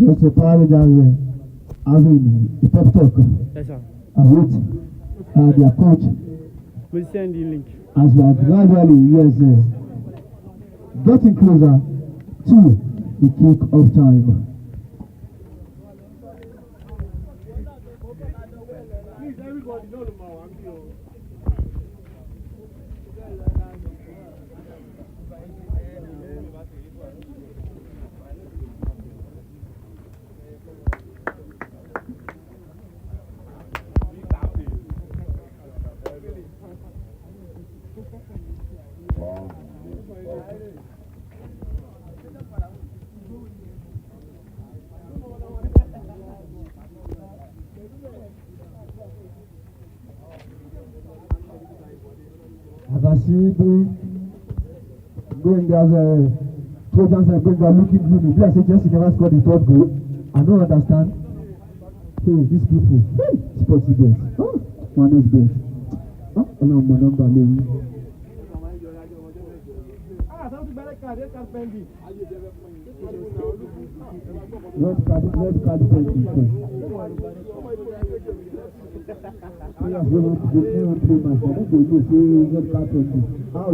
Mr. Parliament having a pep talk with their coach. We'll send the link. As we are gradually, getting closer to the kick-off time. Please, everybody know the man. As I see going as a Trojans and going there looking gloomy. If I say Jesse never scored the third goal, I don't understand. Hey, these people, sporty best. One is best. My number, maybe. Red card penalty. Players will not play much. I don't know if you red card penalty. How?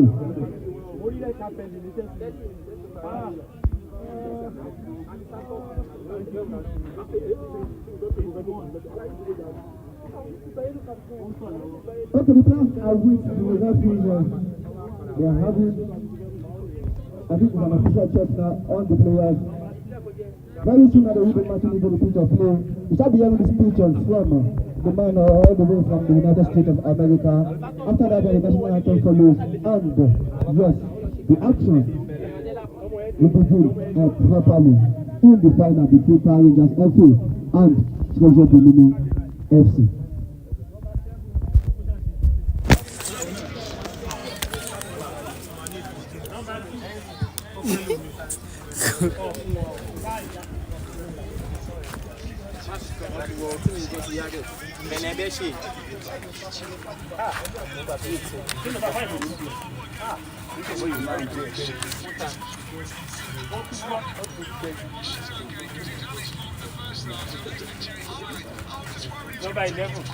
Okay, the players are with the referees. They are having, I think it's an official check now on the players. Very soon they will be matching into the pitch of play. We shall be having this speech from the man all the way from the United States of America. After that, the national anthem follows. And yes, the action will begin properly in the final between Power Rangers FC and DOMINI FC. Number 11.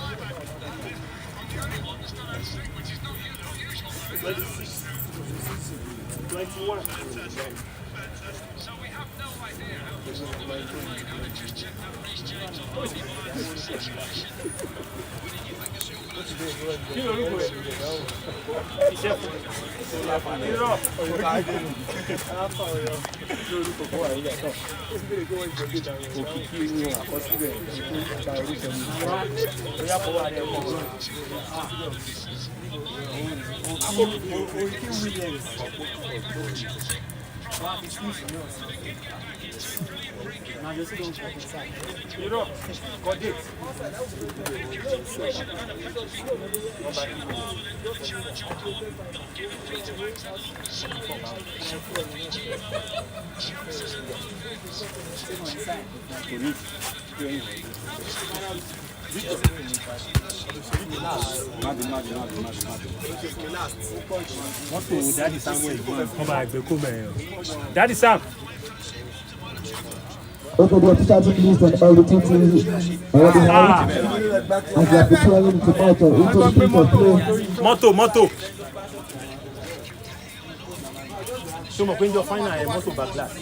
21. So we have no idea. Daddy Sam, come back, Daddy Sam. Okay, the official list and all the teams already have it. As they are preparing to fight into the pitch of play. Moto. So, my friend, you're fine. I'm moto backlash.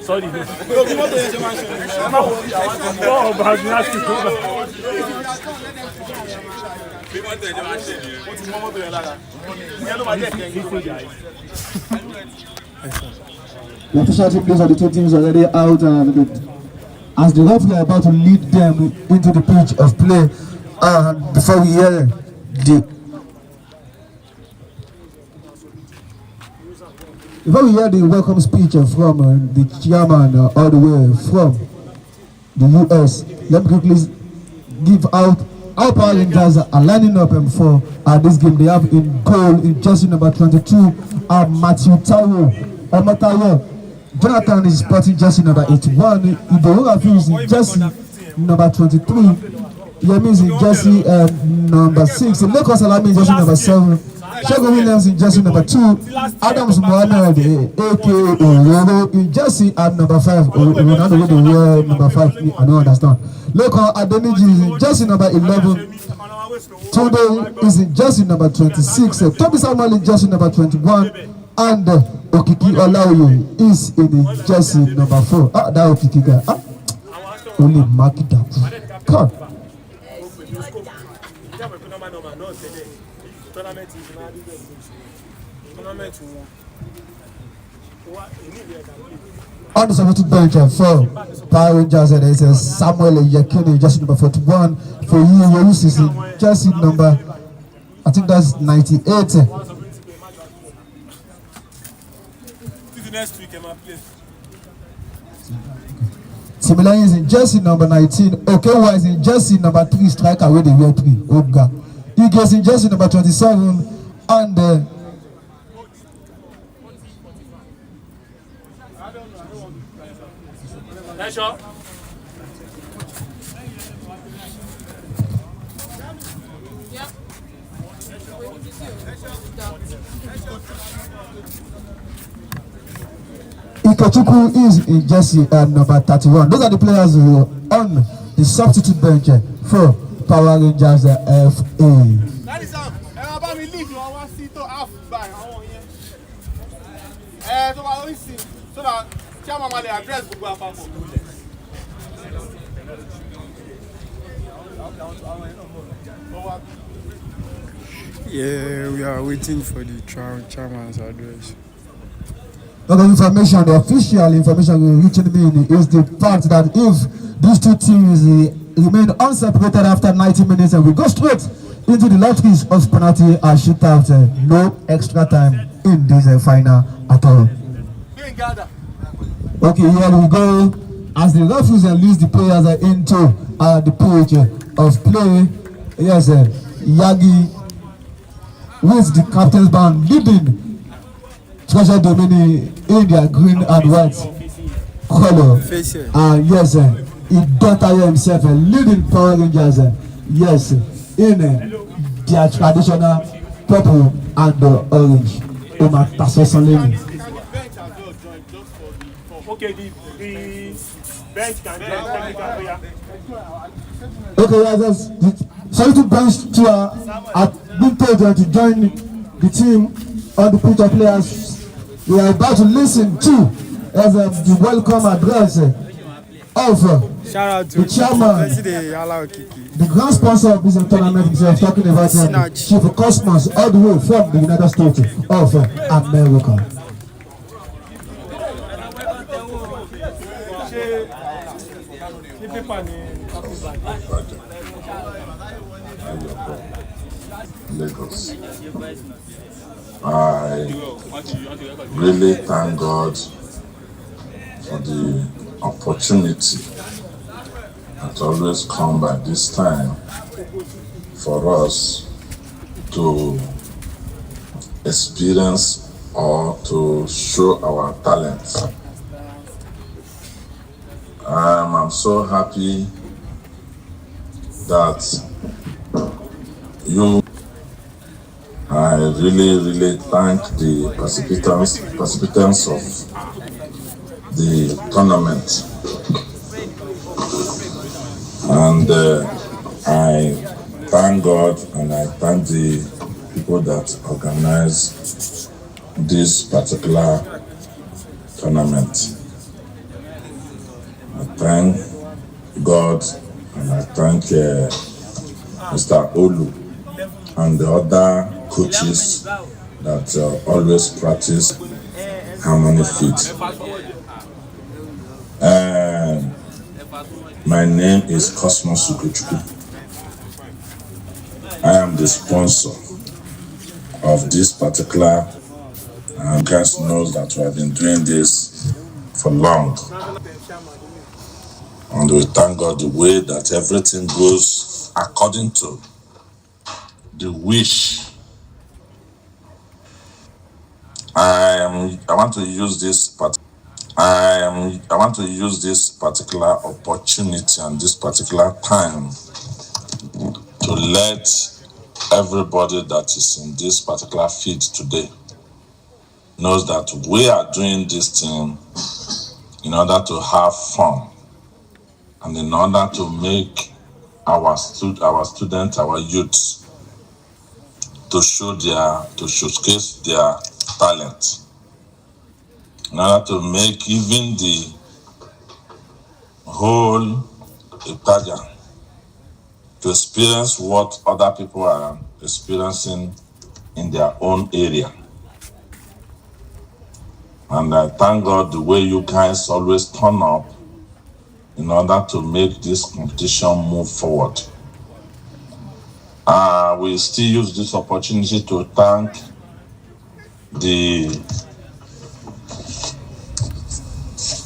Sorry. The official team of the two teams already out, as the referee are about to lead them into the pitch of play. Before we hear the welcome speech from the chairman all the way from the US, let me quickly give out our Power Rangers are lining up for this game. They have in goal in jersey number 22 Matthew Tayo. Jonathan is sporting jersey number 81. Idola is in jersey number 23. Yemi is in jersey number 6. Lekos Alami in jersey number 7. Shago Williams in jersey number 2. Adams Mohamed, aka Ororo, in in jersey at number 5. Ronaldo with the wear number 5. I don't understand. Lekan Adeniji is in jersey number 11. Tunde is in jersey number 26. Toby Samuel in jersey number 21. And Okiki Olaoye is in the jersey number 4. Ah, that Okiki guy. Ah, only mark it up. God. On the substitute bench for Power Rangers, there is Samuel Yekini, jersey number 41. For you, is in jersey number, I think that's 98. Similarly, is in jersey number 19. Okewa is in jersey number 3, striker with the year 3. Oga. He gets in jersey number 27. And Ikechukwu is in jersey number 31. Those are the players who are on the substitute bench for Power Rangers FA. Yeah, we are waiting for the chairman's address. The information, the official information reaching me is the fact that if these two teams remain unseparated after 90 minutes and we go straight into the lotteries of penalty and shootout, no extra time in this final at all. Okay, here we go. As the referees release the players into the pitch of play, yes, Yagi with the captain's band leading Treasure Domini in their green and white color. And yes, he Dota himself leading Power Rangers, yes, in their traditional purple and orange. Okay, the bench can join technical player. Okay, yes, sorry to bench to have been told to join the team on the pitch of players. We are about to listen to as the welcome address of the chairman, the grand sponsor of this tournament himself, talking about Chief COSMAS all the way from the United States of America. Lagos. I really thank God for the opportunity that always come by this time for us to experience or to show our talents. I'm so happy that I really thank the participants of the tournament, and I thank God and I thank the people that organize this particular tournament. I thank God and I thank Mr. Olu and the other coaches that always practice harmony fit. My name is COSMAS. I am the sponsor of this particular, and guys knows that we have been doing this for long. And we thank God the way that everything goes according to the wish. I want to use this particular opportunity and this particular time to let everybody that is in this particular feed today knows that we are doing this thing in order to have fun, and in order to make our students, our youths, to showcase their talent, in order to make even the whole Italia to experience what other people are experiencing in their own area. And I thank God the way you guys always turn up in order to make this competition move forward. We still use this opportunity to thank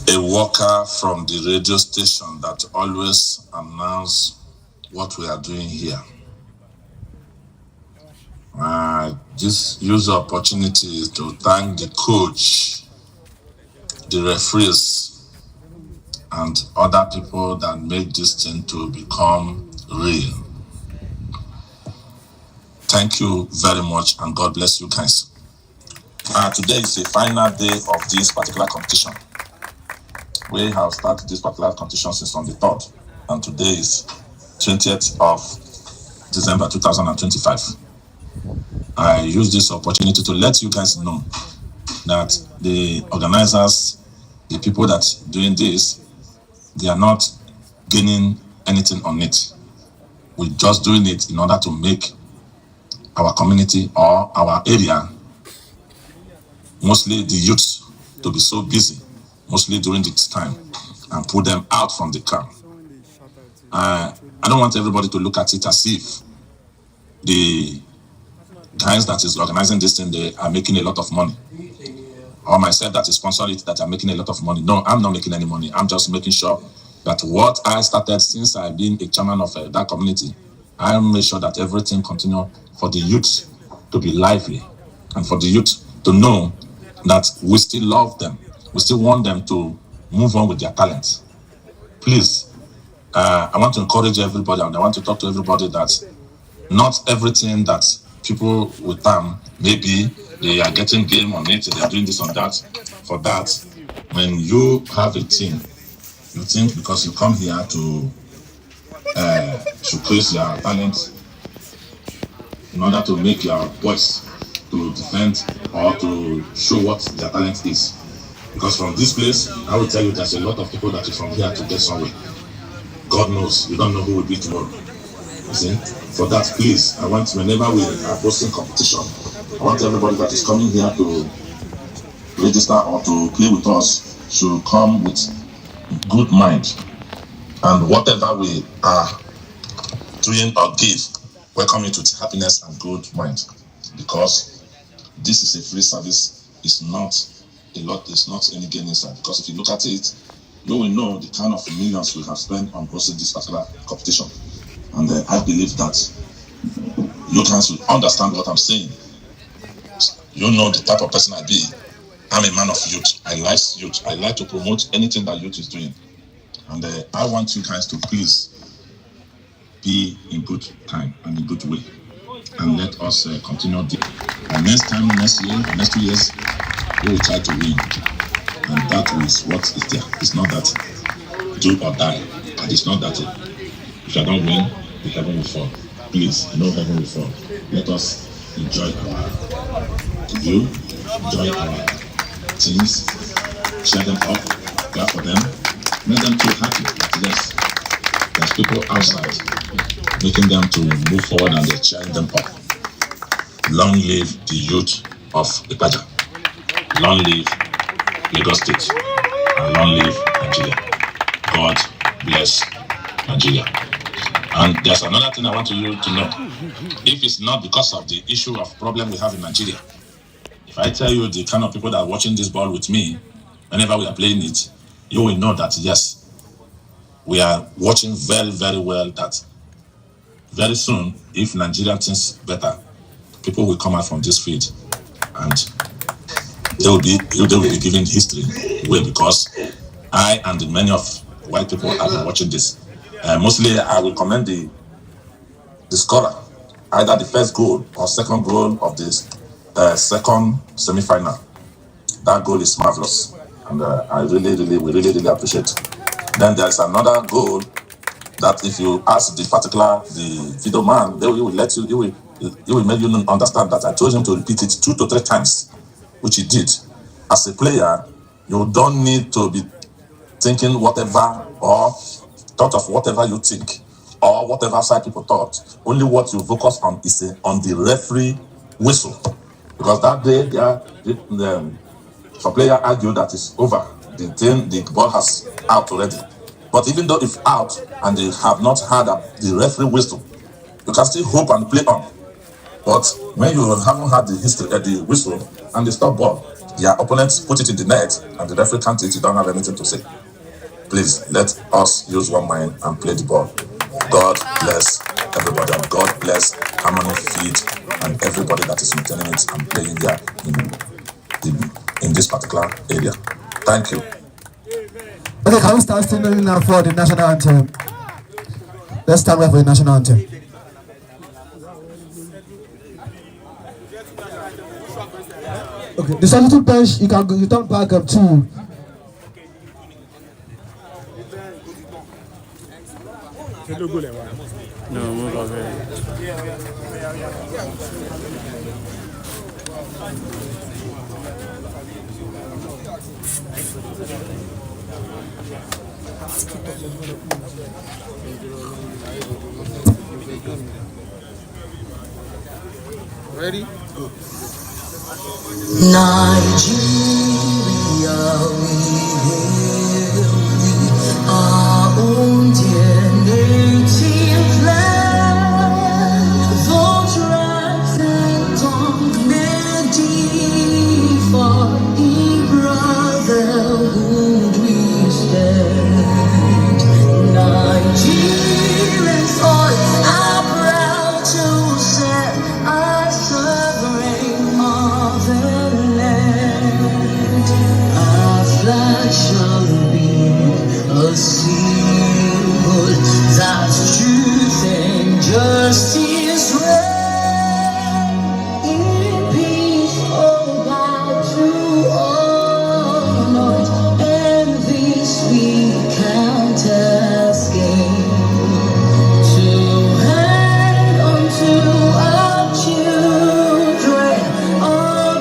a worker from the radio station that always announce what we are doing here. Just use the opportunity to thank the coach, the referees, and other people that make this thing to become real. Thank you very much, and God bless you guys. Today is the final day of this particular competition. We have started this particular competition since on the 3rd, and today is 20th of December 2025. I use this opportunity to let you guys know that the organizers, the people that doing this, they are not gaining anything on it. We're just doing it in order to make our community or our area, mostly the youths, to be so busy, mostly during this time, and pull them out from the car. I don't want everybody to look at it as if the guys that is organizing this thing, they are making a lot of money, or myself that is sponsoring it, that are making a lot of money. No, I'm not making any money. I'm just making sure that what I started since I've been a chairman of that community, I make sure that everything continue for the youth to be lively, and for the youth to know that we still love them. We still want them to move on with their talents. Please, I want to encourage everybody, and I want to talk to everybody that not everything that people with them, maybe they are getting game on it, they are doing this on that. For that, when you have a team, you think because you come here to showcase your talent in order to make your voice to defend or to show what their talent is. Because from this place, I will tell you there's a lot of people that is from here to get somewhere. God knows, you don't know who will be tomorrow. You see? For that, please, I want, whenever we are posting competition, I want everybody that is coming here to register or to play with us should come with good mind. And whatever we are doing or give, welcome it with happiness and good mind. Because this is a free service, it's not a lot, it's not any gain inside. Because if you look at it, you will know the kind of millions we have spent on hosting this particular competition. And I believe that you guys will understand what I'm saying. You know the type of person I be. I'm a man of youth. I like youth. I like to promote anything that youth is doing. And I want you guys to please be in good time and in good way. And let us continue this. And next time, next year, next 2 years, we will try to win. And that is what is there. It's not that do or die. And it's not that if you don't win, the heaven will fall. Please, no heaven will fall. Let us enjoy our view, enjoy our teams, cheer them up, clap for them, make them feel happy. Yes, there's people outside making them to move forward and they're cheering them up. Long live the youth of Ipaja. Long live Lagos State. And long live Nigeria. God bless Nigeria. And there's another thing I want you to know. If it's not because of the issue of problem we have in Nigeria, if I tell you the kind of people that are watching this ball with me, whenever we are playing it, you will know that yes, we are watching very, very well that very soon, if Nigeria thinks better, people will come out from this field and they will be giving history away, because I and many of white people have been watching this. Mostly, I will commend the scorer, either the first goal or second goal of this second semi-final. That goal is marvelous. and we really appreciate. Then there's another goal that if you ask the video man, he will let you, he will make you understand that I told him to repeat it 2 to 3 times, which he did. As a player, you don't need to be thinking whatever or thought of whatever you think or whatever side people thought. Only what you focus on is on the referee whistle, because that day some player argued that it's over. The ball has out already. But even though it's out and they have not had the referee whistle, you can still hope and play on. But when you haven't had the whistle and the stop ball, your opponents put it in the net and the referee can't it, you don't have anything to say. Please let us use one mind and play the ball. God bless everybody, and God bless Harmony Feed and everybody that is maintaining it and playing there in this particular area. Thank you. Okay, can we start singing now for the national anthem? Let's start with the national anthem. Okay, the substitute bench, you turn back up too. No, move over. Ready? Go. Nigeria, we hail thee, our own dear native land. Those rising dawn may differ, in brotherhood we stand. Nigerians all are proud to set our sovereign motherland. Our flag shall be a symbol that truth and justice reign. In peace, oh bow to honor, and this we count as gain. To hand unto our children a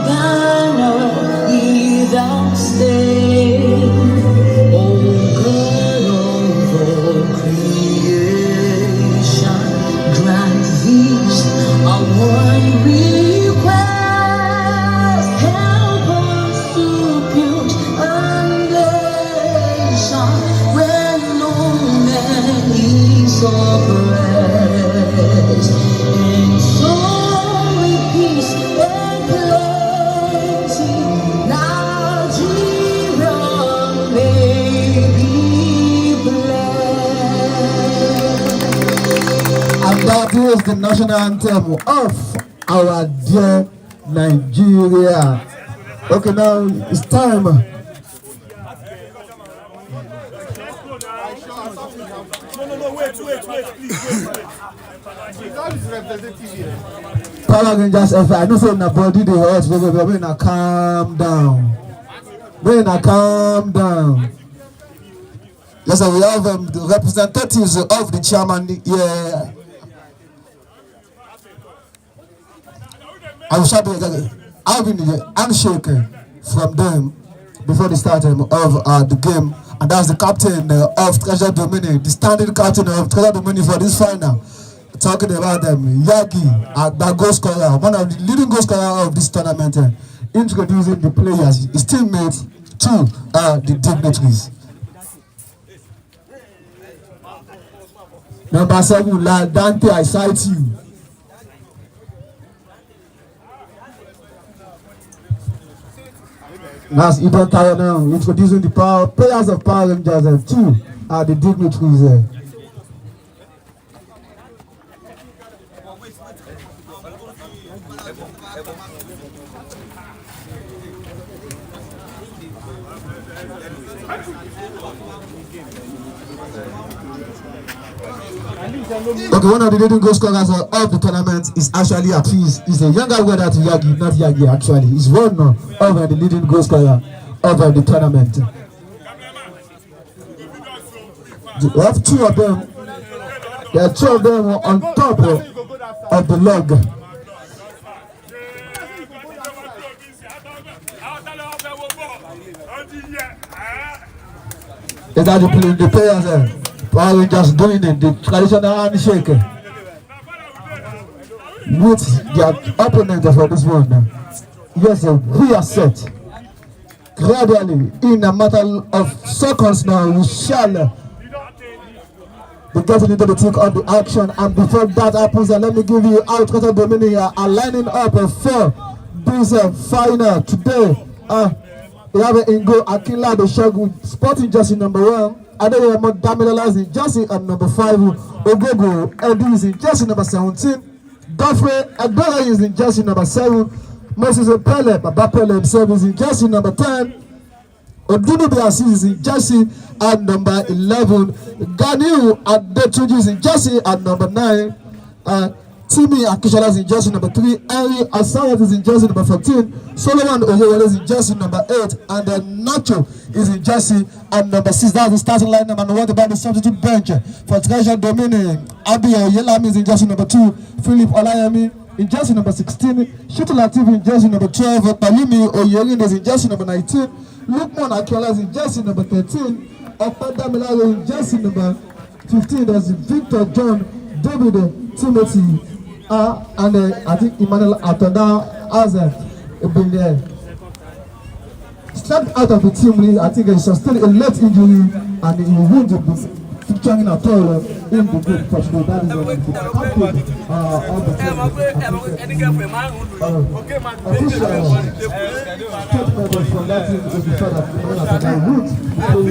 banner without stain. O God of all creation, grant these our one request. Help us to build a nation where no man is oppressed, and so with peace and plenty, Nigeria may be blessed. And that is the national anthem of our dear Nigeria. Okay, now it's time. Power Rangers FA, I know say na body dey hot, but we na calm down. We na calm down. Yes, sir, we have the representatives of the chairman here. I will shout having the handshake from them before the start of the game, and that's the captain of Treasure DOMINI, the standing captain of Treasure DOMINI for this final. Talking about them, Yagi, the goal scorer, one of the leading goal scorer of this tournament, introducing the players, his teammates to the dignitaries. Number 7, La Dante, I cite you. That's Ibon Tayo now, introducing the players of Power Rangers to the dignitaries. Okay, one of the leading goal scorers of the tournament is actually a piece. He's a younger brother to Yagi, not Yagi actually. He's one of the leading goal scorer of the tournament. We have two of them. There are two of them on top of the log. Is that the players Power just doing it, the traditional handshake with their opponent for this one. Yes, we are set. Gradually, in a matter of seconds now, we shall be getting into the thick of the action. And before that happens, let me give you out because of DOMINI are lining up for this final today. We have Ingo Akinla the Shogun sporting jersey number 1. Adeyemo Damilola is in jersey at number 5. Ogogo Eddie is in jersey number 17. Godfrey Adola is in jersey number 7. Moses Pele, Baba Pele himself is in jersey number 10. Odunubi Assis is in jersey at number 11. Ganiu Adetunji is in jersey at number 9. Timi Akishala is in jersey number 3. Henry Asayat is in jersey number 14. Solomon Oyewole is in jersey number 8. And Nacho is in jersey at number 6. That's the starting lineup. And what about the substitute bench? For Treasure DOMINI, Abi Oyelami is in jersey number 2. Philip Olayemi in jersey number 16. Shitu Latif in jersey number 12. Palumi Oyerin is in jersey number 19. Lukman Akiola is in jersey number 13. Opadamilaro in jersey number 15. There's Victor John David Timothy. And I think Emmanuel Atonda has been there. Stepped out of the team. I think he sustained a late injury and he won't be featuring at all in the group. That is the captain of the statement from that team is the fact that Emmanuel Atonda would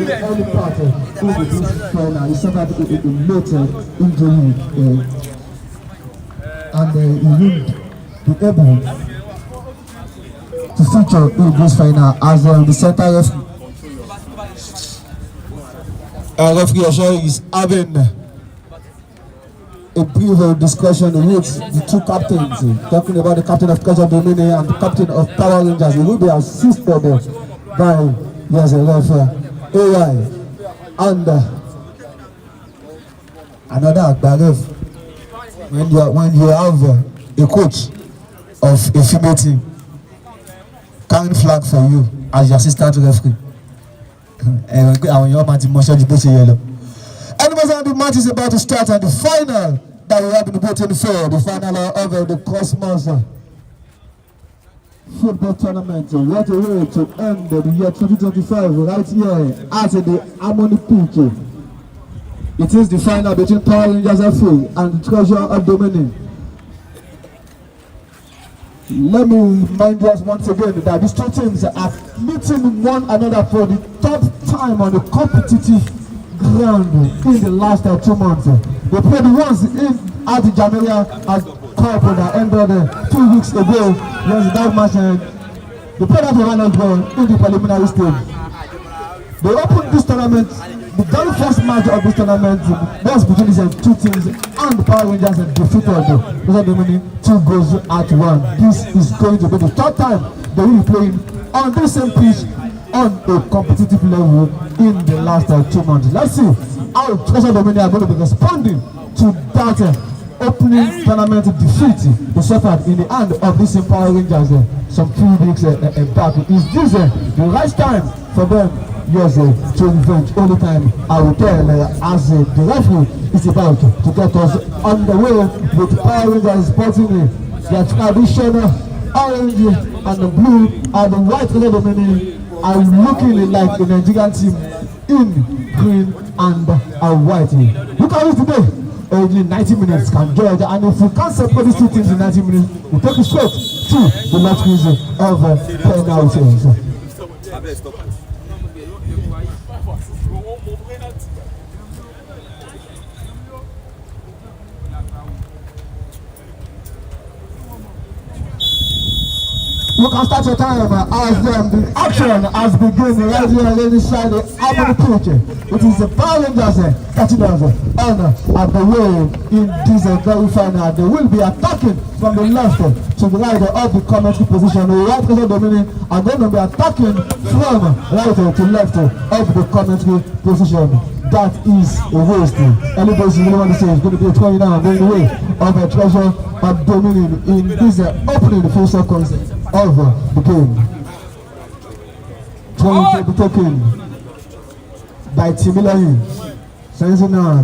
play any part in the group final. He suffered a late injury. And he will be able to feature in this final as the center referee. Referee Osho is having a brief discussion with the two captains, talking about the captain of Treasure DOMINI and the captain of Power Rangers. He will be assisted by AI and another Agbaref. When you have a coach of a female team carrying flag for you as your assistant referee, and the match is about to start, and the final that we have been waiting for, the final of the COSMAS football tournament. What a way to end the year 2025 right here at the Harmony Pitch. It is the final between Power Rangers FA and the Treasure of DOMINI. Let me remind us once again that these two teams are meeting one another for the third time on the competitive ground in the last 2 months. They played once at the Jamelia Cup that ended 2 weeks ago. Yes, that match. They played at the final ball in the preliminary stage. They opened this tournament. The very first match of this tournament was between these two teams, and the Power Rangers defeated DOMINI 2 goals at 1. This is going to be the third time they will be playing on the same pitch on a competitive level in the last 2 months. Let's see how Treasure DOMINI are going to be responding to that opening tournament defeat they suffered in the hand of these same Power Rangers some few weeks back. Is this the right time for them? Yes, to revenge. Only time I will tell as the referee is about to get us on the way with Power Rangers sporting their traditional orange and the blue and the white color DOMINI are looking like the Nigerian team in green and white. Look at it today. Only 90 minutes can judge, and if we can't separate these two teams in 90 minutes, we take it straight to the last phase of penalties. You can start your time as the action has begun right here on the side of the pitch. It is the Power Rangers catching us on the way in this very final. They will be attacking from the left to the right of the commentary position. The right pressure Domini are going to be attacking from right to left of the commentary position. That is a waste. Anybody really want to say it's going to be a 20 now going away of a treasure of Domini in this opening the few seconds of the game. 20 to be taken by Timilai. Sensing now,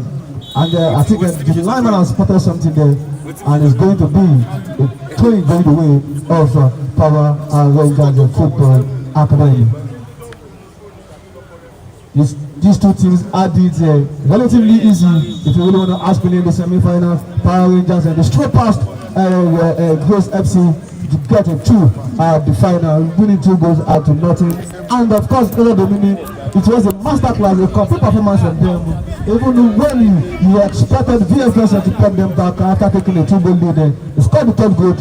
and I think the lineman has spotted something there, and it's going to be a 20 going the way of Power Rangers Football Academy. These two teams are relatively easy if you really want to ask me in the semi-final. Power Rangers and the straight past Grace FC to get into the final, winning 2 goals out to nothing. And of course, Domini, it was a masterclass, a complete performance from them. Even when you expected VFS to put them back after taking a 2-goal lead, they scored the 3rd goal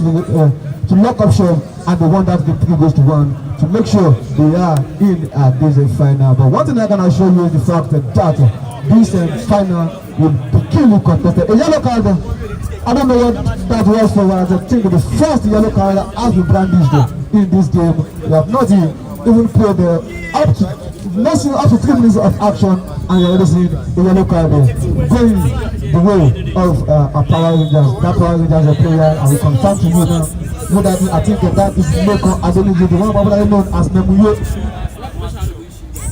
to lock up shop, and they won that game 3 goals to 1 to make sure they are in this final. But one thing I can assure you is the fact that this final will be keenly contested. A yellow card, I don't know what that was for, I think the first yellow card has been brandished in this game. We have not even played up to 3 minutes of action, and you're already seeing the yellow card going the way of our Power Rangers. That Power Rangers a player, and we confirm to you now. Know that I think that is Meko Adeniji, the one popularly known as Memuye.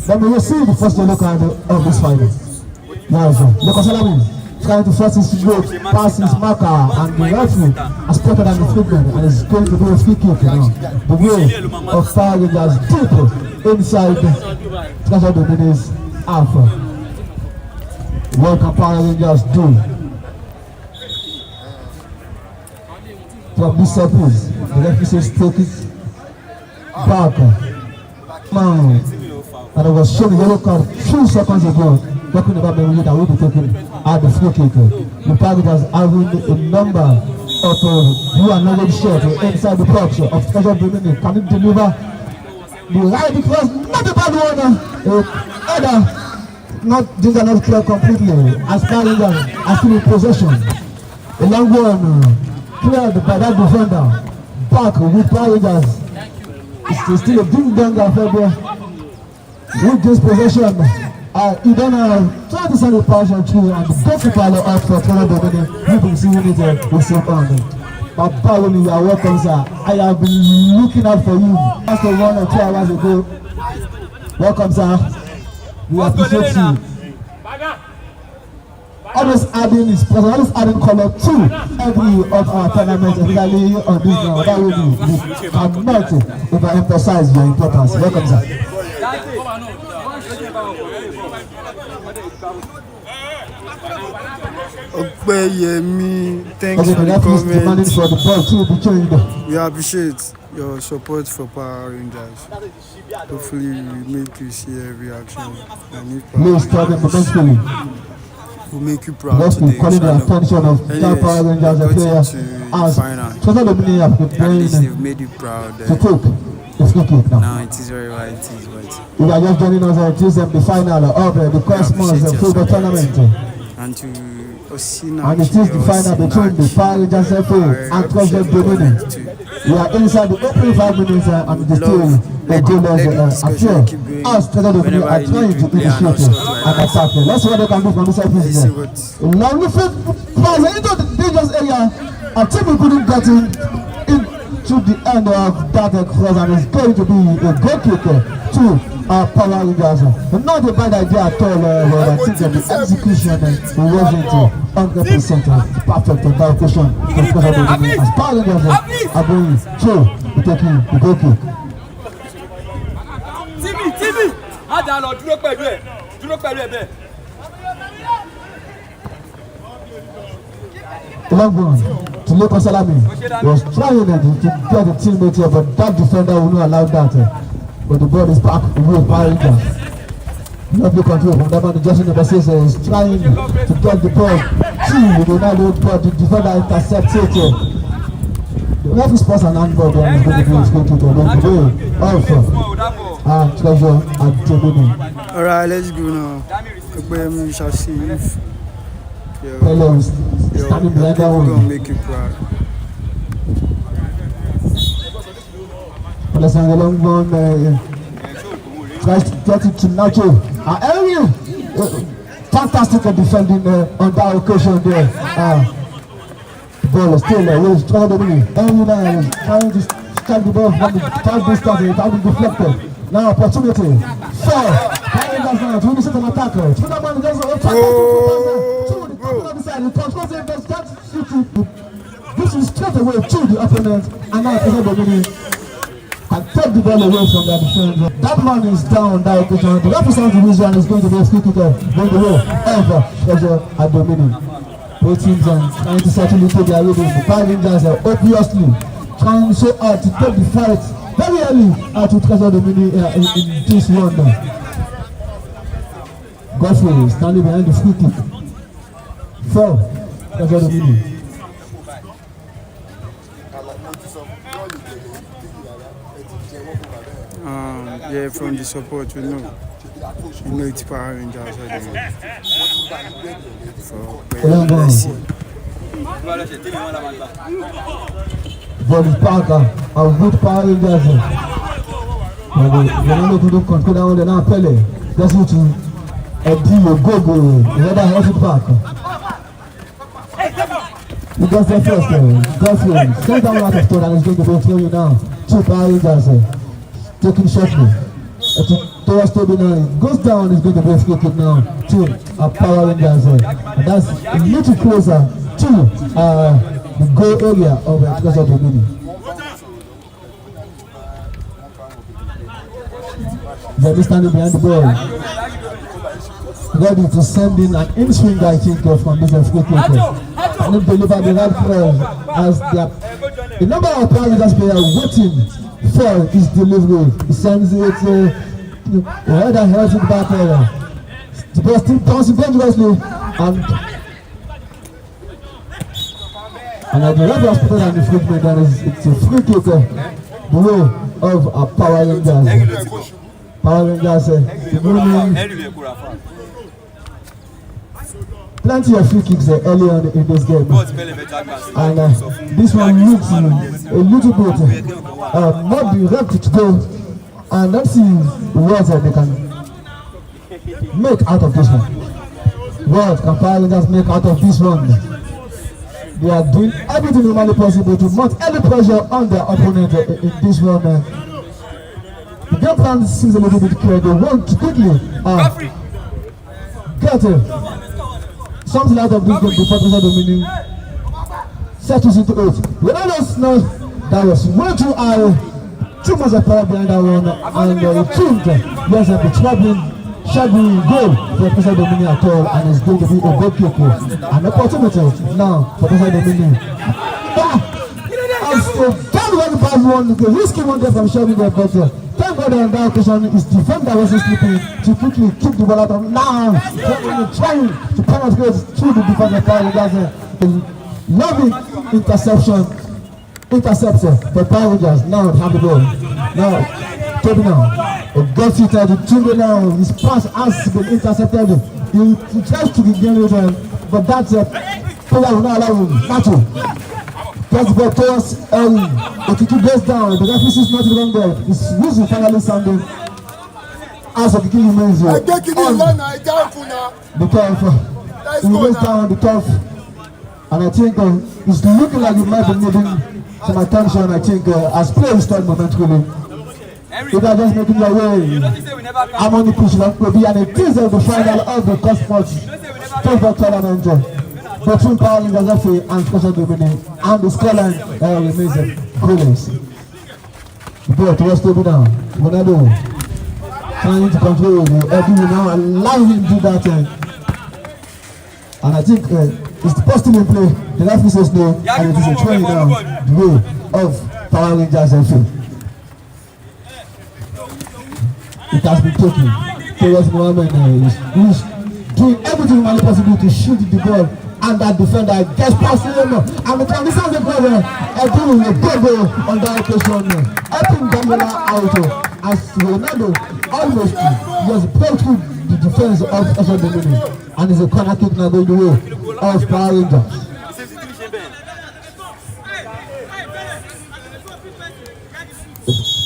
Memuye see the first yellow card of this final. Now, Meko Salami trying to force his road, pass his marker, and the referee has spotted on the freedman, and is going to do a free kick now. The way of Power Rangers deep inside Treasure Domini's half. What can Power Rangers do? From this surface, the referee says take it back. Man, and I was shown the yellow card 2 seconds ago, talking about Memory that will be taken at the free kick. The Power Rangers having a number of blue and yellow shirts inside the box of Treasure Domini. Can it deliver the right cross? Not a bad one. These are not clear completely. As Power Rangers are still in possession. A long one. Cleared by that defender. Back with Power Rangers. It's still a ding dong affair there. With this possession, you don't have trying to send the pass through, and the goalkeeper out for Treasure Domini. You've been seeing it with some on. But Power, you are welcome, sir. I have been looking out for you. Just 1 or 2 hours ago. Welcome, sir. We appreciate you. Always adding his presence, always adding color to every of our tournaments, especially on this ground. That way we cannot overemphasize your importance. Welcome, sir. Thanks for the comments. For the ball to be changed. We appreciate your support for Power Rangers. Hopefully we make you see every action. Please tell them immensely. We'll make you proud Let's today. calling the attention of the Power Rangers and players as Treasure Domini have been playing they've made you proud. To take the free kick now. Now it is very right, it is right. We are just joining us on Tuesday, the final of the COSMAS football tournament. And to and it is the final between the Power Rangers FA and Treasure Domini. We are inside the opening 5 minutes and the still a goalless affair as Treasure Domini are trying to initiate and attack. Let's see what they can do from this surface. Lovely fit pass into the dangerous area. A team couldn't get into the end of that cross, and it's going to be a goal kick to Power Rangers. Not a bad idea at all, but I think that the execution wasn't 100% perfect on that occasion. As Power Rangers are going to taking the goal kick. Timmy, Adalo, dúró pẹ̀lú ẹ̀. The long one to Leko Salami was trying to get the teammate here, but that defender will not allow that. But the ball is back with Power Rangers. Lovely control from that man. Justin number 6 is trying to get the ball to Ronaldo, but the defender intercepts it. The Referee spots an handball there and is going to be a free kick again today. Also, Treasure at DOMINI. Alright, let's go now. We shall see if Pele is standing behind that gonna one. make you proud. Alessandro Longbon tries to get it to Nacho. Fantastic defending on that occasion there. The ball is still there. He's trying to win it. Now is trying to strike the ball from the far distance. It has been deflected. Now opportunity. 4. Rangers now to initiate an attack. Chinaman does a this is straight away to the opponent, and now DOMINI can take the ball away from the defender. That man is down that occasion. The representative of Israel is going to be a free kicker going the way of Treasure at DOMINI. Both teams are trying to certainly take their rhythm. The Power Rangers are obviously trying so hard to take the fight very early to Treasure DOMINI in this one. Godfrey standing behind the free kick. 4. Treasure DOMINI. Yeah, from the support, we know it's Power Rangers. So, let's see. Volley Parker, a good Power Rangers. They don't do control down there now. Pele, that's what you go. The other has it back. He does that first. Godfrey, send down out of thought and he's going to go through you now. 2 Power Rangers. Taking shortly towards DOMINI, goes down, is going to be a free kick now to Power Rangers, and that's a little closer to the goal area of Treasure DOMINI. They're standing behind the ball, ready to send in an in-swing, I think, from this free kick, and then deliver the right cross as the number of Power Rangers players waiting for his delivery. He sends it the header heads it back there. The ball still bouncing dangerously, and at the referee has put on the free kick, and it's a free kick the way of Power Rangers. Power Rangers plenty of free kicks early on in this game, and this one looks a little bit not direct to go, and let's see what they can make out of this one. What can Power Rangers make out of this one? They are doing everything humanly possible to mount any pressure on their opponent in this one. The game plan seems a little bit clear. They want to quickly get something out of this game before Treasure DOMINI settles into it. We don't know that was way too high, too much of power behind that one, and it think there's a troubling, shadowy goal for Treasure DOMINI at all, and it's going to be a big kick. An opportunity now for Treasure DOMINI. It's a very bad one, the risky one there from Shelby there, but thank God on that occasion his defender wasn't sleeping to quickly kick the ball out of now, trying to penetrate through the defender. Power Rangers, loving interception for Power Rangers. Now have the ball. Now Toby now, a good hitter, the Tunde now, his pass has been intercepted. He tries to begin with him, but that's a player will not allow him. Nacho. Gets the ball towards Okiki goes down, the referee is not even there. His whistle finally sounding as Okiki remains on the turf. He goes down the turf, and I think it's looking like he might be needing some attention. I think as players start momentarily, if are just making their way, Harmony push will be, and it is the final of the COSMAS football tournament between Power Rangers and Treasure DOMINI, and the scoreline remains goalless. The ball towards Toby now. Ronaldo trying to control Eddie will now allow him to do that, and I think it's posting in play. The referee says no, and it is a throwing down the way of Power Rangers FA. It has been taken towards Mohammed, who's doing everything possible to shoot the ball and that defender gets past him, and the conditions of play doing a good goal on that occasion, helping Domina out as Ronaldo almost just broke through the defense of DOMINI, and it's a corner kick now going the way of Power Rangers.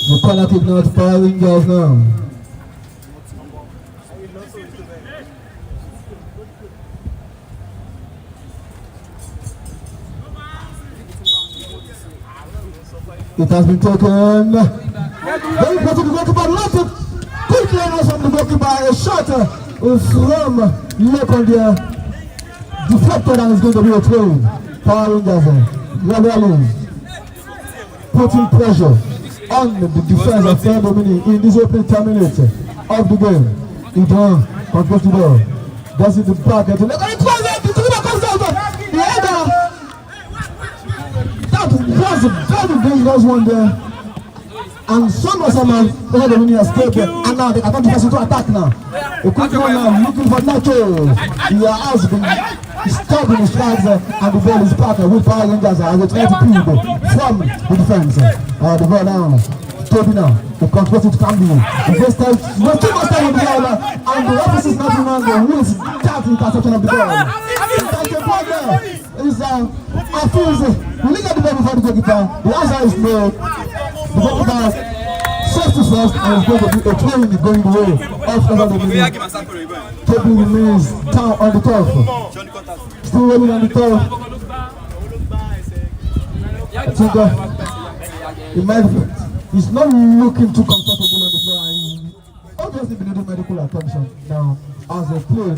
The corner kick now to Power Rangers now. It has been taken. Very close to the goalkeeper. Lots of quick learners from the goalkeeper. A shot from look on the deflected, and it's going to be a throw. Power Rangers gradually putting pressure on the defense of DOMINI in this opening 10 minutes of the game. It controls the ball. Does it the back at the leg. It was it! The goalkeeper comes out. The header. That was a very dangerous one there. And somehow DOMINI escaped, and now they are going to pass into attack now. A quick one now, looking for Nacho. He has been stopped in his tracks, and the ball is back with Power Rangers as they try to peel from the defense. The ball now, Toby now, the control to Camby. The first time, we're too much time on the ball, and the office is not around the wheels, that interception of the ball. That's the ball there. It's Afis, we look at the ball before the goalkeeper. The answer is no. The goalkeeper safety first, and it's going to be a throw in going the way of DOMINI. Toby remains down on the top. Still rolling on the top. I think he's not looking too comfortable on the floor. He obviously been needing medical attention now as a play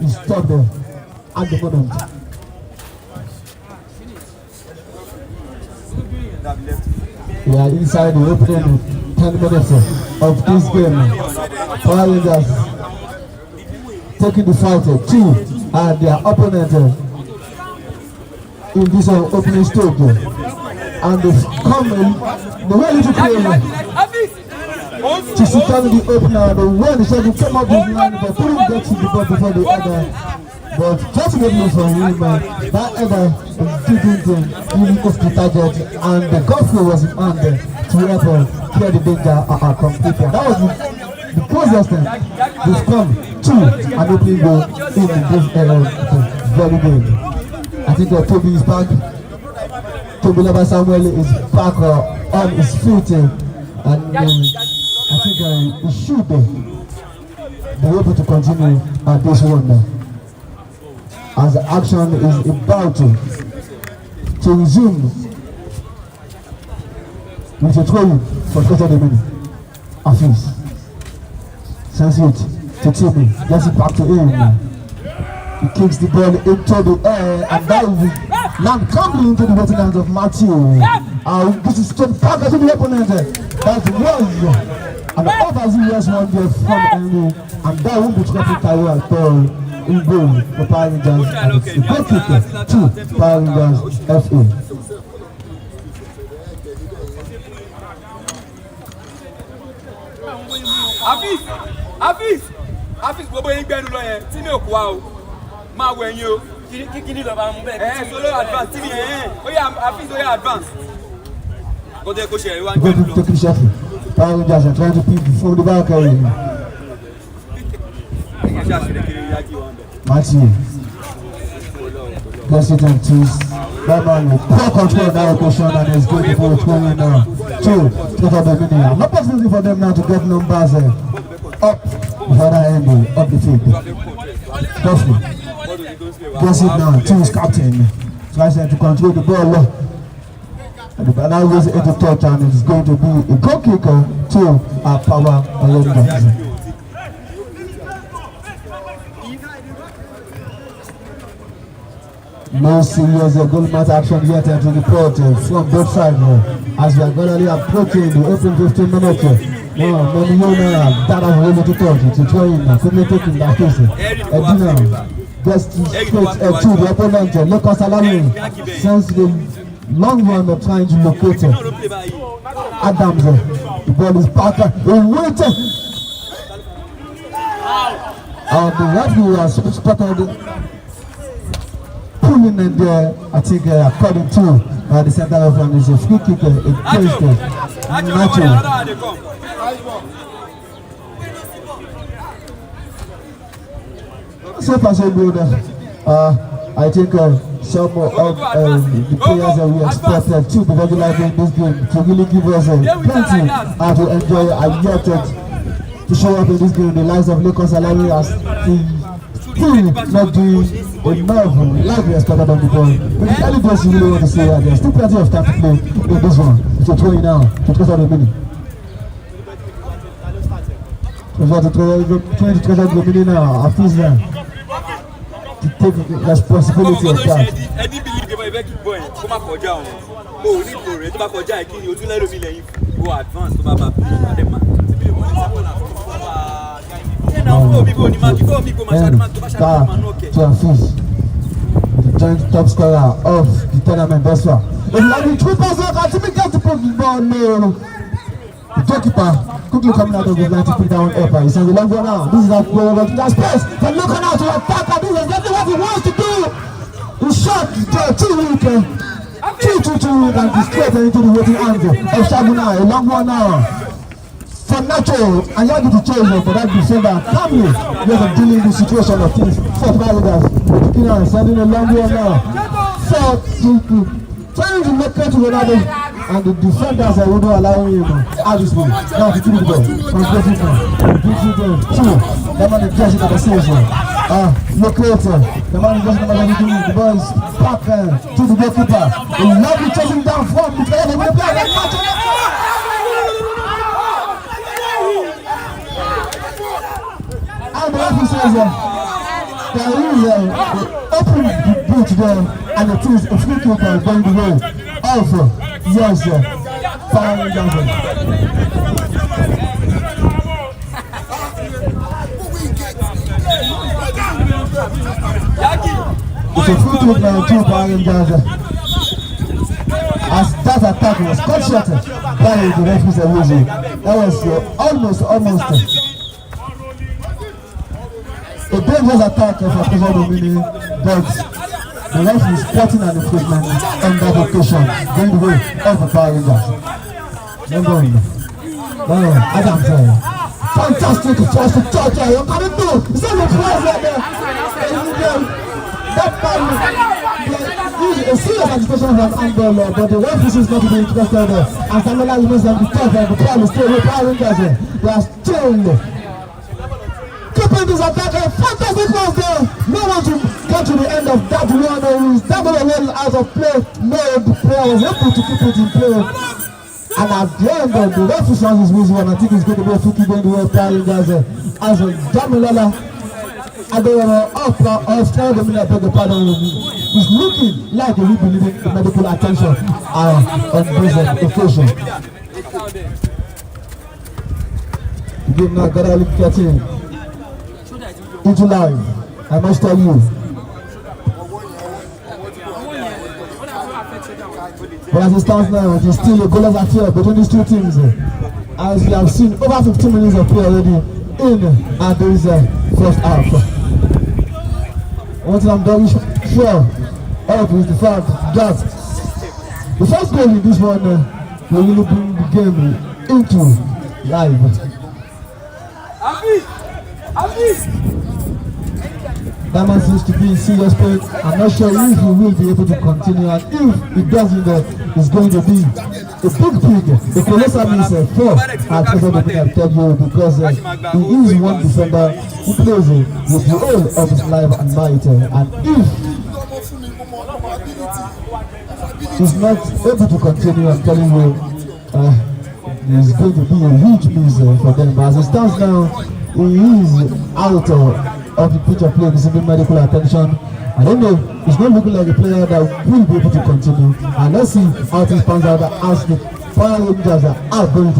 is stopped there at the moment. We are inside the opening 10 minutes of this game. Power Rangers taking the fight to their opponent in this opening stage. And they've come in the way to play to secure the opener. The way the second came up with line, but couldn't get to the ball before the other. But fortunately for him, that other didn't really go to the target, and the goalkeeper was in hand to help clear the danger completely. That was the closest thing they've come to an opening goal in this very game. I think Toby is back. Toby Samuel is back on his feet, and I think he should be able to continue this one now, as the action is about to resume with a throw for DOMINI. Afis sends it to Timmy, gets it back to him. He kicks the ball into the air, and that will land calmly into the bottom hands of Matthew. This is straight back to the opponent. That was an overzealous one there from Henry, and that won't be trouble Taiwo at all. In goal for Power Rangers, and it's a goal kick to Power Rangers FA. Afis gbogbo yín gbẹnu lọ yẹn tí mi ò kú wa o máa wọ ẹyin o. Kíkíní lọ bá mú bẹ́ẹ̀. Solo advance tí mi yẹn ó yà Afis ó yà advance. Kó tó yẹ kó ṣe ẹ̀rí wá ń gbẹnu lọ. Power Rangers are trying to pick from the back. Matthew gets it on twist. That man will poor control that occasion, and is going for it going now. Two, DOMINI. Not possible for them now to get numbers up the other end of the field. Duffy gets it now. Two is captain. Tries to control the ball. And the ball goes into touch, and it's going to be a goal kicker to Power Rangers. No serious goal match action yet to report from both sides as we are gradually approaching the open 15 minutes. Now, Meniyona, that has really to touch to throw in, quickly taking that case. Edina gets straight to the opponent, Lucas Alami, sends the long one trying to locate Adams. The ball is back. The referee has spotted moving in there. I think according to the center of is a free kick against Nacho. So far so good. I think some of the players that we expected to be regularly in this game to really give us plenty to enjoy and yet to show up in this game. The likes of Lakers Alawi as still not doing enough like we expected of the ball. But the only thing you really want to say that there's still plenty of time to play in this one. So 20 now, to close out the minute. To close out the minute now, I feel that to take responsibility of that. Any believe the way keep going, come up for down. Oh, need for it, back for Jack, you to let me go advance to Baba. The joint top scorer of the tournament thus far. If you have the 2,000, to get to put the ball, no. The goalkeeper quickly coming out of his line to put down upper. He sends the long one now. This is that goal over to that space. But looking out to attack, and this is exactly what he wants to do. He shot too weak, and discreet into the waiting angle of Shaguna. A long one now for Nacho, and you have to change for that defender calmly. Because of dealing with the situation of things. Fourth Validas, and sending a long one now. Trying to make it to another, and the defenders are wouldn't allow him obviously. Now to the ball. The man is just at the station. Locator. The man is just the ball is back to the goalkeeper. The lovely chasing down from the player. The player. And the referee says there is open the boot there. And it is a free kick going the way of yes, Fire Johnson. It's a free kick now to Fire Johnson. As that attack was cut short by the referee, that was almost a dangerous attack for DOMINI, but the referee is spotting an improvement on that occasion, going the way of the Power Rangers. Adams, fantastic first to touch. You're coming through. It's on the prize right there. That man, a serious agitation from angle, but the referee is not to be interested. And Samuel is on the top, and the Power is still with Power Rangers. They are still keeping this attack. Fantastic pass there. No one to get to the end of that one. That ball was out of play. No, the player was able to keep it in play. And at the end, the referee sounds his whistle, and I think it's going to be a free kick going the way of Power Rangers. As Damilola Adeomo of DOMINI, I beg your pardon, is looking like he will be needing medical attention on this occasion. The game now got to look at him. Into live, I must tell you. But as it stands now, it is still a goalless affair between these two teams. As we have seen over 15 minutes of play already in this first half. One thing I'm very sure of is the fact that the first goal in this one will really bring the game into live. That man seems to be in serious pain. I'm not sure if he will be able to continue, and if he doesn't, it's going to be a big pig. The colossal is four at DOMINI, I tell you, because he is one defender who plays with the whole of his life and might, and if he's not able to continue, I'm telling you, it's going to be a huge miss for them. But as it stands now, he is out of the pitch of play, receiving medical attention. I don't know, it's not looking like a player that will be able to continue. And let's see how things pans out as the Power Rangers are going to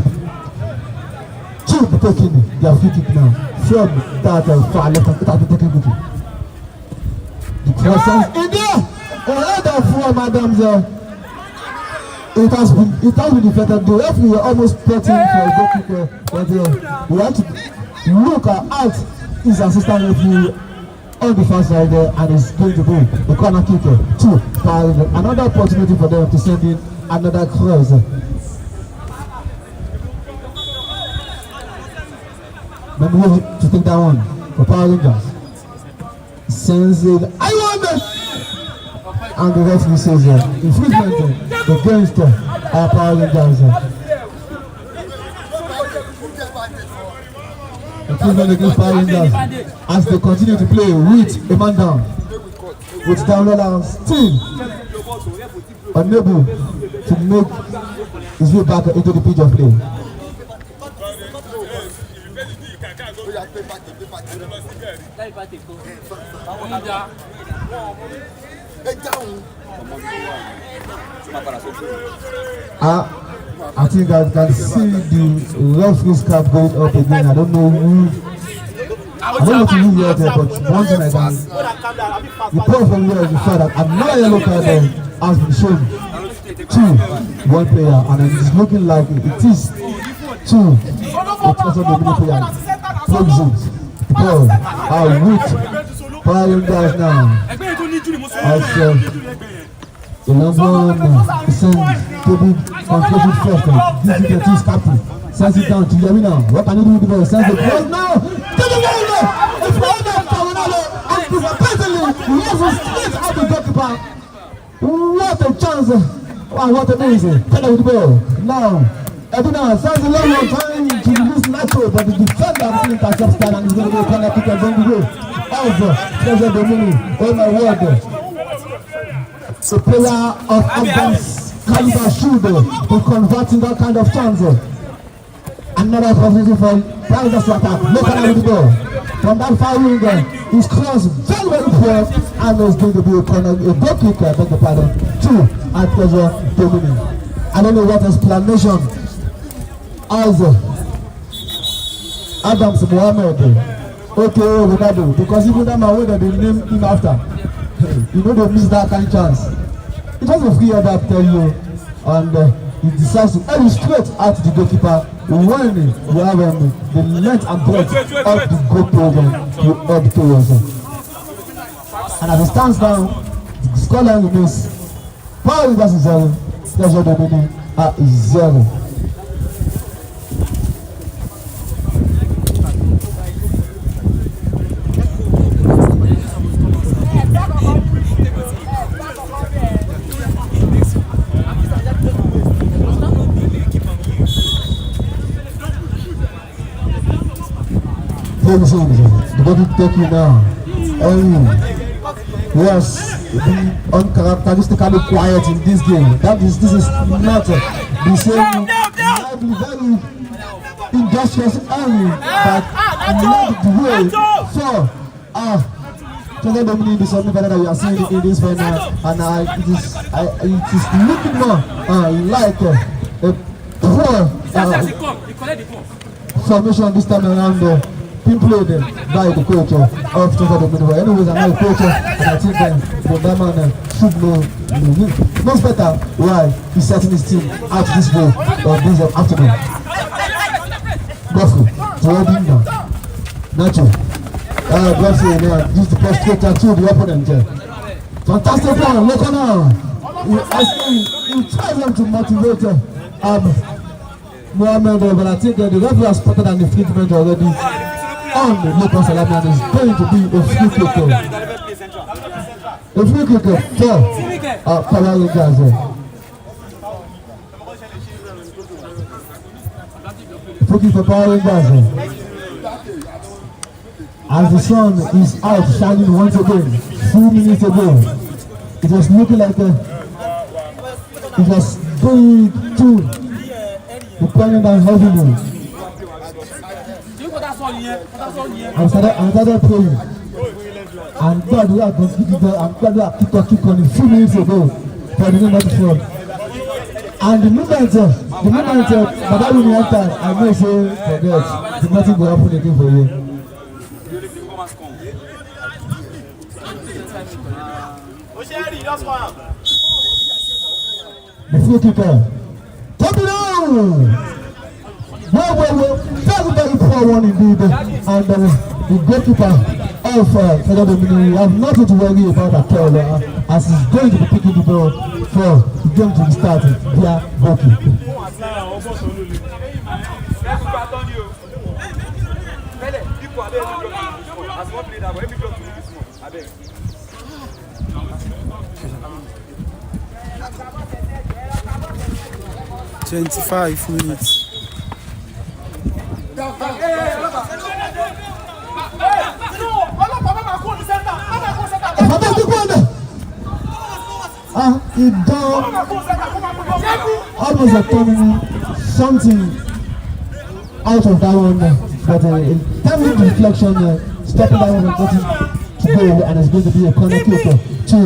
be taking their free kick now from that far left and without taking quickly. The cross in there! Another four madams. It has been defended. The referee almost put in for a goal kick, but we have to look at his assistant referee on the far side there, and it's going to be the corner kick to Power Rangers. Another opportunity for them to send in another cross. Maybe to take that one for Power Rangers. Sends it. I want it! And the referee says infringement against Power Rangers. Improvement against Power Rangers as they continue to play with a man down. With down roller still unable to make his way back into the pitch of play. I think I can see the referee's cap going up again. I don't know who. I don't know if you hear there, but one thing I can. The point from here is the fact that another yellow card has been shown to one player, and it is looking like it is to the person of the player. Plugs it. The ball with Power Rangers now. As the number one sends Toby conclusion first. This is the team's captain. Sends it down to Yamina. What can he do with the ball? Sends the ball now. To the ball! It's right there, Tawanalo. And presently, he has a straight out the goalkeeper. What a chance! Wow, what amazing! Pedal with the ball. Now, Edina sends a long one trying to release Nacho, but the defender didn't intercept that, and he's going to go corner kick and then the way of Treasure Domini. Oh my word! The player of Advance caliber should be converting that kind of chance. Another opportunity for Private to attack. Look at the ball. From that far wing, he's crossed very, very poor, and there's going to be a corner, a goal kick, I beg the pardon, to Treasure Domini. I don't know what explanation as Adams Mohammed. Okay, we got to, because even that man where they name him after. You know they miss that kind of chance. It was a free header, I tell you, and he decides to head straight at the goalkeeper when we have the length and breadth of the goalpost to head towards him. And as it stands now, the scoreline remains Power Rangers 0, Treasure Domini at 0. The body take you now. Yes, being uncharacteristically quiet in this game. This is not the same lively, very industrious enemy that led the way for Treasure Domini in the semi-final that we are seeing in this final, and it is looking more like a poor formation this time around. Being played by the coach of Treasure Domini. Anyways, I'm not a coach, and I think that man should know much better why he's setting his team out this way of this afternoon. Goffrey, holding now. Nacho. Goffrey now, use the frustrator to the opponent. Fantastic one, look on now. He tries them to motivate Mohammed, but I think the referee has spotted an infringement already on the local salami, and is going to be a free kick. A free kick for Power Rangers. Free kick for Power Rangers. As the sun is out shining once again, 2 minutes ago, it was looking like it was going to the point down heavily. I started praying, and God will have contributed, and God will have kicked on a few minutes ago for the number 4. And the moment that will enter, I know say forget, nothing will happen again for you. The free kicker, top it down. Well, very, very poor one indeed, and the goalkeeper of DOMINI. You have nothing to worry about at all, as he's going to be picking the ball for the game to be started via Boki. $25. He done almost a something out of that one, but in terms of reflection, stepping that one and getting to go, and it's going to be a corner kick to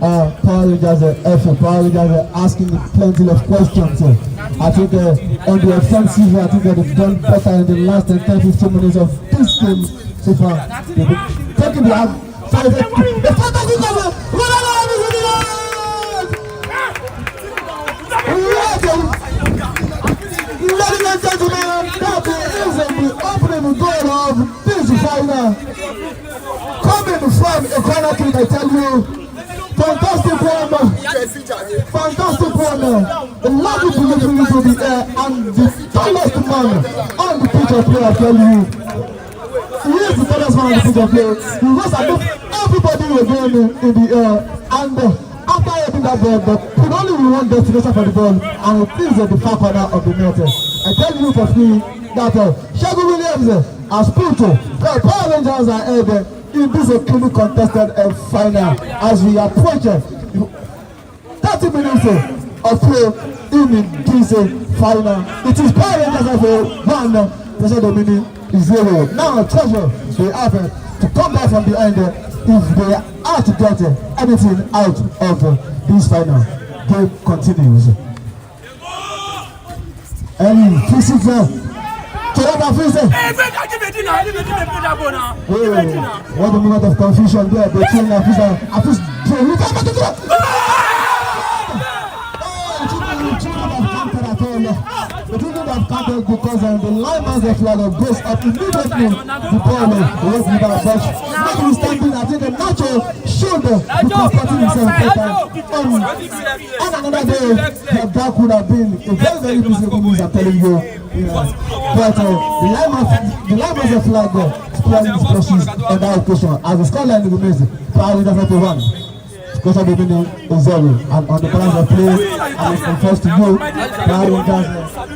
Power Rangers. Power Rangers asking plenty of questions. I think on the offensive, I think they've done better in the last 10-15 minutes of this game so far. They've been taking the outside. The fantastic cover! Ladies and gentlemen, that is the opening goal of this final. Coming from a corner kick, I tell you. Fantastic one, fantastic one. The lucky delivery to the air, and the tallest man on the pitch of play, I tell you. He is the tallest man on the pitch of play. He was above everybody again in the air, and after hitting that ball, but could only be one destination for the ball, and it is at the far corner of the net. I tell you for free that Shagun Williams has put the Power Rangers are ahead in this extremely contested final as we approach 30 minutes of play in this final. It is Power Rangers of 1, DOMINI 0. Now Treasure, they have to come back from behind if they are to get anything out of this final. Game continues. And physical. What a moment of confusion there between Afis. It wouldn't have counted because the line master flag goes up immediately. The ball was without touch. Notwithstanding, I think the Nacho showed the comforting himself better. On another day, that could have been a very, very miserable news, I'm telling you. But the line master flag spreading his brushes on that occasion. As the scoreline remains, Power Rangers 1. Because DOMINI is 0, and on the balance of play, I was confessed to you, Power Rangers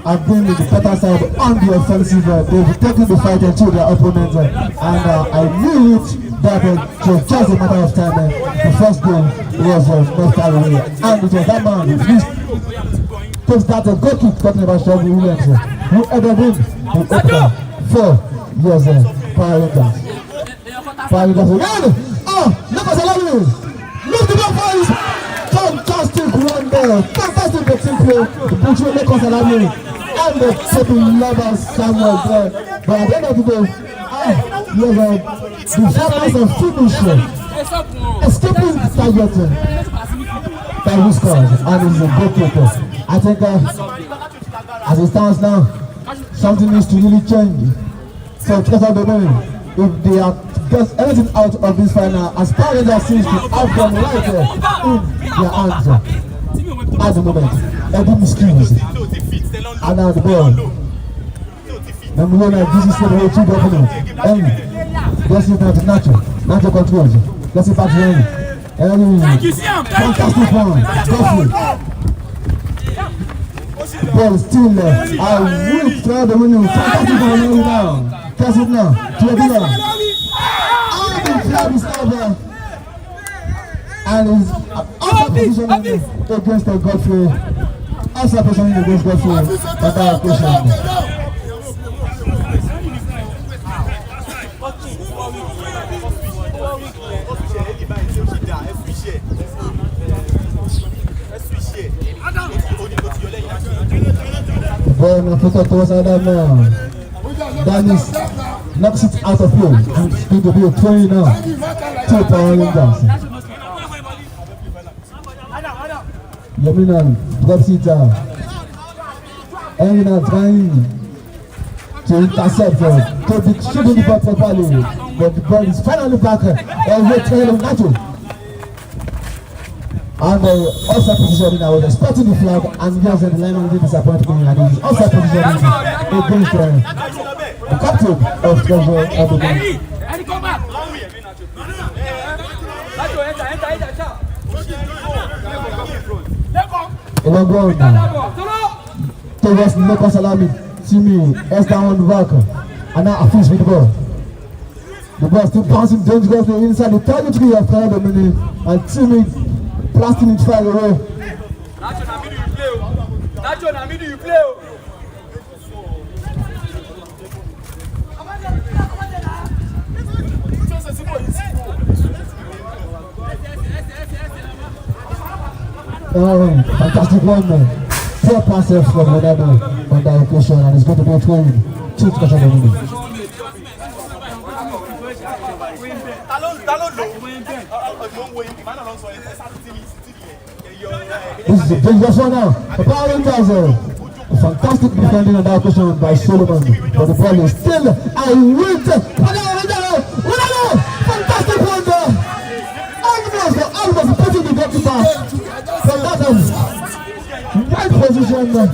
have been in the better side on the offensive. They've taken the fight to their opponents, and I knew it that it was just a matter of time. The first game was not far away, and it was that man who takes that goal kick, talking about Shagun Williams, who ended in the opener 4 years Power Rangers. Power Rangers, oh, look at the look at the boys! Fantastic one there! Fantastic play! The Butcher Leko Salami and the Sebi Lover Samuel there. But at the end of the day, you have the focus of finish, escaping target by who scores, and he's a goalkeeper. I think as it stands now, something needs to really change. So DOMINI, if they are get anything out of this final, as Power Rangers seems to have them right in their hands at the moment. Eddie miscues, and now the ball. Number 1, this is the way to the opponent. And let's see now to Nacho controls. Let's see back to Eddie. Fantastic one. Ball still there. I will try the winning. Fantastic one now. Press it now. To Eddie. Flag is over, and is also positioning against the Godfrey. Also positioning against Godfrey on that occasion. Ball now put up towards Adam now. Dennis knocks it out of play, and it's going to be a 20 now to Power Rangers. Yaminan drops it down. Erina trying to intercept, to be shooting the ball properly. but the ball is finally back on the tail of Nacho. And offside positioning, I was expecting the flag, and yes, the lineman did disappoint me, and it is offside positioning against the captain of the game. Towards Local Salami, Timmy, Esther on the back, and now Afis with the ball. The ball still bouncing dangerously inside the territory of DOMINI, and Timmy blasting it far away. Nacho, na middle you play. Fantastic one, man. Poor passes from Ronaldo on that occasion, and it's going to be a throw-in to DOMINI. This is a dangerous one now. The Power Rangers, a fantastic defending on that occasion by Solomon, but the ball is still with Ronaldo. Fantastic one there. Almost putting the goalkeeper from that right position, but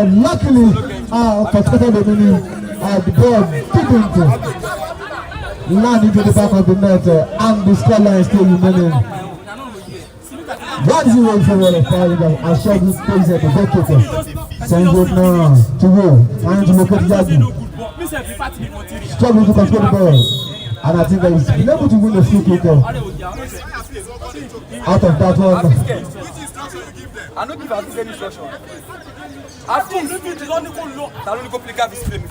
luckily for DOMINI, the ball didn't land into the back of the net, and the scoreline is still remaining 1-0 for the Power Rangers. I saw this place at the goalkeeper. Sends it now to Will, trying to locate Yagi. Struggling to control the ball, and I think that he's been able to win the free kick out of that one. I don't give Afis any instruction. Afis, don't go play Afis play me.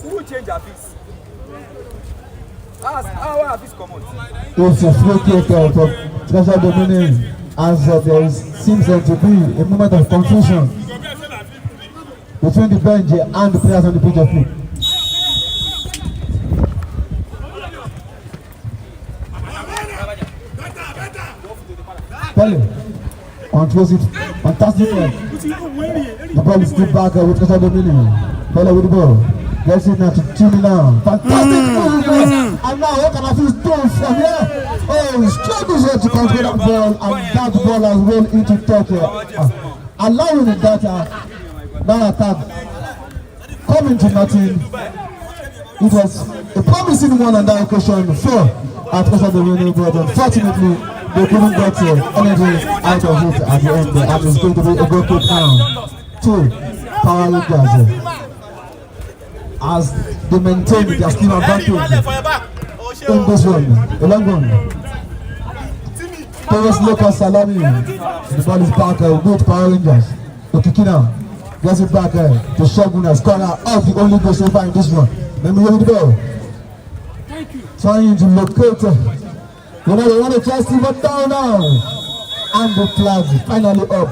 Who will change Afis? Ask how Afis come out. It's a free kick for DOMINI, as there seems to be a moment of confusion between the bench and the players on the pitch of play. Pele controls it fantastically. The ball is still back with DOMINI. Pele with the ball. Gets it now to Timmy now. Fantastic move. And now what can I feel done from here? Oh, he struggles here to control that ball, and that ball has rolled into Turkey. Allowing that attack coming to nothing. It was a promising one on that occasion for DOMINI, but unfortunately they couldn't get anything out of it at the end, and it's going to be a goal kick now to Power Rangers as they maintain their steam advantage in this one. A long one. Towards Local Salami. The ball is back with Power Rangers. Okiki gets it back to Shogun as corner of the only goal so far in this one. Let me hear the ball. Trying to locate. You want to try to see what down now. And the flag is finally up.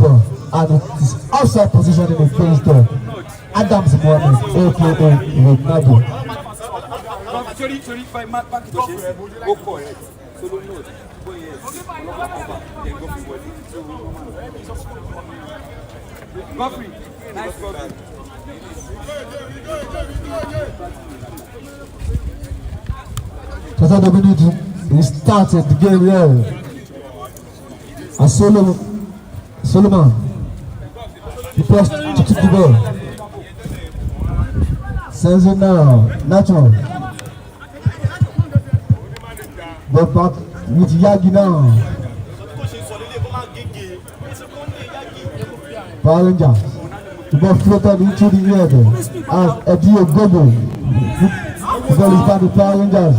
And it is outside position in the face there. Adams Mohamed, aka Ronaldo. Sorry, if I mark back to go correct. So don't know. Godfrey, nice Godfrey. DOMINI, he started the game well. And Solomon, he pressed to keep the ball. Sends it now, Nacho. But back with Yagi now. Power Rangers. The ball floated into the air as Edio Gobo. The ball is back with Power Rangers.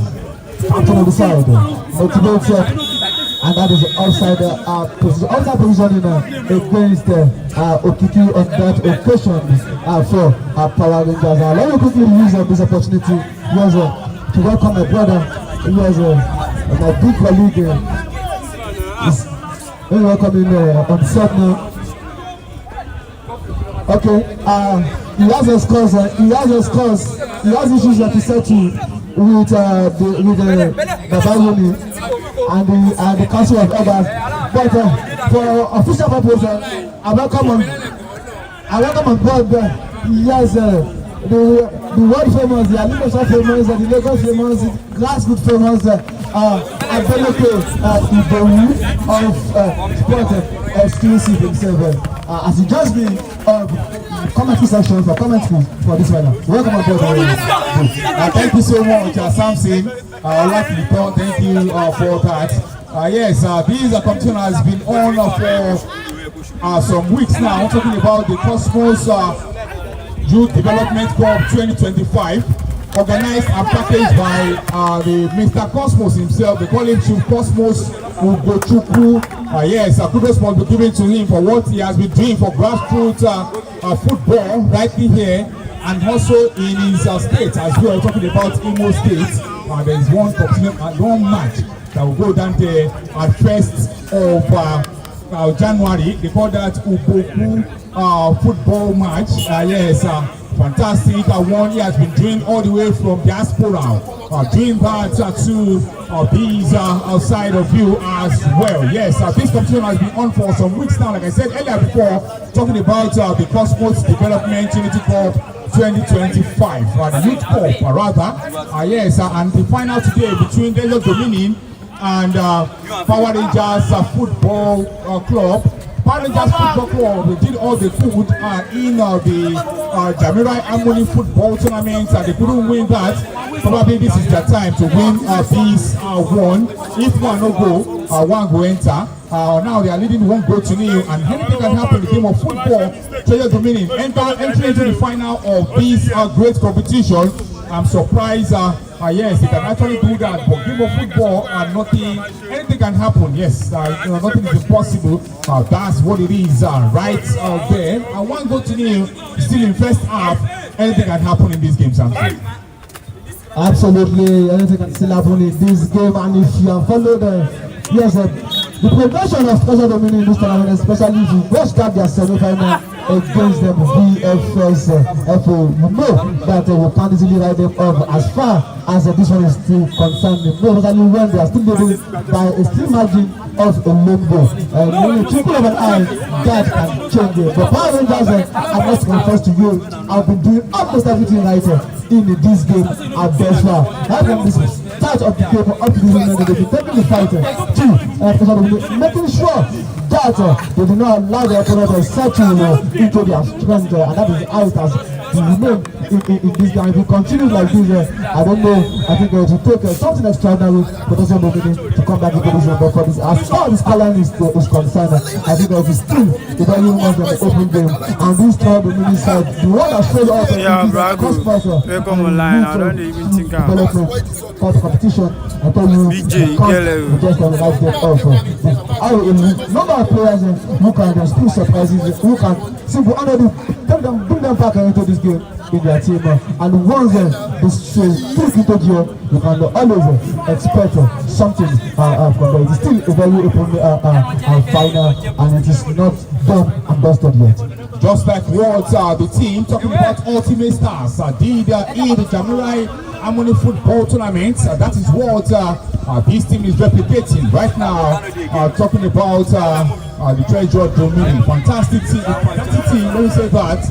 Captain on the side. Motivated. And that is outside positioning against Okiki on that occasion for Power Rangers. Let me quickly use this opportunity to welcome my brother. He was my big colleague. Let me welcome him on set now. Okay, he has a scores. He has issues that he settle with the Babayoni and the Council of Elders. But for official purpose, I welcome I welcome on board yes, the world famous, the Alimentation famous, the Lagos famous, the grassroots famous, Adeleke Ibowu of sport exclusive himself. As he just been commentary section for commentary for this weather. Welcome on board. Thank you so much, Samson. Thank you for that. Yes, this competition has been on for some weeks now. I'm talking about the COSMAS Youth Development Cup 2025, organized and packaged by the Mr. Cosmos himself. They call him Chief Cosmos Ugochukwu. Yes, kudos must be given to him for what he has been doing for grassroots football right here and also in his state as well. Talking about Imo State, there is one competition, one match that will go down there at 1st of January. They call that Uboku football match. Yes, fantastic one. He has been doing all the way from diaspora, doing that to these outside of you as well. Yes, this competition has been on for some weeks now. Like I said earlier before, talking about the COSMAS Development Unity Cup 2025, the Youth Cup rather. Yes, and the final today between DOMINI and Power Rangers Football Club. Power Rangers Football Club, they did all the food in the Jamirai Harmony Football Tournament, and they couldn't win that. Probably this is their time to win this one. If one no go, one go enter. Now they are leading 1-0, and anything can happen in the game of football. DOMINI entering into the final of this great competition. I'm surprised. Yes, they can actually do that. But game of football, anything can happen. Yes, nothing is impossible. That's what it is right there. And 1-0 still in first half. Anything can happen in this game, Samson. Absolutely, anything can still happen in this game. And if you have followed the progression of DOMINI in this tournament, especially if you watch that their semi-final against them VFS FO, you know that we can't easily write them off as far as this one is still concerned. Especially when they are still living by a still margin of a limbo. When you trickle of an eye, that can change it. But Power Rangers, I must confess to you, I've been doing almost everything right in this game at best far. Right from the start of the game up to the moment, they've been taking the fight to making sure that they do not allow the opponent to settle into their strength, and that is how it has remained in this game. If we continue like this, I don't know, I think it will take something extraordinary for DOMINI to come back into this one. But for this, as far as this color is concerned, I think it is still the very much of the open game. And this DOMINI side, the one that showed up welcome online. I don't even think for the competition, I told you BJ, just on the live game also. Number of players who can still surprises, who can simply bring them back into this game in their team. And once this click into gear, you can always expect something from them. It is still a very open final, and it is not done and dusted yet. Just like what the team talking about Ultimate Stars did in the Jamirai Harmony Football Tournament. That is what this team is replicating right now. Talking about the treasure DOMINI. Fantastic team, let me say that.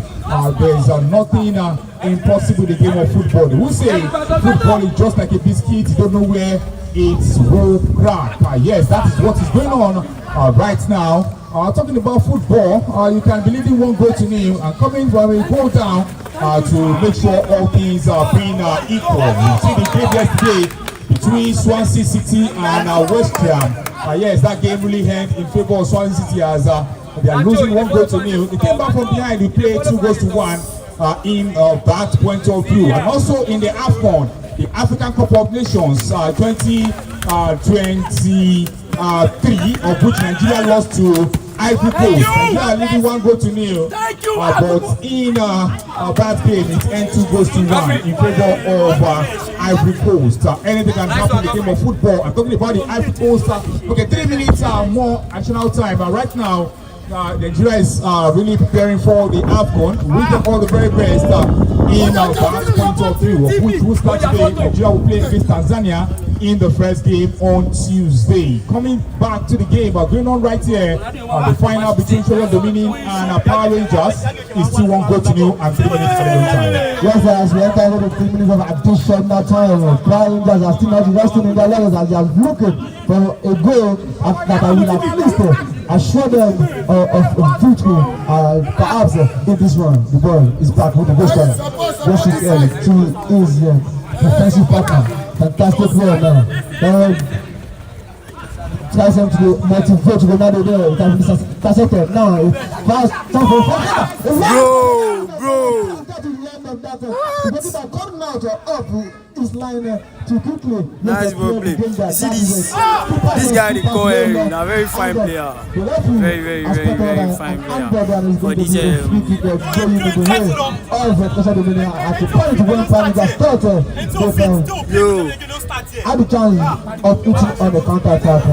There is nothing impossible in the game of football. They will say football is just like a biscuit, you don't know where it's will crack. Yes, that is what is going on right now. Talking about football, you can believe in 1-0, and coming when we go down to make sure all things are being equal. You see the game yesterday between Swansea City and West Ham. Yes, that game really ended in favor of Swansea City as they are losing 1-0. They came back from behind, they played 2-1 in that point of view. And also in the AFCON, the African Cup of Nations 2023, of which Nigeria lost to Ivory Coast. Nigeria leading 1-0. But in that game, it ends 2-1 in favor of Ivory Coast. Anything can happen in the game of football. I'm talking about the Ivory Coast. Okay, 3 minutes more additional time. And right now, Nigeria is really preparing for the AFCON. We get all the very best in that point of view, of which will start today. Nigeria will play against Tanzania in the first game on Tuesday. Coming back to the game, going on right here, the final between DOMINI and Power Rangers is still 1-0 and 3 minutes added time. Yes, as we enter into 3 minutes of additional time, Power Rangers are still not resting in their levels as they are looking for a goal that I will at least assure them of victory. Perhaps in this one, the ball is back with the goal scorer. Watch it early to his defensive partner. Fantastic play now. Tries him to motivate Ronaldo there. It has been intercepted. Now, fast, time for Bro. The coming out up his line to quickly. Nice ball play. See this guy they call him a very fine player. Very fine player. But this had the chance of eating on the counter attack,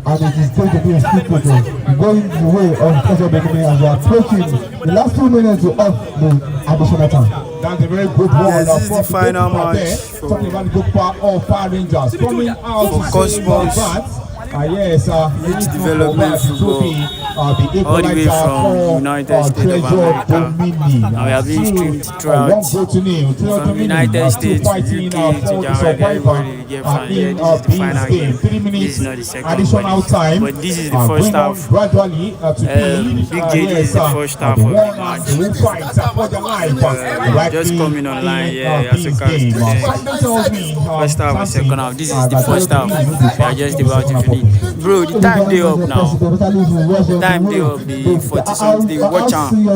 and it is going to be a speed going the way of DOMINI as we are approaching the last 2 minutes of the additional time. That's a very good one. Yes, this is the final match. Talking about the good part of Power Rangers coming out for COSMAS. Yes, youth development football. All the way from United States of America. And we have been streamed throughout from United States, UK to Jamaica. Everybody get fun here. This is the final game. This is not the second, but this is the first half. Big J is the first half of the match. Just coming online, first half and second half. This is the first half. We are just about to finish. Bro, the time they up now. The time they up, the 40 something. Watch out. This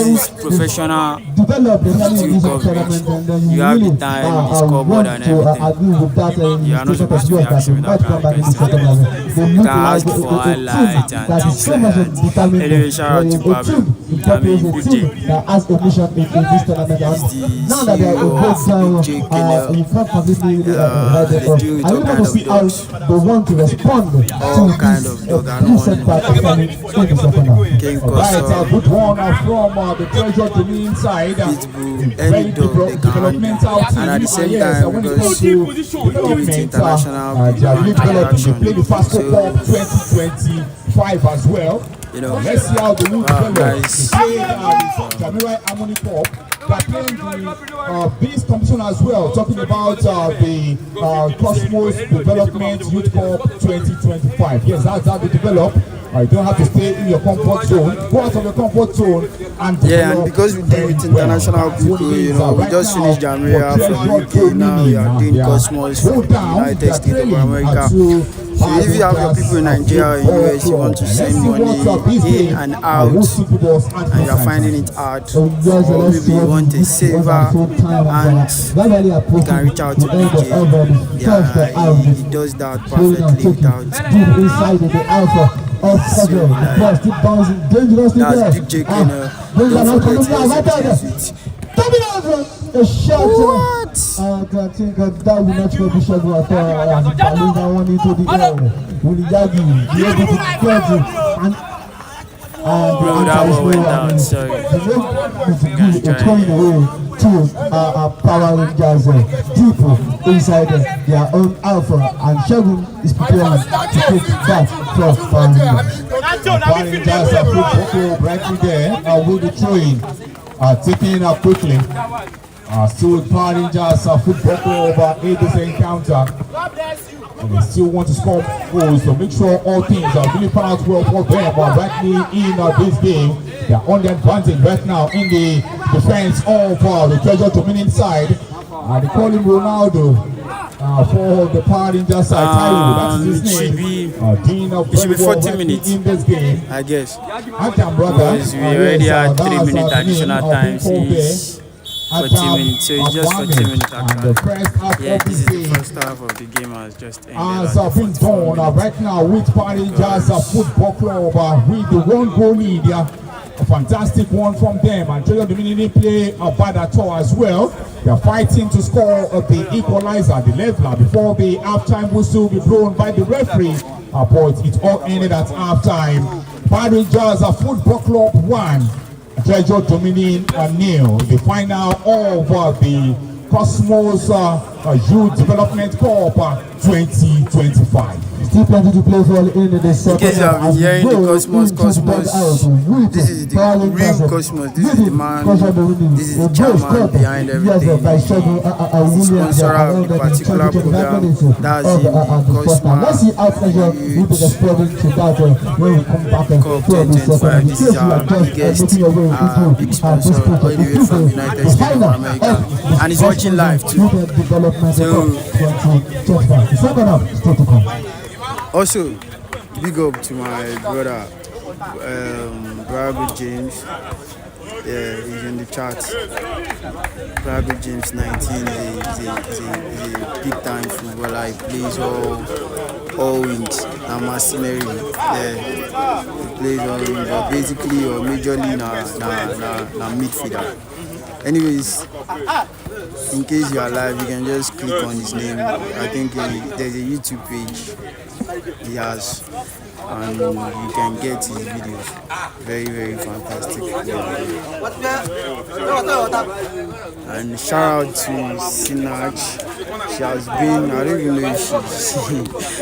is professional TV coverage. You have the time, the scoreboard and everything. You are not supposed to be asking me that kind of question. You can ask for highlights and things like that. Anyway, shout out to Babu. I mean, Big J. Now that they are in front of this, they want to respond all kind of dog and King right, good one from the treasure to the inside. Pitbull, any dog they can run. And at the same time, because give it international interaction. Play the fast football 2025 as well. You know, let's see how the move guys. They're playing this competition as well, talking about the COSMAS Development Youth Cup 2025. Yes, that's how they develop. You don't have to stay in your comfort zone. Go out of your comfort zone and and because we deal with international people, you know, we just finished Jamaica from UK. Now we are doing COSMAS from the United States of America. So if you have your people in Nigeria or US, you want to send money in and out, and you are finding it hard, or maybe you want a saver, and you can reach out to BJ. Yeah, he does that perfectly without. So that's Big J Cleaner. Don't forget a shot. What? I think that will not be shot at all. The balloon that went into the air. Wuliyagi, be able to catch it. Bro, that one went down, sorry. The is going away to Power Rangers deep inside their own alpha, and Shegun is preparing to take that from Power Rangers. Power Rangers are put brightly there with the throwing, taking it quickly. Still with Power Rangers football over 8% encounter. And they still want to score goals, so make sure all things are really pan out well for them. But rightly in this game, they are on the advantage right now in the defense of the treasure DOMINI side. They call him Ronaldo for the Power Rangers side. That's his name. It should be 40 minutes in this game, I guess. Because we already had 3 minute additional time. Is 40 minutes, so it's just 40 minutes actually. Yeah, this is the first half of the game has just ended. As been done right now with Power Rangers Football Club with the 1 goal lead. A fantastic one from them, and treasure DOMINI didn't play bad at all as well. They are fighting to score the equalizer, the leveler, before the halftime whistle will be blown by the referee. But it all ended at halftime. Power Rangers Football Club 1. Treasure DOMINI 0. The final of the COSMAS Youth Development Cup 2025. Still plenty to play for in the second. In case you have been hearing the Cosmos, this is the real Cosmos. This is the man, this is the chairman behind everything. The sponsor of the particular program, that's in Cosmos. Let's see how pressure will be responding to that when we come back and Cup 2025. This is our biggest big sponsor all the way from United States of America, and he's watching live too. So, also, big up to my brother, Bravo James. Yeah, he's in the chat. Bravo James 19 is a big time footballer. He plays all wings and mercenary. Yeah, he plays all wings, but basically or majorly na midfielder. Anyways, in case you are live, you can just click on his name. I think there's a YouTube page he has, and you can get his videos. Very, very fantastic. And shout out to Sinach. She has been, I don't even know if she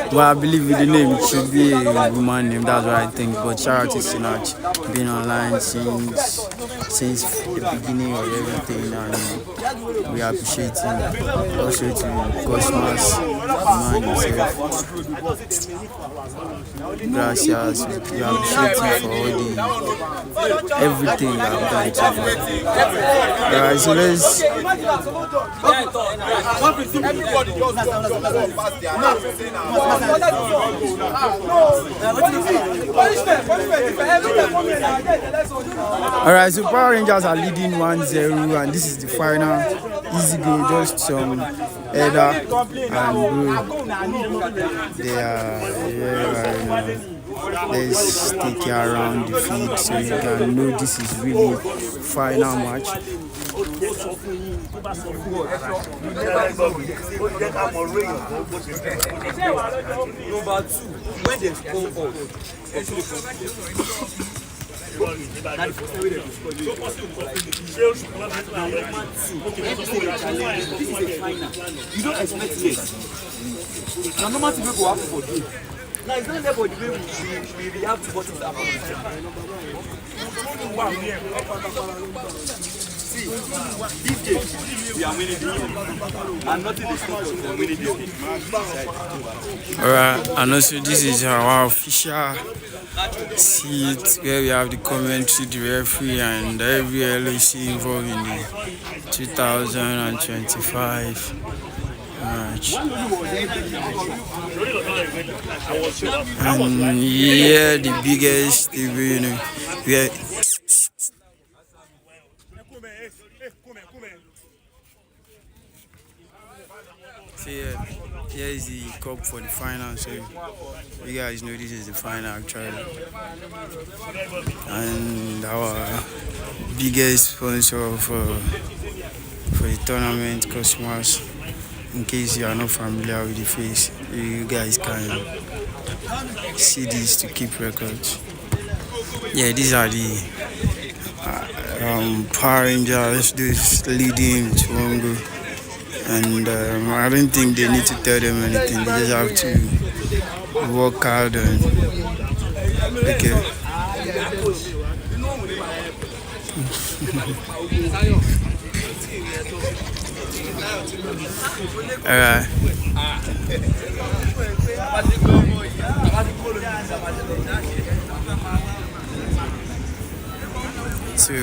but I believe with the name it should be a woman name, that's what I think. But shout out to Sinach, been online since the beginning of everything, and we appreciate him. Also to COSMAS, man himself. Gracias, we appreciate him for all everything you have done so far. Alright, so let's Alright, so Power Rangers are leading 1-0, and this is the final. Easy goal, just some header, and they are here right now. Let's take you around the field so you can know this is really final match. Number 2, when they score you don't expect it. Now, normal thing go happen for you. Now, it's not there for the way we have to watch it happen. See, this game, we are winning the game. And nothing is stopping us from winning this game. Alright, and also this is our official seat where we have the commentary, the referee, and every LOC involved in the 2025 match. And yeah, the biggest TV, you know, yeah. So yeah, here is the cup for the final. So you guys know this is the final actually. And our biggest sponsor for the tournament, COSMAS. In case you are not familiar with the face, you guys can see this to keep records. Yeah, these are the Power Rangers, those leading to Wango. And I don't think they need to tell them anything. They just have to work hard and okay. Alright. So,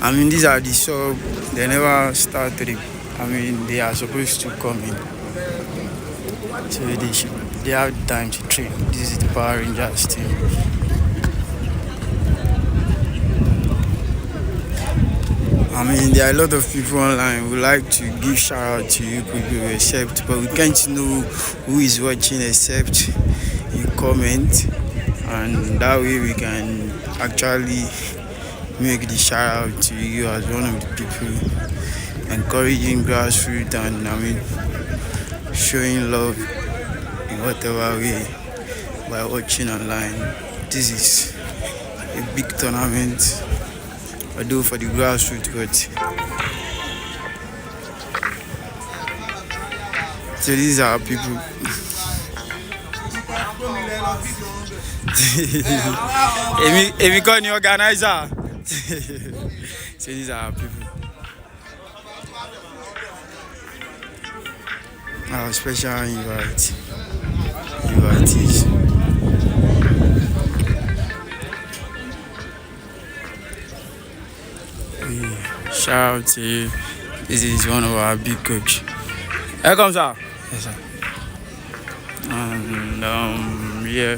I mean, these are the sub. They never started. I mean, they are supposed to come in. So they have time to train. This is the Power Rangers team. I mean, there are a lot of people online who like to give shout out to you people, except, but we can't know who is watching except you comment, and that way we can actually make the shout out to you as one of the people encouraging grassroots and I mean showing love in whatever way by watching online. This is a big tournament. I do for the grassroots, but So these are people. Emi call the organizer. So these are people. Our special invitees. Shout out to you. This is one of our big coach. Here comes sir. Yes, sir. And yeah.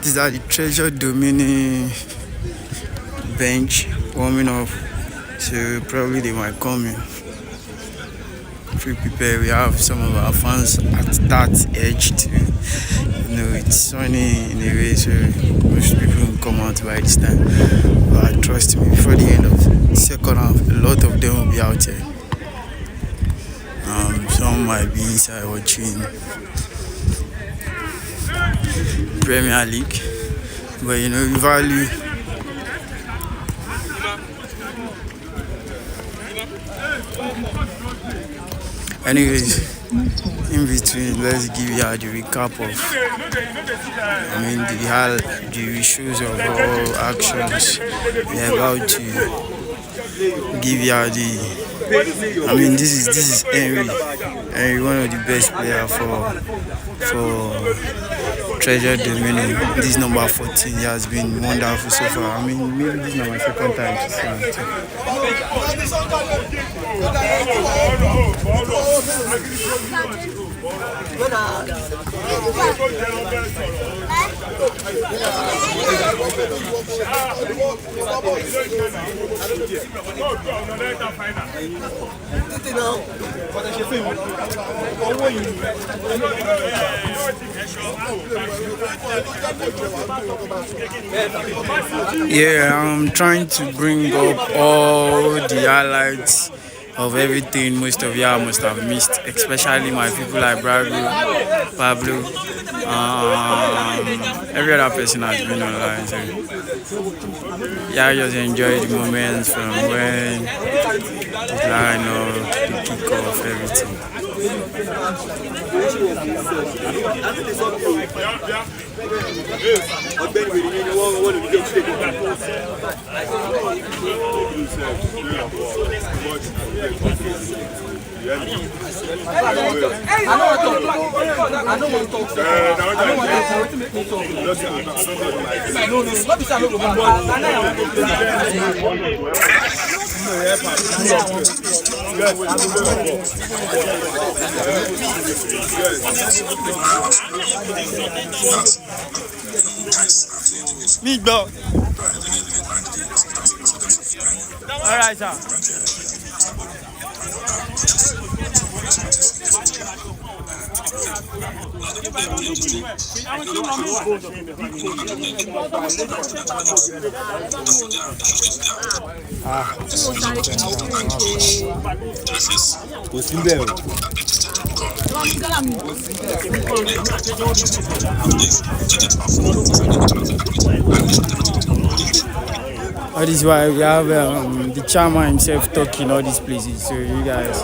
These are the treasure Domini bench warming up. So probably they might come in. Prepare. We have some of our fans at that edge too. You know, it's sunny in a way, so most people will come out by this time. But trust me, before the end of the second half, a lot of them will be out here. Some might be inside watching Premier League, but you know, we value anyways. In between, let's give you the recap of the issues of all actions. We're about to give you this is Henry, one of the best players for Treasure Domini. This is number 14. He has been wonderful so far. Maybe this is not my second time to see him too. Yeah, I'm trying to bring up all the highlights of everything most of y'all must have missed, especially my people like Pablo, every other person has been online. So yeah, just enjoy the moments from when the line of the kick off, everything. Big ball. All right, sir. That is why we have the chairman himself talking all these places. So you guys.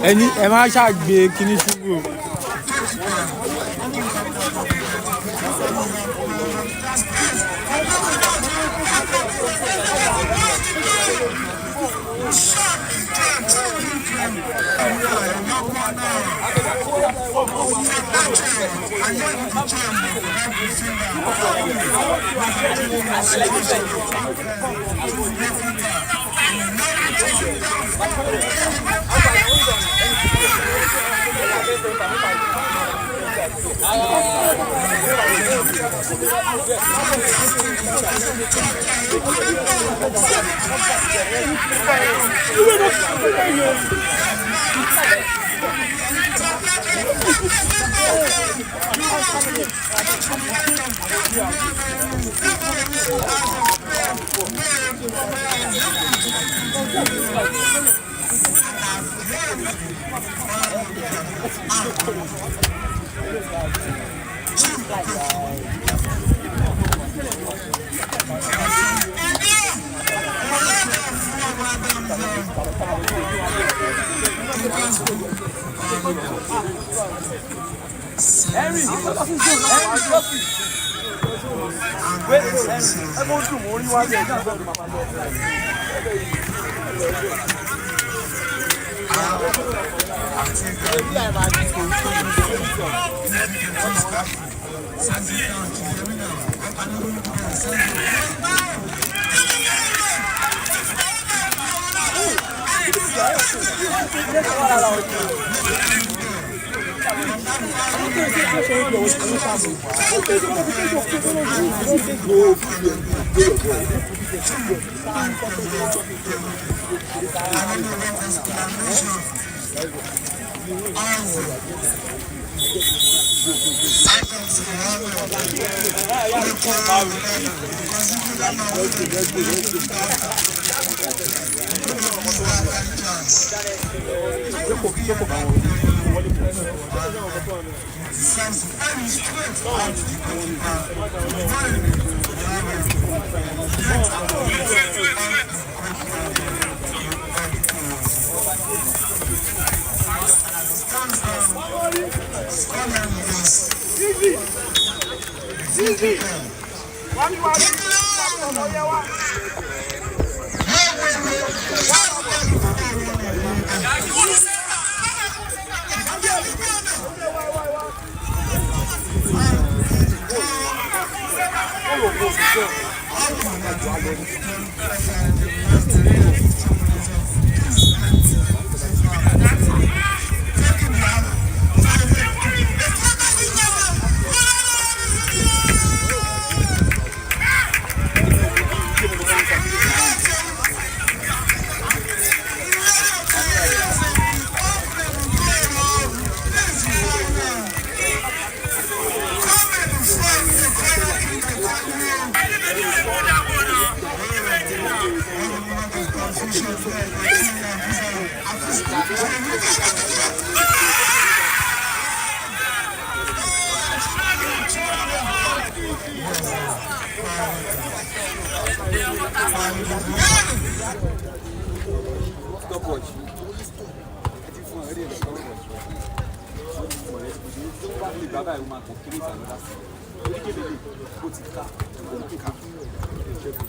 ẹni ẹ máa ṣàgbé kíní ṣubú o.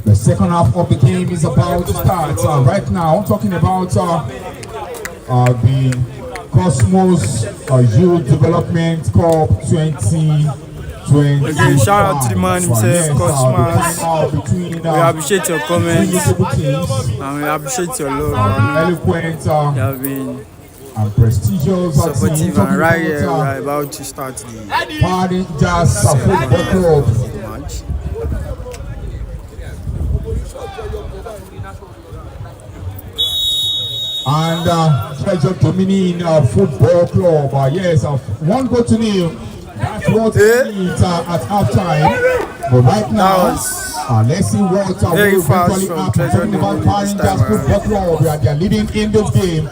The second half of the game is about to start. Right now, I'm talking about the COSMAS Youth Development Cup 2020. Okay, shout out to the man himself, COSMAS. We appreciate your comments and we appreciate your love. Eloquent You have been and prestigious supportive and right here we are about to start the Party Jazz Football Club match. and Treasure DOMINI Football Club. Yes, 1-0. That's what it is at halftime. But right now, let's see what will eventually happen. Talking about Party Jazz Football Club, they are leading in this game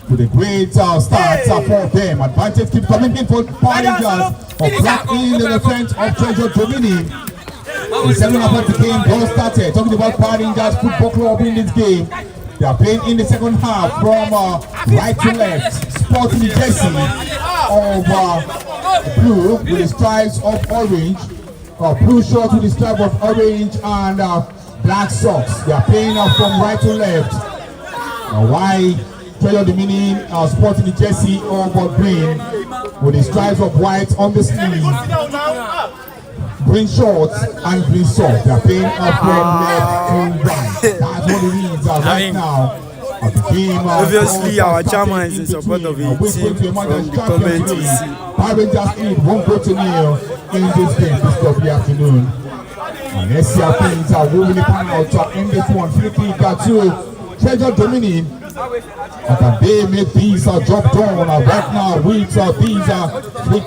with a great start for them. Advantage keeps coming in for Party Jazz of black in the defense of Treasure DOMINI. The second half of the game just started. Talking about Party Jazz Football Club in this game. They are playing in the second half from right to left. Sporting the jersey of blue with the stripes of orange. Blue shorts with the stripe of orange and black socks. They are playing from right to left. White Treasure DOMINI sporting the jersey of green with the stripes of white on the sleeve. Green shorts and green socks. They are playing from left to right. That's what it is right now. The game, obviously, our chairman is in support of a team from the comment we see. Party Jazz lead 1-0 in this game this afternoon. And let's see how things are moving pan out in this one. Free kick to Treasure DOMINI. And they make these drop down right now with these free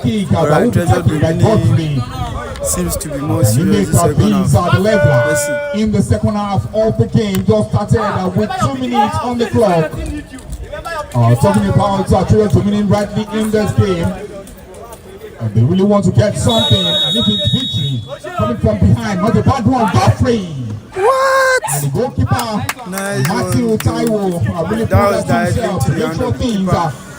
kick. Treasure DOMINI seems to be more serious in the second half. In the second half of the game, just started with 2 minutes on the clock. Talking about Treasure DOMINI rightly in this game. And they really want to get something, and if it's victory, coming from behind, not a bad one, Godfrey. What? And the goalkeeper, nice Matthew Taiwo, really that put himself to make sure things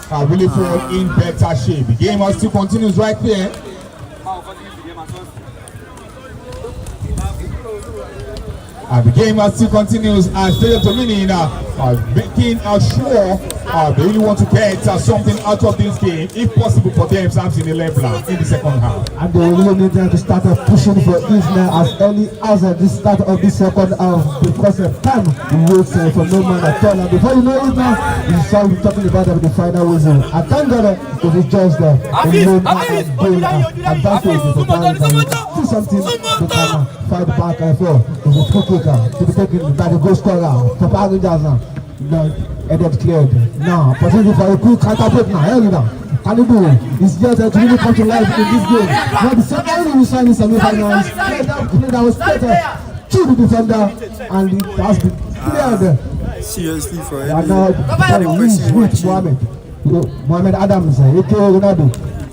are really fall in better shape. The game still continues right there. And the game still continues as Treasure DOMINI making sure they really want to get something out of this game, if possible for them, Samson Elebla in the second half. And they really need them to start pushing for Israel as early as the start of the second half, because of time waits for no man at all. And before you know it now, you start talking about the final whistle. And thank God it is just the goal advantage for Party Jazz. Do something to come fight back and forth. It's a free kicker to be taken by the goal scorer for Party Jazz now. not headed cleared. Now, opportunity for a quick counter-break now. Here we go. Kalibu is just to really come to life in this game. Now, the second we signed in semi-finals, that was better to the defender, and it has been cleared. Seriously for And now, with Mohamed Adams, aka Ronaldo.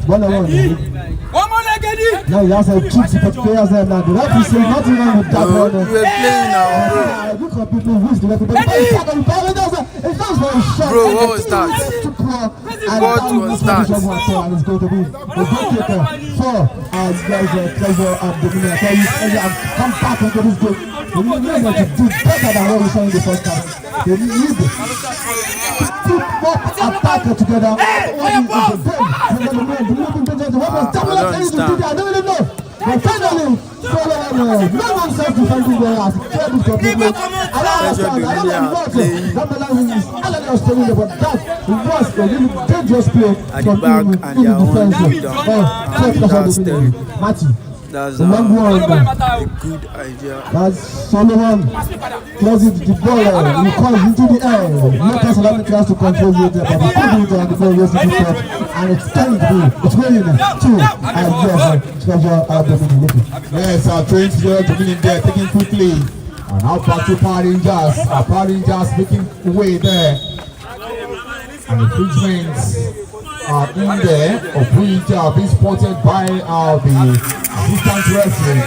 1-on-1. One more leg, Eddie. Now he has a trick to players there now. The referee says nothing wrong with that one. We were playing now, bro. Look at people who is the referee. But it's not very short. Bro, what was that? What was that? And it's going to be the goalkeeper for guys Treasure and DOMINI. I tell you, I've come back into this game. They need to do better than what we saw in the first half. They need to put more attack together. I don't even know. But finally, no one self-defending there has cleared it completely. I don't understand. I don't know what that Malan is. I don't understand, but that was a really dangerous play from in the defense. Matthew. That's a long one. A good idea. That's Solomon. Closes the ball. He calls into the air. No Thessalonians tries to control it, but he put it on the ball. And it's time to be. It's going to Treasure DOMINI. Yes, train Treasure DOMINI there, taking quickly. And now back to Power Rangers. Power Rangers making way there. And the infringements are in there, of which are being spotted by the assistant referee.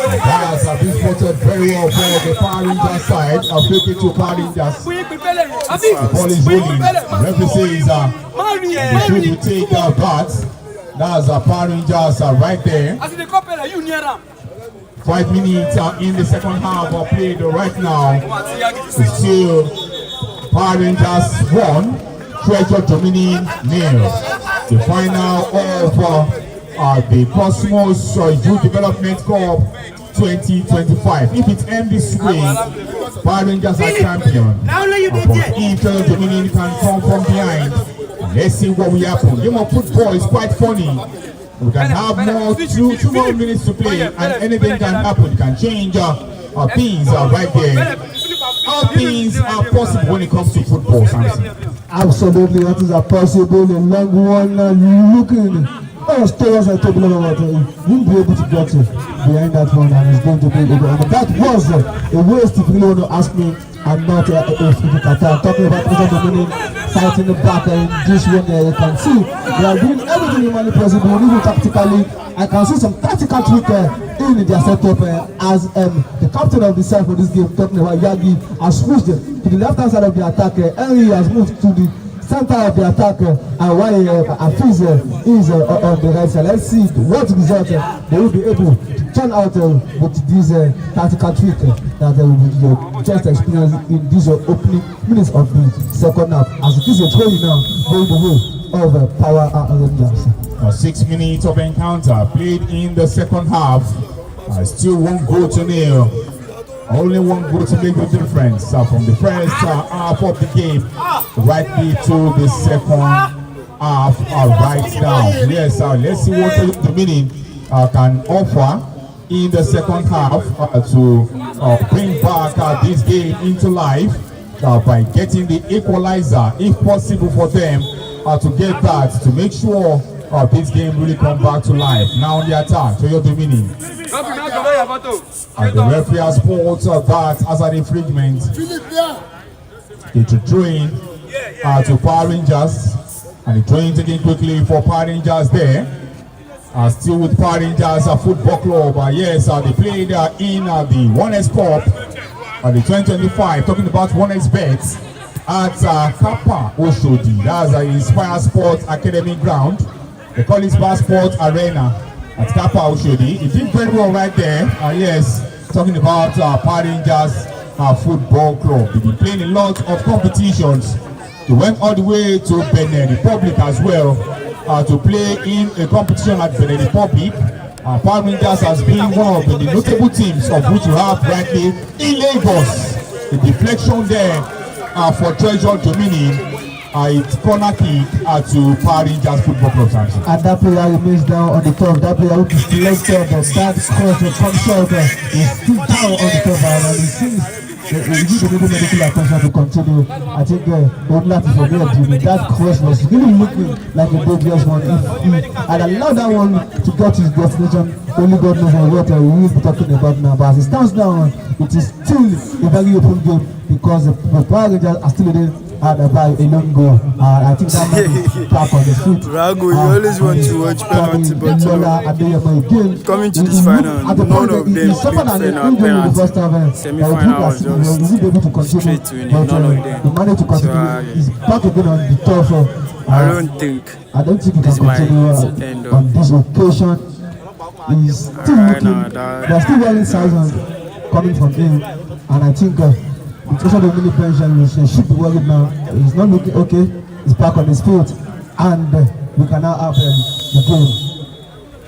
The guys have been spotted very well by the Power Rangers side. I'll flip it to Power Rangers. The ball is rolling. The referee says the should will take that. That's Power Rangers right there. 5 minutes in the second half are played right now. It's still Power Rangers 1, Treasure DOMINI 0. The final of the COSMAS Youth Development Cup 2025. If it ends this way, Power Rangers are champion. But if Treasure DOMINI can come from behind, let's see what will happen. Game of football is quite funny. We can have two more minutes to play, and anything can happen. You can change things right there. All things are possible when it comes to football, Samson. Absolutely, that is a possible. A long one looking. Oh, stairs are taking over. You'll be able to get behind that one, and it's going to be. That was a waste if you want to ask me. I'm not a talking about Treasure DOMINI fighting the back in this one. You can see they are doing everything humanly possible, even tactically. I can see some tactical trick in their setup as the captain of the side for this game, talking about Yagi, has switched to the left hand side of the attack. Henry has moved to the center of the attack, and while Afiz is on the right side. Let's see what result they will be able to turn out with this tactical trick that they will just experience in these opening minutes of the second half. As it is a training now, going the way of Power Rangers. 6 minutes of encounter played in the second half. Still 1 goal to 0. Only 1 goal to make the difference from the first half of the game right to the second half right now. Yes, let's see what DOMINI can offer in the second half to bring back this game into life by getting the equalizer, if possible for them to get that, to make sure this game really come back to life. Now on the attack, Treasure DOMINI. And the referee has pulled that as an infringement. It's a throwing to Power Rangers. And the throwing taken quickly for Power Rangers there. Still with Power Rangers Football Club. Yes, they played in the 1S Cup the 2025. Talking about 1S bets at Kappa Oshodi. That's Inspire Sports Academy ground. They call it Sport Arena at Kappa Oshodi. He did very well right there. Yes, talking about Power Rangers Football Club. They've been playing a lot of competitions. They went all the way to Benin Republic as well to play in a competition at Benin Republic. Power Rangers has been one of the notable teams of which you have rightly in Lagos. The deflection there for Treasure DOMINI. It's corner kick to Power Rangers Football Club. Samson. And that player remains down on the top. That player who is selected, that scores the come short is still down on the top. And it seems need medical attention to continue. I think Odlat for me, that cross was really looking like a dangerous one. If he had allowed that one to get to his destination, only God knows what we will be talking about now. But as it stands now, it is still a very open game because the Power Rangers are still in by a long goal. I think that man is back on the feet. Rago, you always want to watch penalty, but coming to this final, none of them played penalty. Semi-final was just straight winning, none of them. He managed to continue. He's back again on the turf. I don't think he can continue on this occasion. He's still looking. There's still very signs coming from him, and I think it's also the mini pension. He should be worried now. He's not looking okay. He's back on his feet, and we can now have the game.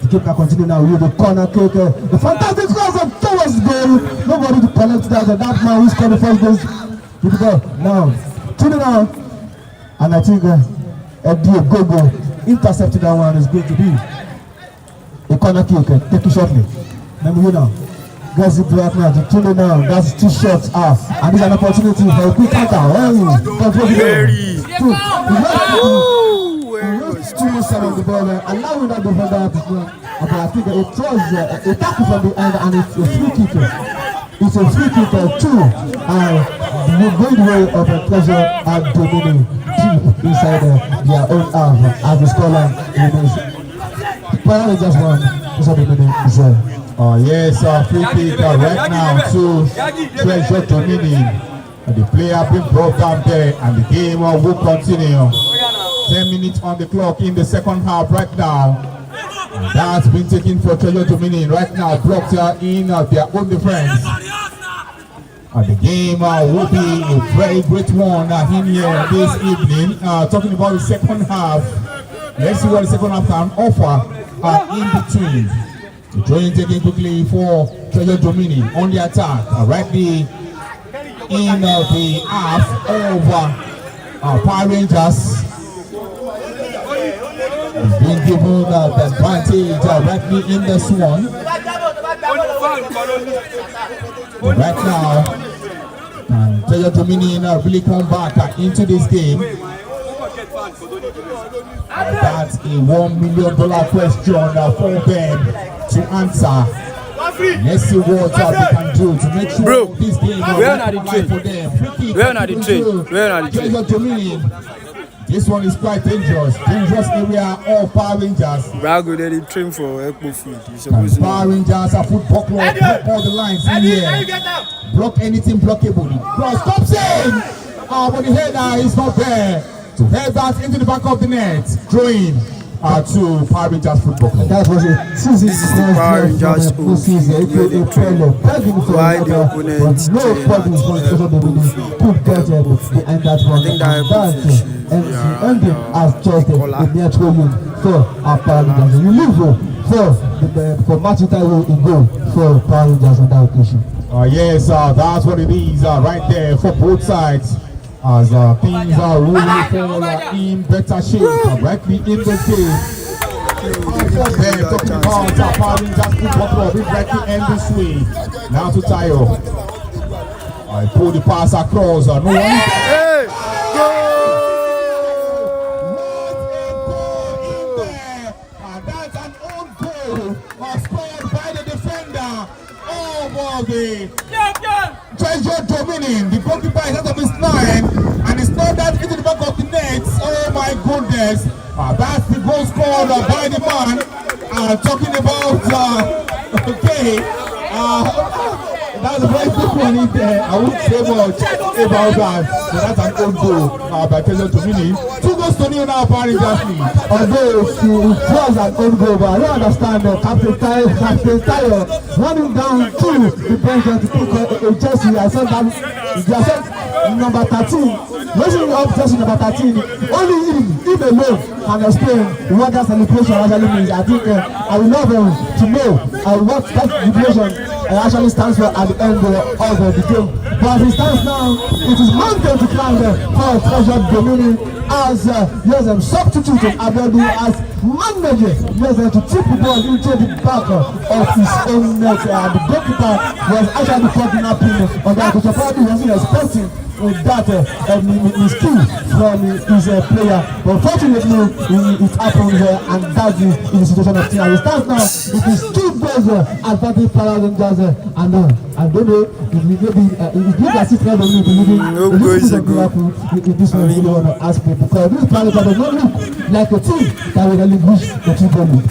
The game can continue now with the corner kick. The fantastic cross of towards goal. Nobody to collect that. That man who scored the first goal. Now, 2-0, and I think Eddie Gogo intercepted that one. Is going to be a corner kick. Take it shortly. Remember now. Guys, it right now to 2-0 now. That's 2 shots off, and there's an opportunity for a quick counter. On the ball, allowing that defender to go. But I think it was a tackle from the end, and it's a free kick. It's a free kick too. The good way of a pleasure at DOMINI deep inside their own half as the scoreline remains. Power Rangers won. This is DOMINI is yes, free kick right now to Treasure DOMINI. The player being brought down there, and the game will continue. 10 minutes on the clock in the second half right now. And that's been taken for Treasure DOMINI right now, blocked in their own defense. And the game will be a very great one in here this evening. Talking about the second half, let's see what the second half can offer in between. The throwing taken quickly for Treasure DOMINI on the attack. Rightly in the half of Power Rangers. He's being given the advantage rightly in this one. Right now, and Treasure DOMINI really come back into this game. That's a $1 million question for them to answer. Let's see what they can do to make sure this game is for them. We're not the train. Treasure DOMINI. This one is quite dangerous area of Power Rangers. Rago, they train for Ekpo Food. Power Rangers are football club. Block all the lines in here. Block anything blockable. Cross, stops in. But the header is not there. To head that into the back of the net. Throwing to Power Rangers Football Club. That was a season. This is the Power Rangers why the opponent could get behind that one. And ending as just a mere throwing for our Power Rangers. You leave for Martin Taiwo in goal for Power Rangers on that occasion. Yes, that's what it is right there for both sides. As things are really fall in better shape, rightly in the game. Then talking about Power Rangers Football Club, it's rightly end this way. Now to Tayo. I pull the pass across. No one. The Treasure DOMINI, the goalkeeper is out of his line, and it's not that into the back of the net. Oh my goodness, that's the goal scored by the man. Talking about that's a very good one in there. I won't say much about that. So that's an own goal by Treasure DOMINI. 2 goals to nil now, Power Rangers lead. Although it was an own goal, but I don't understand Captain Tayo running down to the bench to pick a jersey. I saw that number 13. Raising up jersey number 13. Only him alone can explain what that celebration actually means. I think I would love to know what that celebration actually stands for at the end of the game. But as it stands now, it is mountain to climb for Treasure DOMINI as substitute of Abedu as manager to tip the ball into the back of his own net. The goalkeeper was actually kidnapping on that, which probably wasn't expecting that skill from his player. But unfortunately, it happened and that's the situation of things. And it stands now, it is 2 goals advantage Power Rangers. And I don't know, it gives us it really believing no goals ago. This one really want to ask me, because this Power Rangers does not look like a team that will relinquish the 2-goal lead.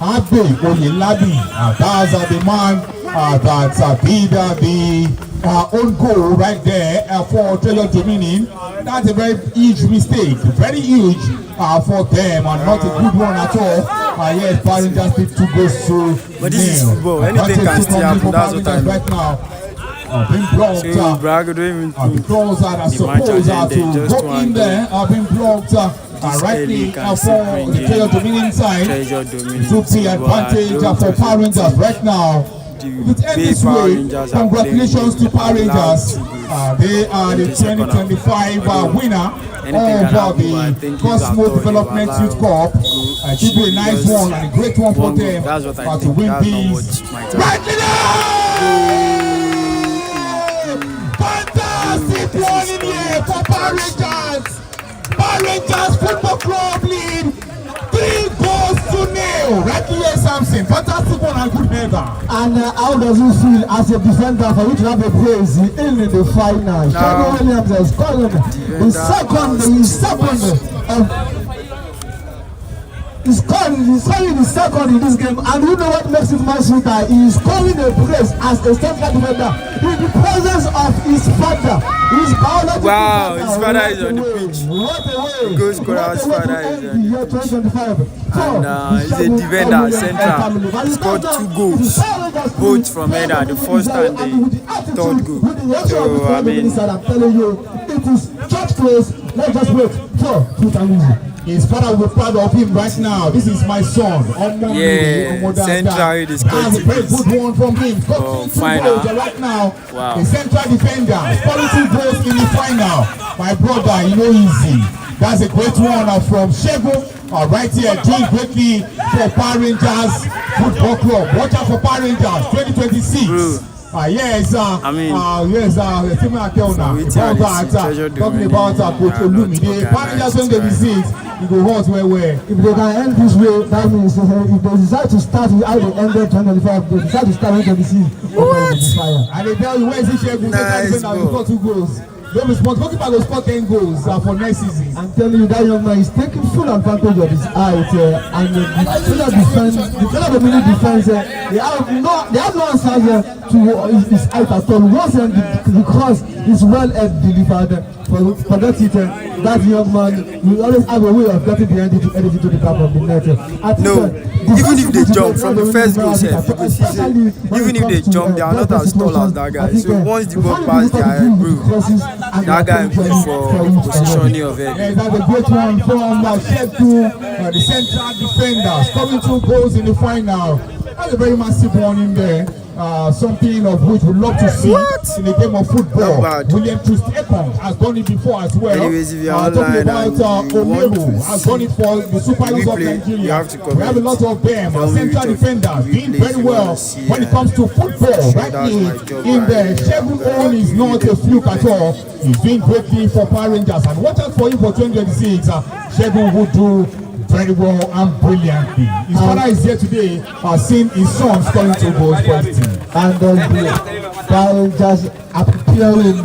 Abe Oyelabi, that's the man that did the own goal right there for Taylor Domini. That's a very huge mistake, very huge for them, and not a good one at all. Yes, Power Rangers did 2 goals to but this is football, anything can still happen, that's what I mean. Right now, been blocked. So Braga don't even the goals that are supposed to go in there have been blocked. Rightly for the Taylor Dominion side, took the advantage for Power Rangers right now. If it ends this way, congratulations to Power Rangers. They are the 2025 winner of the COSMAS Development Youth Cup. It should be a nice one and a great one for them to win these. Right now! Fantastic one in here for Power Rangers! Power Rangers Football Club lead 3-0. Right here, Samson. Fantastic one and good header. And how does it feel as a defender for you to have a praise in the final? Shadow Williams has scored the second he's scoring the second in this game, and you know what makes it more sweeter? He's scoring a brace as a central defender in the presence of his father. His biological wow, father. His father is on the pitch. What a way! Goal scorer's father is on the pitch. 2025. And he's a defender, central. He scored 2 goals, both from header, the first and the third goal. So I mean, I'm telling you, it is church close. Let's just wait for Futamisi. His father will be proud of him right now. This is my son. Yeah, central is that's a very good one from him. Final right now. Wow. The central defender scoring 2 goals in the final. My brother, you know, easy. That's a great one from Shegun. Right here, doing greatly for Power Rangers Football Club. Watch out for Power Rangers 2026. Yes, I mean, yes, talking about Coach Olumide. Power Rangers when they visit, you go hot where. If they can end this way, that means if they decide to start with how they ended 2025, they decide to start with 2026. What? And they tell you where is it Shegun? Nice ball. 2 goals. Don't respond. Goalkeeper will score 10 goals for next season. I'm telling you, that young man is taking full advantage of his height and the fellow Dominic defense. They have no answers to his height at all. Once the cross is well delivered, forget it. That young man will always have a way of getting the energy to the back of the net. No, even if they jump from the first goal, even if they jump, they are not as tall as that guy. So once the ball passes their head, bro, that guy will for positioning of it. Yeah, that's a great one from Shegun, the central defender, scoring 2 goals in the final. That's a very massive one in there. Something of which we'd love to see in the game of football. William Trust-Ekong has done it before as well. Anyways, if you're online talking about Omeru has done it for the Super Eagles of Nigeria. We have a lot of them. Central defenders doing very well when it comes to football. Right in there, Shegun Owen is not a fluke at all. He's doing greatly for Power Rangers, and watch out for him for 2026. Shegun will do very well and brilliantly. His father is here today, seeing his son scoring 2 goals for his team. And Power Rangers are preparing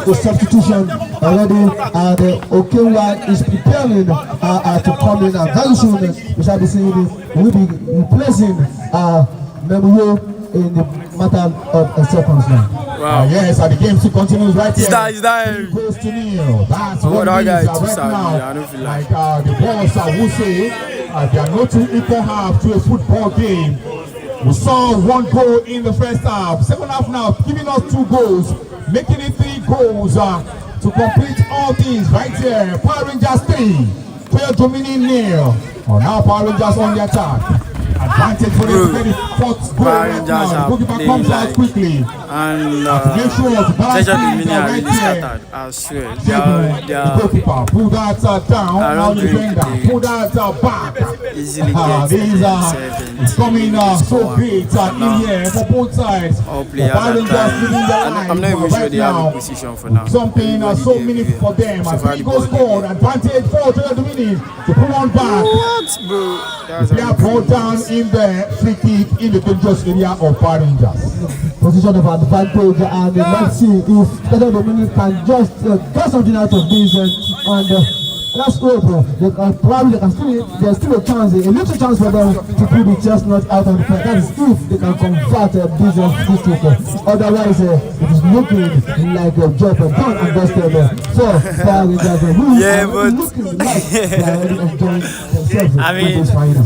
a substitution already, and Okewa is preparing to come in, and very soon we shall be seeing him. We'll be replacing Memuyo in the matter of seconds now. Wow. Yes, and the game still continues right here. Is that goes to nil. That's what that guy it is right now. Like the balls will say, there are no 2 equal halves to a football game. We saw 1 goal in the first half. Second half now, giving us 2 goals, making it 3 goals to complete all these right here. Power Rangers 3, Taylor Dominion nil. Now Power Rangers on the attack. Advantage for them to get the fourth goal right now. Goalkeeper comes out quickly. And Make sure the balance DOMINI are right really there. scattered. I swear. They The are goalkeeper pull that down. I Now don't the think defender they- pull that back. easily These are it's coming so great in here for both sides. all The players are Barons just leading the trying. line I'm not even sure right they have a now. position for now. Something so meaningful for them. A three goal scored. Advantage for DOMINI to pull on back. What, bro? That's They are brought down in the free kick in the dangerous area of Power Rangers. Position of advantage, and let's see if DOMINI can just get something out of this, and let's hope they can there's still a chance, a little chance for them to pull the chestnut out of the fight. That is if they can convert this kick. Otherwise, it is looking like a job done and dusted for Power Rangers, who Yeah, are but- looking like they are already enjoying themselves I mean, in this final.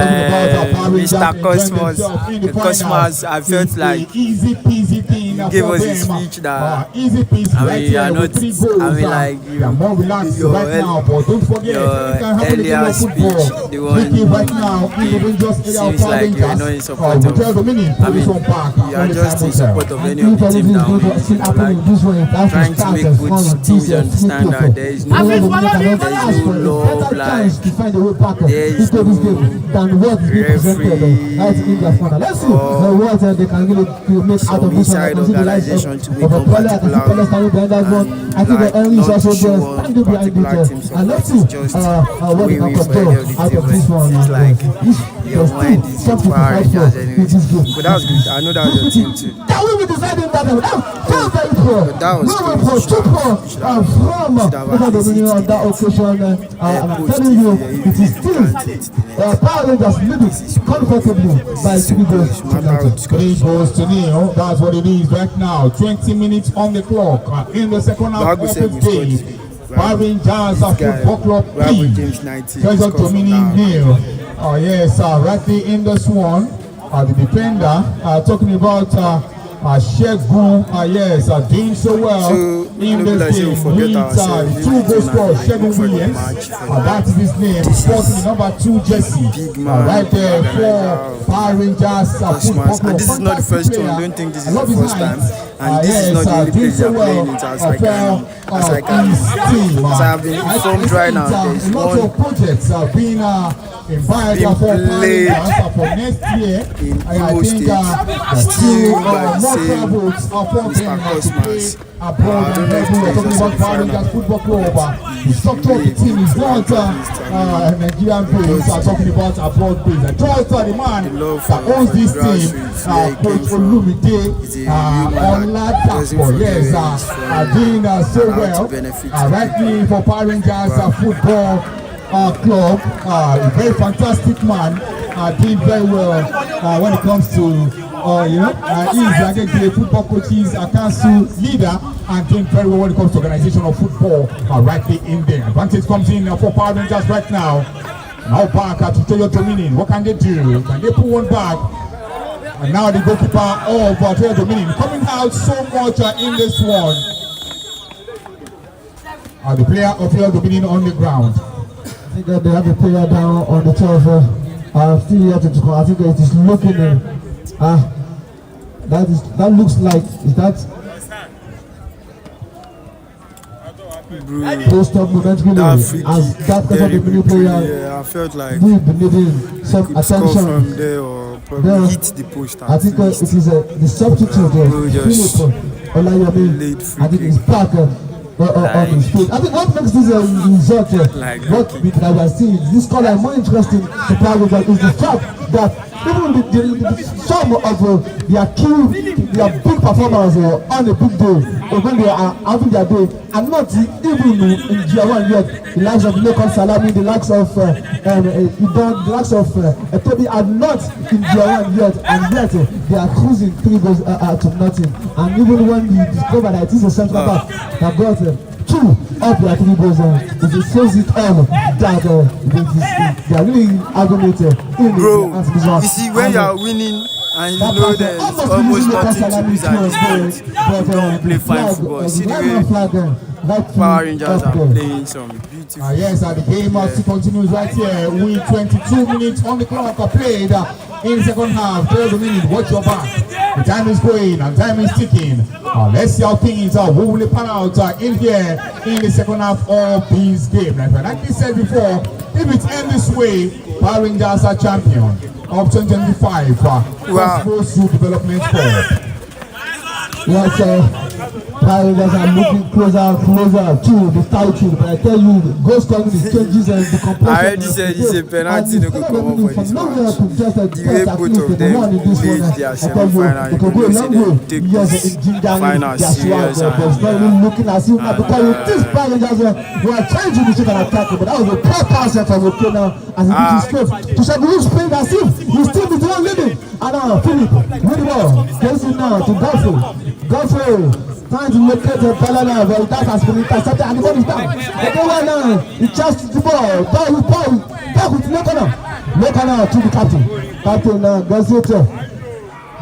Mr. COSMAS, the COSMAS, I felt like easy peasy thing gave for us his them. speech that Easy peasy I right mean, you are here with not. 3 goals. I mean, like they are more relaxed your right now, but don't forget your it can happen in earlier the football. speech, the one Tricky right now in the dangerous area of seems Power like you are Rangers. not in support We of. tell DOMINI I police mean, on park. you are just in support of any of If the anything team is now. going to still happen in this way, it has to Trying to start make as good one of teams these understand that there is no love, chance to find a way back there is into this game than what is being presented right in their corner. Let's see what they can really make out of this one. I inside can see the likes organization to of make a player, I can see Pele standing behind that one. I think the Henry is also there, standing behind it. And let's see what they can control out of this one. It's like your There's mind still is something to Power fight for Rangers anyway. in this game. But that's good. I know that's your team too. That will be deciding that very poor. But that was We were crazy. poor, too poor from DOMINI on that occasion. And I'm telling you, it is still Power Rangers leading comfortably by 3 goals to nothing. 3 goals to nil. That's what it is right now. 20 minutes on the clock in the second half of the game. Power Rangers Football Club Rival P. James 90. Treasure DOMINI nil. Oh yes, right there in the swan. The defender talking about Shegun, yes, doing so well in this game with 2 goals scored. Shegun Williams, that is his name, sporting the number 2 jersey, right there for Power Rangers Football Club. And this is not the first one. I don't think this is the first time. And this is not the only place they are playing it as I have been informed right now. There's lots one of projects being invited for played for next year. in I Imo think State, still by the more same travels for them Mr. to play COSMAS. abroad. I don't And know if we're there's talking also about Power final. Rangers Football Club. The structure of the team is not Nigerian based. Talking about abroad based. And just the man love that for owns this team, grassroots, where he Coach came from. Olumide He's a human that doesn't Oladapo. forget Yes, where he's from doing so and how to well. benefit Rightly for Power Rangers Football Club. A very fantastic man. Doing very well when it comes to he's the football coaches council leader and doing very well when it comes to organization of football rightly in there. Advantage comes in for Power Rangers right now. Now back to DOMINI. What can they do? Can they pull one back? And now the goalkeeper of DOMINI coming out so much in this one. The player of DOMINI on the ground. I think they have a player down on the turf. Still here to score. I think it is looking that looks like is that post up moment really as that kind of the new player. Yeah, I felt like We've been needing some could score attention. from there or probably There, hit the post. I think it is the substitute Philip Olayemi. I think he's back on his feet. I think what makes this result what we are seeing this color more interesting to Power Rangers is the fact that even some of their big performers on a big day when they are having their day and not even in Tier 1 yet. The likes of Lekon Salami, the likes of the likes of Toby are not in Tier 1 yet, and yet they are cruising 3 goals to nothing. And even when you discover that it is a central back that got 2 of their 3 goals, it shows it all that they are really argumentated in Bro, the you see when you are winning And you know there's almost nothing to lose at this point. We don't play fine football. See the way Power Rangers are playing some beautiful. Yes, the game still continues right here with 22 minutes on the clock played in the second half. DOMINI, watch your back. The time is going and time is ticking. Let's see how things will pan out in here in the second half of this game. Like we said before, if it ends this way, Power Rangers are champion of 2025 COSMAS Youth Development Corps. Yes, Power Rangers are moving closer to the title. But I tell you, goal scoring changes and the composition. I already said it's a penalty no go come up for this match. The way both of them played their semi-final, you know, say they take this final serious. It's not really looking as if because this Power Rangers were trying to initiate an attack, but that was a poor pass from Okena as he beat his glove. To Shabu's playing as if he's still the one leading. And now Philip, with the ball, gets it now to Godfrey, trying to locate the Palana, but that has been intercepted and the ball is down. The now, he just the ball, back with Lokana to the captain. Captain gets it.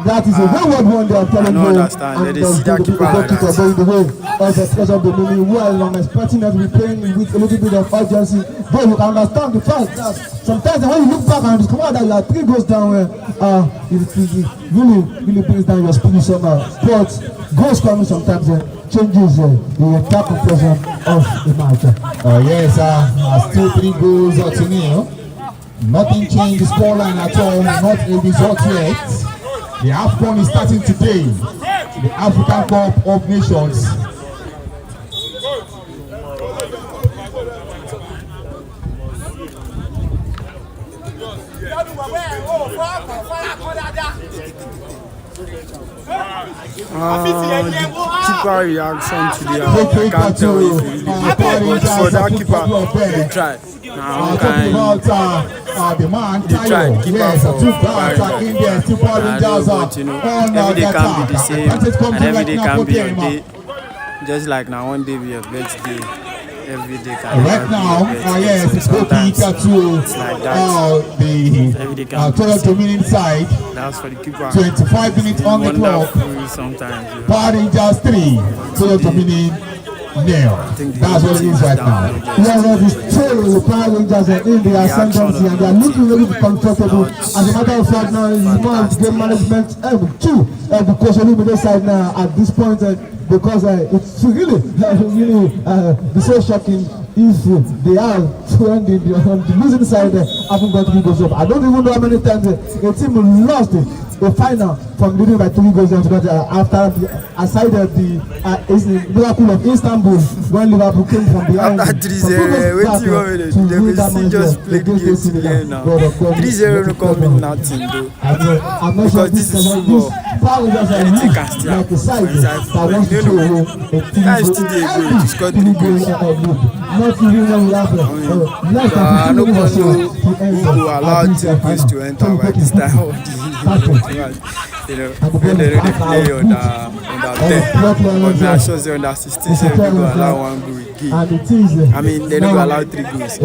That is a wayward one they are telling you. And they see that keeper like that. Going the way of the special DOMINI, who are expecting us to be playing with a little bit of urgency. But you can understand the fact that sometimes when you look back and discover that you are 3 goals down, it really brings down your spirit somehow. But goals coming sometimes changes the attack compression of the match. Yes, still 3 goals to nil. Nothing changed the scoreline at all, not a result yet. The AFCON is starting today, the African Cup of Nations. The keeper reaction to the I can't tell if he really but for that keeper, they try. Now, the man, they try to keep yes, up for Power Rangers. But you know, every day can be the same, and every day can be your day. Just like now, one day be your birthday, every day can be right now. Yes, it's sometimes to it's like that. The DOMINI side. That's for the keeper. 25 minutes on the clock. Sometimes Power Rangers 3, DOMINI nil. That's what it is right now. Yeah, it's true. The Power Rangers are in the ascendancy and they are looking really comfortable. As a matter of fact, now it's more of game management the coach on the side now at this point because it's really be so shocking if they are on the losing side haven't got 3 goals up. I don't even know how many times a team lost the final from leading by 3 goals because after aside the Liverpool of Istanbul when Liverpool came from behind. After 3-0, what do you want me to do? They will still just play the game to the end now. 3-0 no come mean nothing though. I'm not sure because this is football. Anything can still happen. That is still the goal to score 3 goals. Not even when we have no one who allow 2 goals to enter by this time. You know, when they already play on the 10, but now shows you on the 16, so they go allow 1 goal again. I mean, they don't allow 3 goals.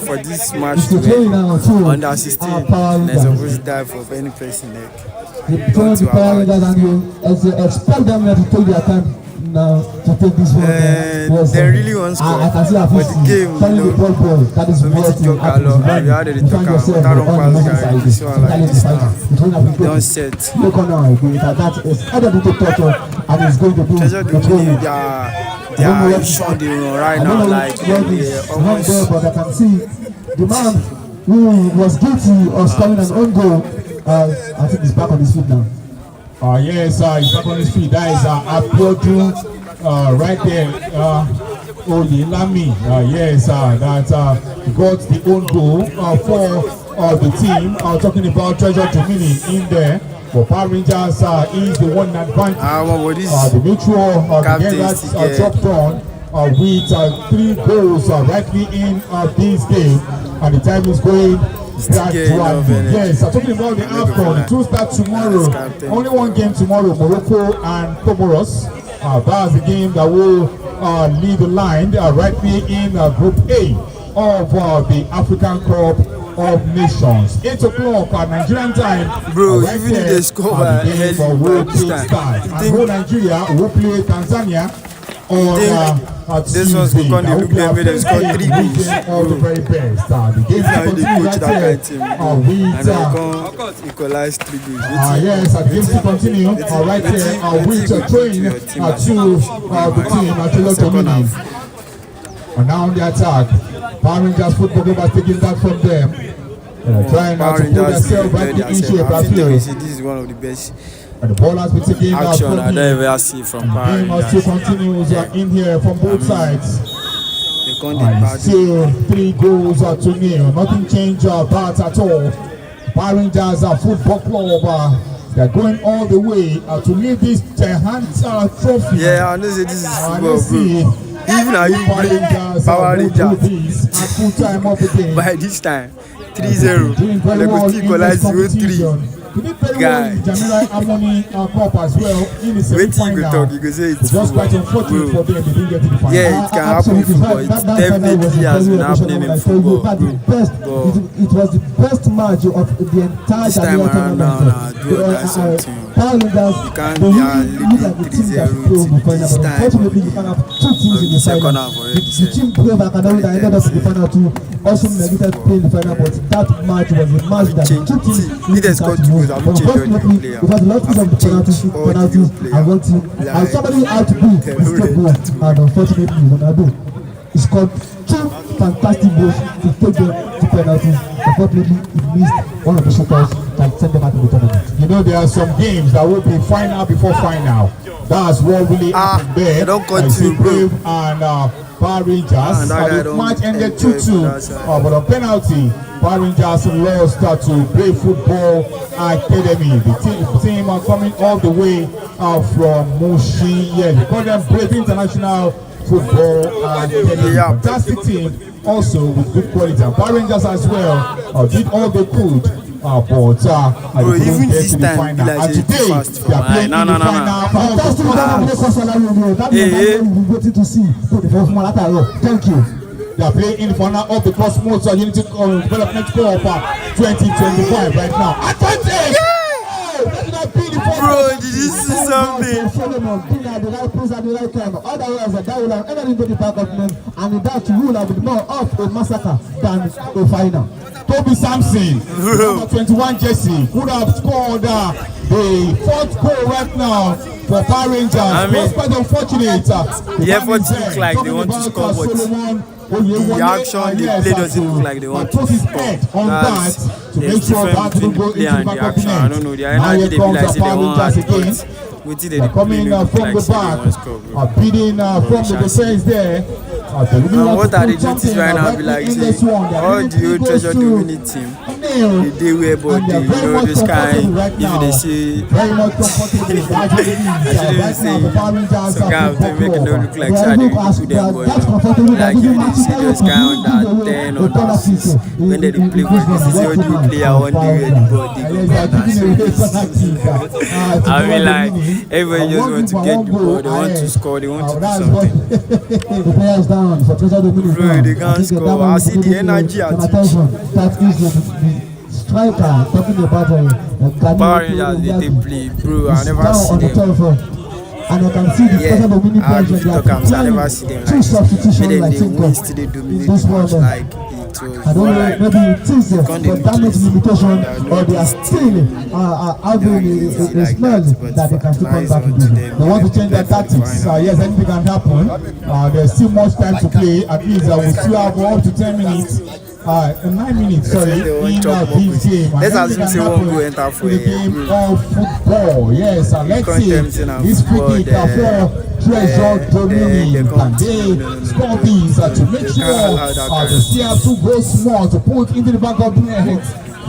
For this match to win, under 16, they're supposed to die for any person. The Power Rangers and you expect them to take their time now to take this one. Yes, they really want to score, I can see but the game, you know, that is what you had the don't set. Look on now, that is either to torture and it's going to be they are shot the run right now, like almost. But I can see the man who was guilty of scoring an own goal. I think he's back on his feet now. Yes, he's back on his feet. That is Abiodun right there. Oyelami, yes, that got the own goal for the team. Talking about Treasure DOMINI in there. For Power Rangers is the one advantage. The mutual the dropped on with 3 goals rightly in this game, and the time is going. Yes, I'm talking about the AFCON. It will start tomorrow. Only 1 game tomorrow, Morocco and Comoros. That's the game that will lead the line rightly in Group A of the African Cup of Nations. 8 o'clock at Nigerian time. Bro, even if they score by early by this time, and Nigeria will play Tanzania on this one's going to look like they score 3 goals. All the very best. The games Now they continue coach right that here. kind of team, and they can equalize 3 goals. Yes, the games will continue right here with throwing to the team at DOMINI. And now on the attack, Power Rangers football club are taking that from them. Trying Power to put Rangers themselves back in shape. I think this is one of the best And the ball has been taken out action from I don't ever see from Power the game Rangers. still continues in here from both sides. They can't get And bad. still 3 goals to nil. Nothing changed that at all. Power Rangers football club. They're going all the way to leave this Hans trophy. Yeah, I know say this is football, Let's see. bro. Even now you Power play Rangers Power will do Rangers this at full time of the game. by this time 3-0. They go still equalize 0-3. He did very well Guy. in Jamila Harmony Cup as well in the Wait till you go semi-final. talk, you go say it's It's just quite football, unfortunate bro. for them they didn't get to the final. Yeah, it can happen in football. It definitely has been happening in football, bro. It was the best match of the entire This time Jamaican around now, tournament. do that's something. Power Rangers, You can't they be really look like the team that 3-0 play in the final, this but time. unfortunately you can have 2 teams in the Second final. half already, The team Brave Academy that ended up in the final too also negated play in the final, but that match was a match that the 2 teams If they score 2 goals, I will change all the player. it was a lot of penalties and one team and somebody had to do escape goal, and unfortunately Ronaldo he scored 2 fantastic goals to take them to penalties. Unfortunately he missed one of the shooters that sent them out of the tournament. You know, there are some games that will be final before final. That's what really happened there. they don't I see continue, bro. Brave and Power Rangers. And that guy The don't match ended enjoy 2-2, that side. but on penalty, Power Rangers lost to Brave Football Academy. The team are coming all the way from Moshi. Yeah, they call them Brave International Football Academy. Yeah. Fantastic team, also with good quality. And Power Rangers as well did all they could. But Bro, they even couldn't get this to the time, final. be like And say today, too fast they are for playing no, in no, the no, no. final. Fantastic that we've been waiting to see. Thank you. They are playing in the final of the COSMAS Unity Development Cup 2025 right now. Advantage! Oh, that did not be the first Bro, one. did you see something? Solomon being at the right place at the right time. Otherwise, that will have entered into the back of them, and that will have been more of a massacre than a final. Toby Sampson, number 21 jersey, could have scored the 4th goal right now for Power Rangers. I mean, It's quite unfortunate. the effort looks like they want to score, but the action they play doesn't look like they want to score. That's there's difference between the play and the action. I don't know. The energy they be like say they want to but wetin they dey play coming no look from like the say they back, wan score, bro. beating from the defense there. And what are they doing this right now be like say all the old treasure DOMINI team they dey wear body, you know, this kind if they say very much some kind of thing make it no look like say they do them, but you know, like if they say those kind under 10 under 6 when they dey play with this is all the player one day wear the body I mean like everybody just want to get the ball, they want to score, they want to do something. The players down for treasure DOMINI. Bro, they can't score. I see the energy at it. That is the striker talking about Power Rangers they play, bro. I never see them. And I can see the Yeah, treasure DOMINI I players talk am say I never see them two like substitutions this. like They win Tinko. still they dominate This the one, match like it I was don't know, like maybe it is for damage limitation or they are still having a smell that they can still come back and do. They want to change their tactics. Yes, anything can happen. There's still much time to play. At least we still have up to 10 minutes. 9 minutes, sorry, in this game. Let's assume say one go enter for the game of football. Yes, let's see this free kick for treasure DOMINI. Can they score these to make sure they still have 2 goals more to put into the back of the net?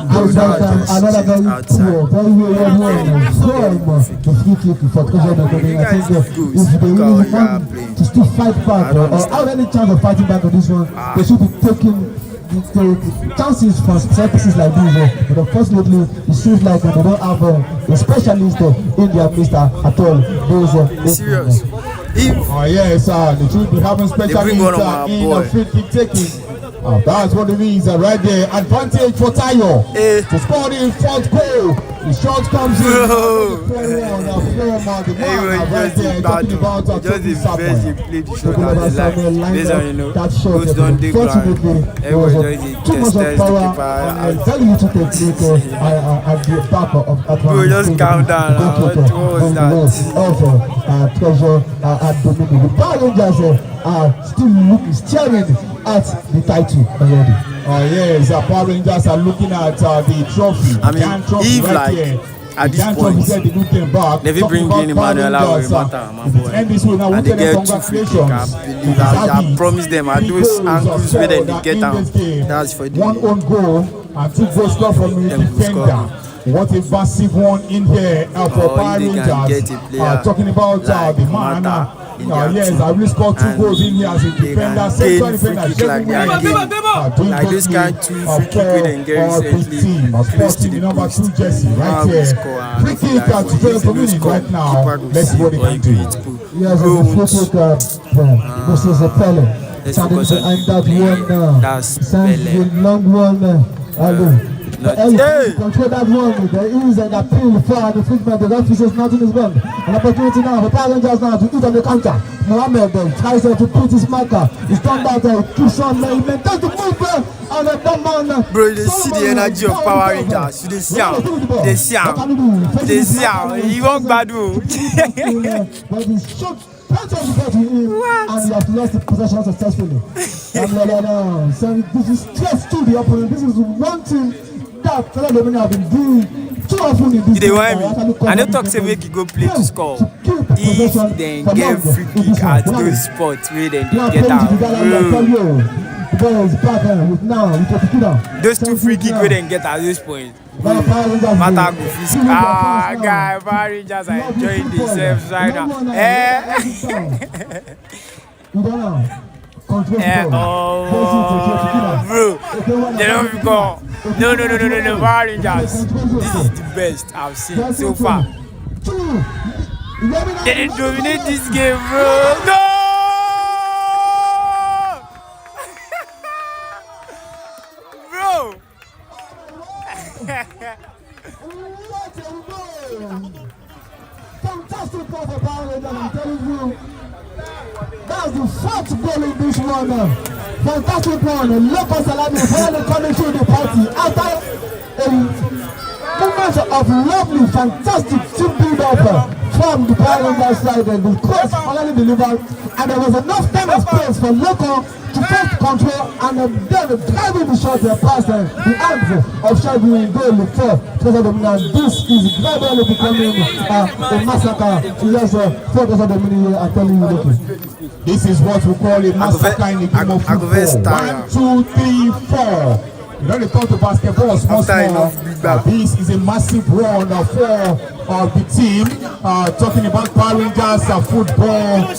Another very poor, very the free kick for treasure DOMINI. I think if they really want to still fight back or have any chance of fighting back on this one, they should be taking the chances for set pieces like this, but unfortunately it seems like they don't have a specialist in their midst at all. Those serious. If yes, they should be having specialists bring one of our in boy. free kick taking. That's what it means right there. Advantage for Tayo to score the fourth goal. The shot comes in. That shot too much of power. I tell you to take it at the back of bro, just calm down. What was that? Treasure at DOMINI. The Power Rangers are still staring at the title already. Oh yes, Power Rangers are looking at the trophy. I mean, if right here. At this point, they will bring in Emmanuel Awemata, my boy, and they get 2 free kicks. I promise them at those angles where they get down. That's for the 1 own goal and 2 goals scored from the defender. What a massive one in here for Power Rangers. Talking about the man. Yes, I will score 2 goals in here as a defender. Central defender. Like this guy 2 free kick with engagement. Close to the number 2 jersey right here. Free kick at 12 right now. Let's see what they can do. Yes, it's a free kick. This is a Pele. Standing behind that one now. That's Sends the long one. Control that one. There is an appeal for the freedman. The referee says nothing is wrong. An opportunity now for Power Rangers now to eat on the counter. Mohammed tries to put his marker. He's done that. Keeps on. He maintains the movement. And the man. Bro, you see the energy of Power Rangers. You see how. They see how. They see how. He won't badu. But he shot. And you have lost the possession successfully. So this is stress to the opponent. This is one thing that DOMINI have been doing too often in this game. I don't talk say make you go play to score. If they get free kick at those spots where they get out. Those 2 free kicks where they get at this point. Mata go fisk. Guy, Power Rangers are enjoying themselves right now. Bro, they don't go. No, Power Rangers. This is the best I've seen so far. They didn't dominate this game, bro. No! Bro! Fantastic ball for Power Rangers, I'm telling you. That's the 4th goal in this one. Fantastic ball. Local Salami finally coming through the party after a moment of lovely, fantastic team build-up from the Power Rangers side. And the cross finally delivered, and there was enough time and space for Local to take control and then driving the shot past the arms of Shaggy in goal for DOMINI. This is gradually becoming a massacre. Yes, for DOMINI, I'm telling you, Loki. This is what we call a massacre in the game of football. 1, 2, 3, 4. You know, they talk to basketball small. This is a massive run for the team. Talking about Power Rangers football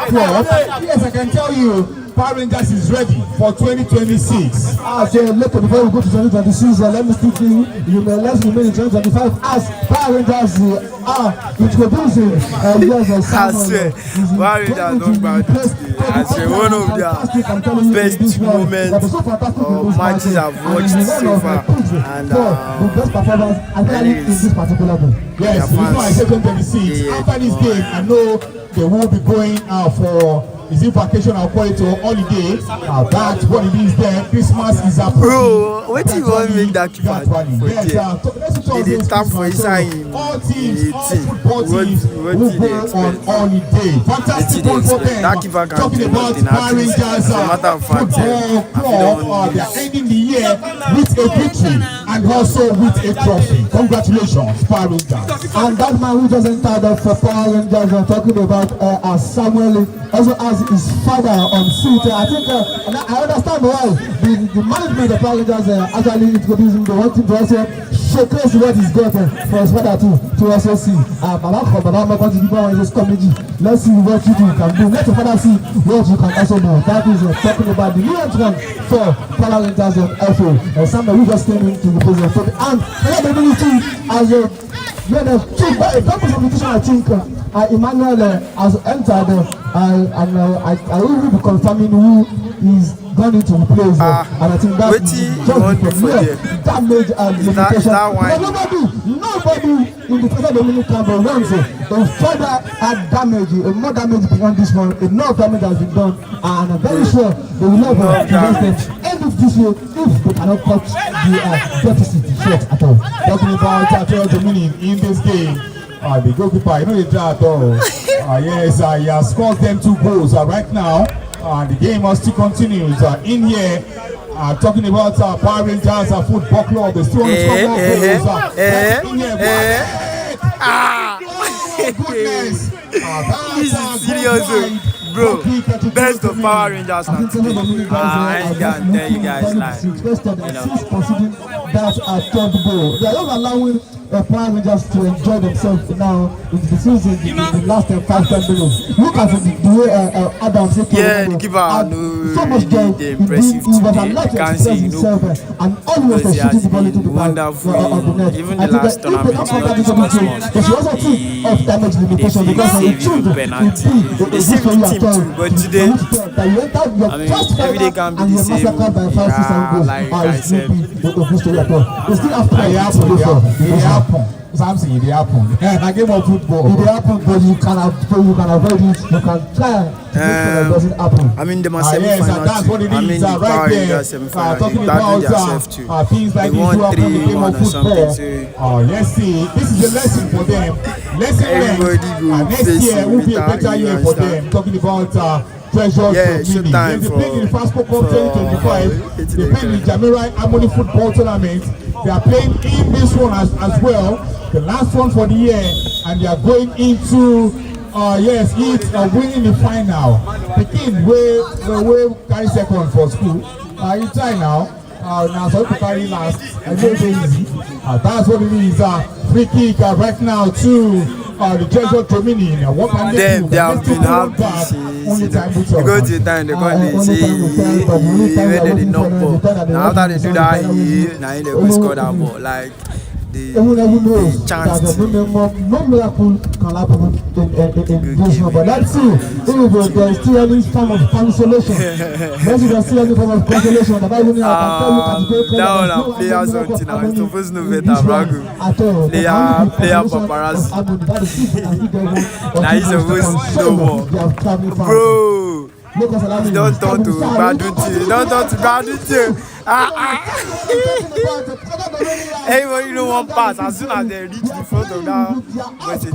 club. Yes, I can tell you, Power Rangers is ready for 2026. Later, before we go to 2026, let me speak to you. You may let's remain in 2025 as Power Rangers are introducing I swear, Power Rangers don't bow this day. I swear, one of their best moments or matches I've watched so far. And the best performance in this particular game. Yes, before I say 2026, after this game, I know they will be going for. Is it vacation or call it to holiday? That's what it is there. Christmas is up. Bro, what do you want to make that keep for there? They tap for inside all teams, all football teams will go on holiday. Fantastic one for them. Talking about Power Rangers football club. They are ending the year with a victory and also with a trophy. Congratulations, Power Rangers. And that man who just entered for Power Rangers, I'm talking about Samuel, also as his father on seat. I think I understand why the management of Power Rangers actually introducing the one thing to also showcase what he's got for his father to also see. Let's see what you can do. Let your father see what you can also do. That is talking about the new entrant for Power Rangers and FO. Somebody who just came into the president. And the ability as Yeah, the purpose of the competition, I think, Emmanuel has entered, and I will be confirming who is going into the place, and I think that is just damage and limitation. Nobody in the present Dominic camp runs a further damage, more damage beyond this one. Enough damage has been done, and I'm very sure they will never invest them end of this year if they cannot cut the deficit short at all. Talking about DOMINI in this game, the goalkeeper, you know the draw at all. Yes, he has scored them 2 goals right now. The game still continues in here. Talking about Power Rangers Football Club, they still want to score more goals. In here, oh goodness! This is serious, bro. Best of Power Rangers now today. I can tell you guys, like, you know. That's our third goal. They are not allowing Power Rangers to enjoy themselves now in the season, in the last 5-10 minutes. Look at the way Adams so much joy. The impressive today. You can see, you know, and always shooting the ball into the wonderful. Even the last tournament, but she also think of damage limitation because they choose penalty. They save the team too, but today, I mean, every day can be the same. Yeah, like I said. They still have to Something it happen. I gave up football. It happen, but you can avoid it. You can try. It doesn't happen. I mean, they must semi-final that's what it is. I mean, the Power Rangers semi-final. They battled themselves too. Things like they won 3-1 or something. So, let's see. This is a lesson for them. Lesson learned. Next year will be a better year for them. Talking about treasure. Yeah, showtime they played in the Fast Cup 2025. They played in the Jamirai Harmony Football Tournament. They are playing in this one as well. The last one for the year, and they are going into winning the final. The kid will carry second for school. You try now. Now so to carry last. I know it's easy. That's what it is. Free kick right now to the treasure DOMINI. What can they do? They have been happy. You go to the time they call it, when they did not ball. Now after they do that, now they will score that ball. Like the chance. No miracle can happen in this one, but that's it. If there is still any form of consolation, once there is still any form of consolation, the Bible can tell you that one player something now. It's supposed to be better, Brago. Player paparazzi. Now he's supposed to know more. Bro, you don't talk to Baduti. Don't talk to Baduti. Everybody know one pass. As soon as they reach the front of that team,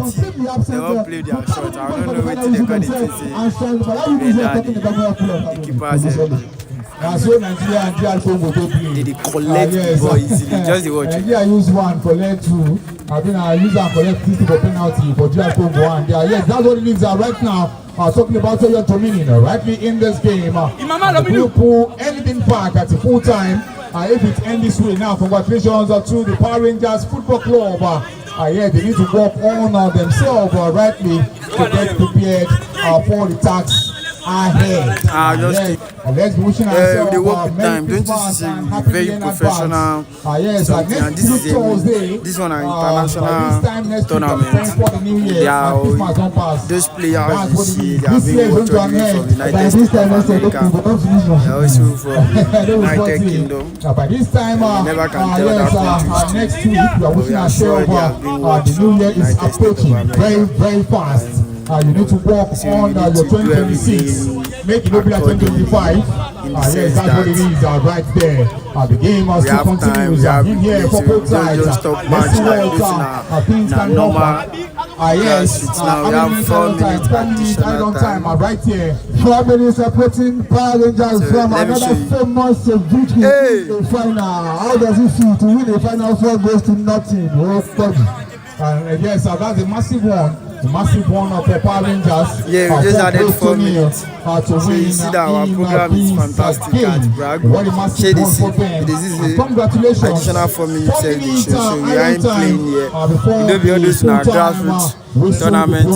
they won't play their shot. I don't know what they call it. The keeper said. So Nigeria and DR Congo don't play. They collect the ball easily. Just the watch. Nigeria use one, collect 2. I use and collect 50 for penalty for DR Congo. And yes, that's what it is right now. Talking about your DOMINI rightly in this game. We'll pull anything back at the full time. If it ends this way now, congratulations to the Power Rangers Football Club. They need to work on themselves rightly to get prepared for the tax ahead. Let's be wishing ourselves they work with time. Don't you see? Very professional. And this one are international tournament. They are those players you see. They are being watched from United States of America. They are also from United Kingdom. By this time, never can tell that next 2 weeks we are wishing ourselves the new year is approaching very fast. You need to work on your 2026. Make it not be like 2025. Yes, that's what it is right there. The game still continues. In here for both sides. Let's see what things can offer. Yes, now we have 4 minutes additional time. Right here. 4 minutes separating Power Rangers from another famous victory in final. How does it feel to win a final 4 goals to nothing? Yes, that's a massive one. The massive one of the Power Rangers. Yeah, we just added 4 minutes. So you see that our program is fantastic at Bragg. Congratulations. Additional 4 minutes edition. So we aren't playing here. You know, we all those in our grassroots tournament.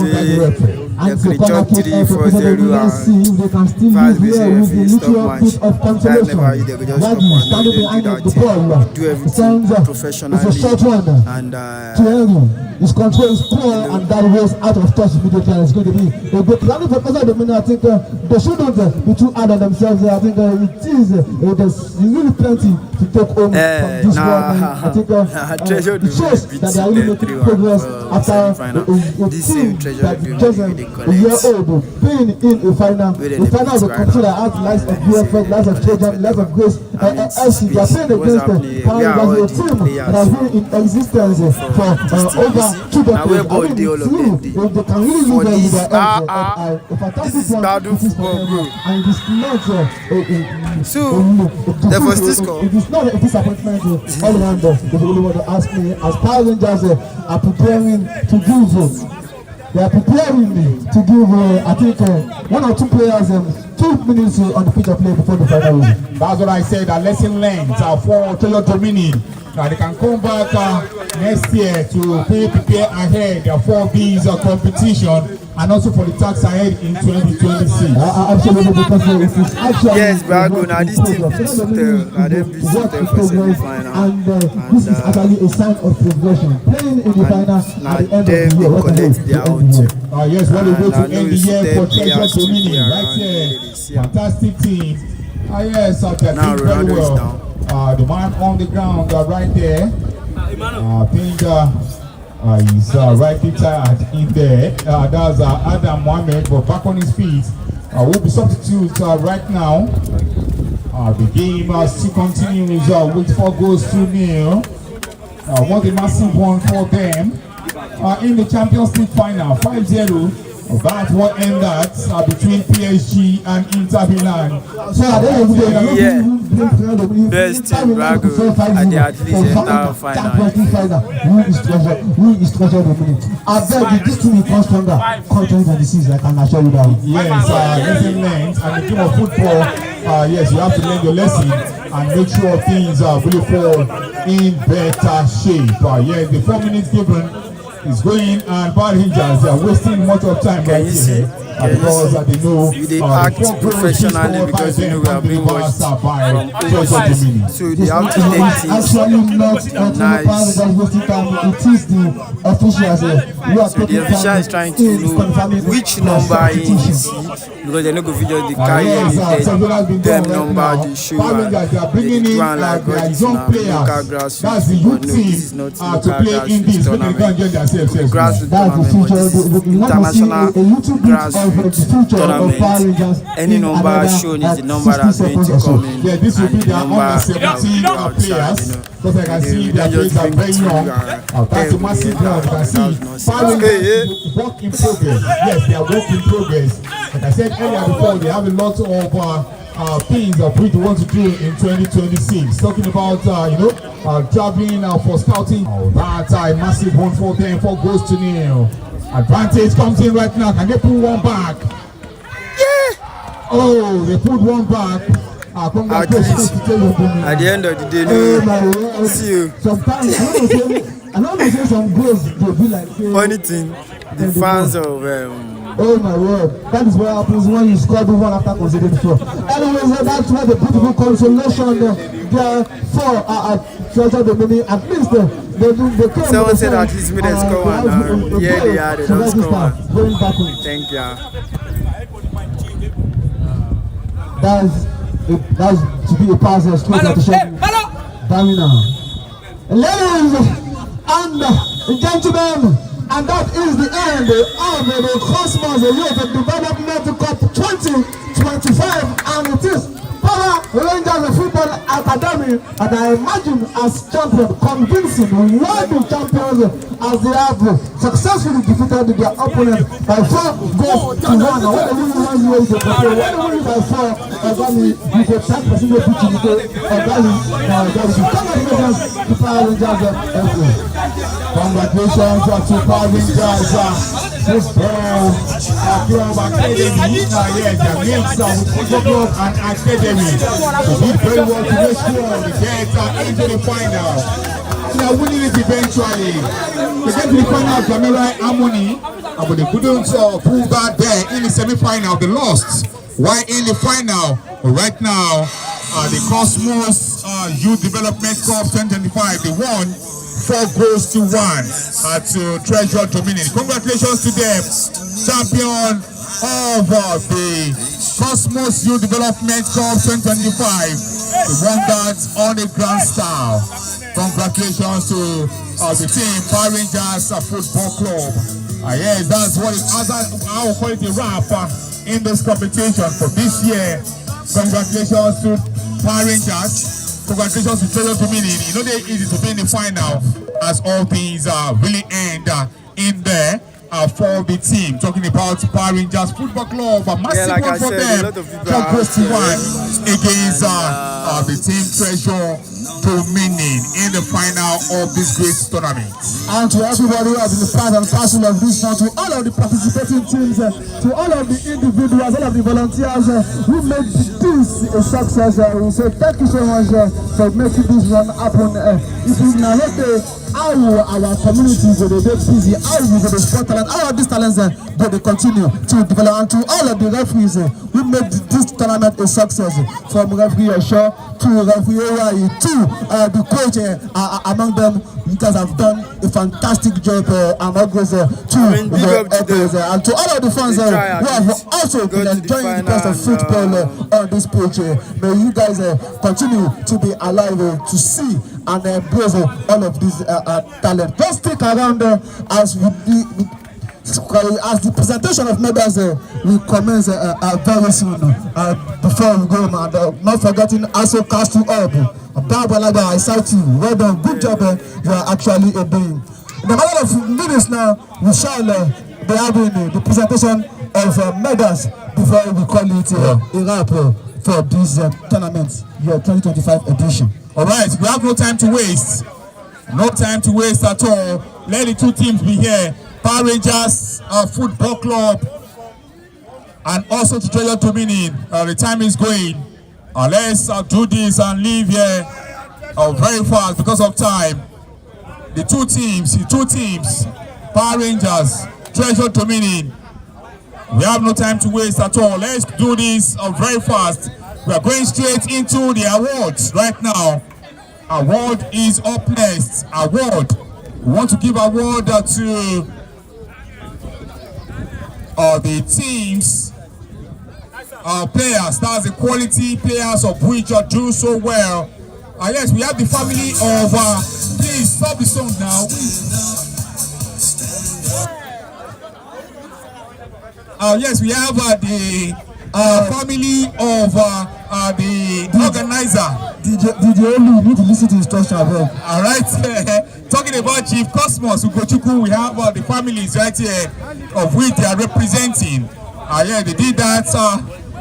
And They could chop 3, 4, 0 let's see if they can still fast move here with a stop little match. bit of That's never consolation. they could just stop Wadi and standing do behind that the thing. ball. Do It everything sounds it's a professionally short one. and To Henry. His control is poor and that was out of touch immediately, and it's going to be a good planning for COSMAS. I think they shouldn't be too hard on themselves. I think there's really plenty to take home from this one. I think it shows that they are really making progress after a team that just a year old being in a final. The final of a competition that has likes of BFF, likes of Trojan, likes of Grace, FC. They are playing against a team that has been in existence for over 2 decades. I mean, they can really live there with their ends. A fantastic one. And it is not it is not a disappointment all around us. They really want to ask me, as Power Rangers are preparing to give they are preparing me to give I think 1 or 2 players 2 minutes on the pitch of play before the final. That's what I said. A lesson learned for DOMINI. They can come back next year to prepare ahead for this competition and also for the tax ahead in 2026. Absolutely, because it is actually yes, Brago. Now this team and this is actually a sign of progression. Playing in the final at the end of the year. Yes, when they go to end the year for DOMINI, right here, fantastic team. Yes, they're doing very well. The man on the ground right there, I think he's right tired in there. That's Adam Mohamed, but back on his feet. Will be substitute right now. The game still continues with 4 goals to 0. What a massive one for them in the Champions League final, 5-0. That will end that between PSG and Inter Milan. So best team, Brago, and they at least entire final. Who is treasured the minute? I beg this team will come stronger. Content on the season, I can assure you that. Yes, lesson learned, and the game of football, yes, you have to learn your lesson and make sure things really fall in better shape. Yes, the 4 minutes given is going, and Power Rangers are wasting much of time right here because they know they act professionally because you know we are being watched from overseas. So they have to take things nice. It is the officials who are so the official is trying to know which number he is because they no go just the carry them number they show they run like this now local grassroots. That's the youth team to play in this. Grassroots tournament, international grassroots tournament. Any number shown is the number that's going to come in. Yeah, this will be their under 17 players. Because I can see their players are very young. That's a massive ground. You can see work in progress. Yes, they are work in progress. Like I said earlier before, they have a lot of things that we want to do in 2026. Talking about traveling for scouting. That's a massive one for them. 4 goals to 0. Advantage comes in right now. Can they pull one back? Yeah. Oh, they pulled one back. Congratulations to you. At the end of the day, no. See you. Sometimes I don't know some goals will be like. Funny thing, the fans of. Oh my word, that is what happens when you score the one after conceding 4. Anyways, that's why the beautiful consolation there for treasure DOMINI. At least they came. Someone said at least me they score one. Yeah, they are. They don't score one. Going backward. Thank you. That's to be a pass straight at the shot. Damina. Ladies and gentlemen, and that is the end of the COSMAS Youth Development Cup 2025, and it is Power Rangers Football Academy, and I imagine as champion, convincing worthy champions as they have successfully defeated their opponent by 4 goals to 1. And when the winning runs away, they compare. When the winning by 4, you could tap the single pitch in the congratulations to Power Rangers FC. Congratulations to Power Rangers Football Club Academy. Yes, the mix with Football Club and Academy. They did very well to make sure they get into the final. they are winning it eventually. They get to the final of Gamirai Harmony, but they couldn't pull that there in the semi-final. They lost. Why in the final? Right now, the Cosmos Youth Development Cup 2025, they won 4 goals to 1 to Treasure Dominion. Congratulations to them, champion of the Cosmos Youth Development Cup 2025. They won that on a grand style. Congratulations to the team, Power Rangers Football Club. Yes, that's what it is. I will call it a wrap in this competition for this year. Congratulations to Power Rangers. Congratulations to Treasure Dominion. You know they're easy to be in the final as all things really end in there. For the team, talking about Power Rangers Football Club, a massive one for them. 4 goals to 1 against the team Treasure Dominion in the final of this great tournament. And to everybody who has been part and parcel of this one, to all of the participating teams, to all of the individuals, all of the volunteers who made this a success, we say thank you so much for making this one happen. It is now not how our communities will be busy, how we will sport talent, all of these talents will they continue to develop, and to all of the referees who made this tournament a success, from referee Osho to referee Owayi to the coach among them. You guys have done a fantastic job among those and to all of the fans who have also been enjoying the best of football on this pitch. May you guys continue to be alive to see and embrace all of this talent. Just stick around as the presentation of medals will commence very soon. Before we go, and not forgetting also casting up. Barbalaga, I cite you. Well done, good job. You are actually doing. In a matter of minutes now, we shall be having the presentation of medals before we call it a wrap for this tournament, your 2025 edition. All right, we have no time to waste. No time to waste at all. Let the two teams be here. Power Rangers Football Club and also to Treasure Dominion. The time is going. Let's do this and leave here very fast because of time. The two teams, Power Rangers, Treasure Dominion. We have no time to waste at all. Let's do this very fast. We are going straight into the awards right now. Award is up next. Award. We want to give award to the teams, players. That's the quality players of which do so well. Yes, we have the family of. Please stop the song now. Yes, we have the family of the organizer. DJ only need to listen to instruction. All right, talking about Chief Cosmos Ugochukwu, we have the families right here of which they are representing. Yeah, they did that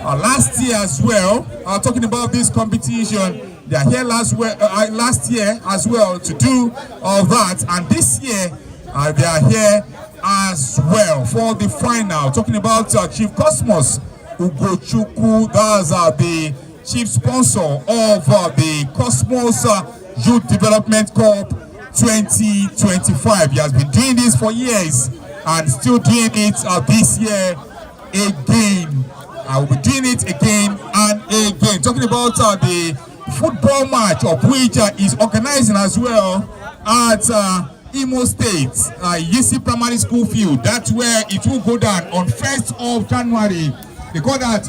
last year as well. Talking about this competition, they are here last year as well to do all that, and this year they are here as well for the final. Talking about Chief Cosmos Ugochukwu, that's the chief sponsor of the Cosmos Youth Development Cup 2025. He has been doing this for years and still doing it this year again. I will be doing it again and again. Talking about the football match of which is organizing as well at Imo State, Yisi Primary School field. That's where it will go down on 1st of January. They call that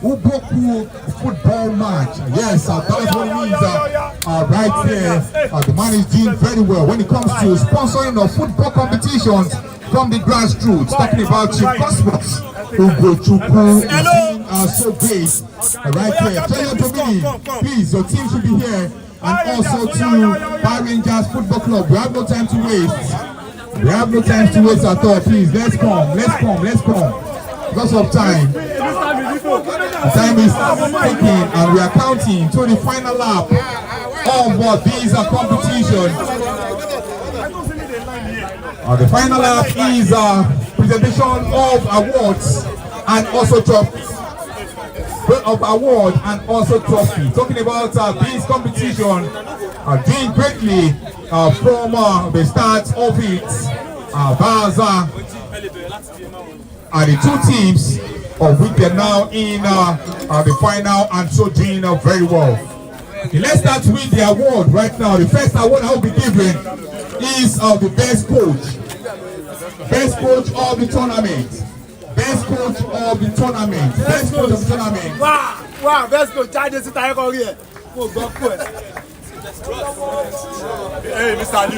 Uboku football match. Yes, that's what it means right there. The man is doing very well when it comes to sponsoring of football competitions from the grassroots. Talking about Chief Cosmos Ugochukwu is doing so great right there. Treasure Dominion, please, your team should be here. And also to Power Rangers Football Club. We have no time to waste. We have no time to waste at all. Please, let's come. Because of time. The time is ticking and we are counting to the final lap of these competition. The final lap is presentation of awards and also trophies. of award and also trophy. Talking about this competition doing greatly from the start of it. Baza are the two teams of which they're now in the final and so doing very well. Okay, let's start with the award right now. The first award I will be giving is the best coach. Best coach of the tournament. Best coach of the tournament. Best coach of the tournament. Wow, best coach. Charge it to here. Hey, Mr. Ali.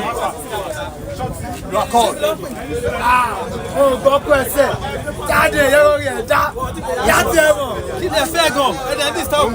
You are called. Oh, go question. Charge it. You're here. Qui l'a fait, gros? Et then this time.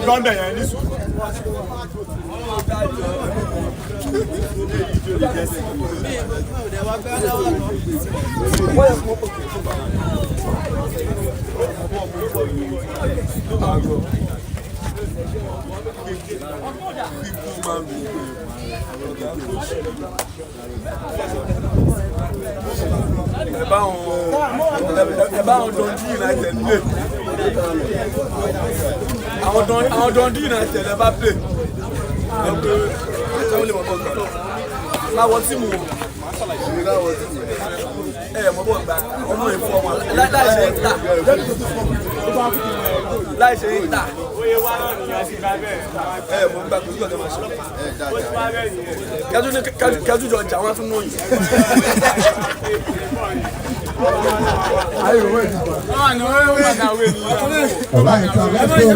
Alright, let's go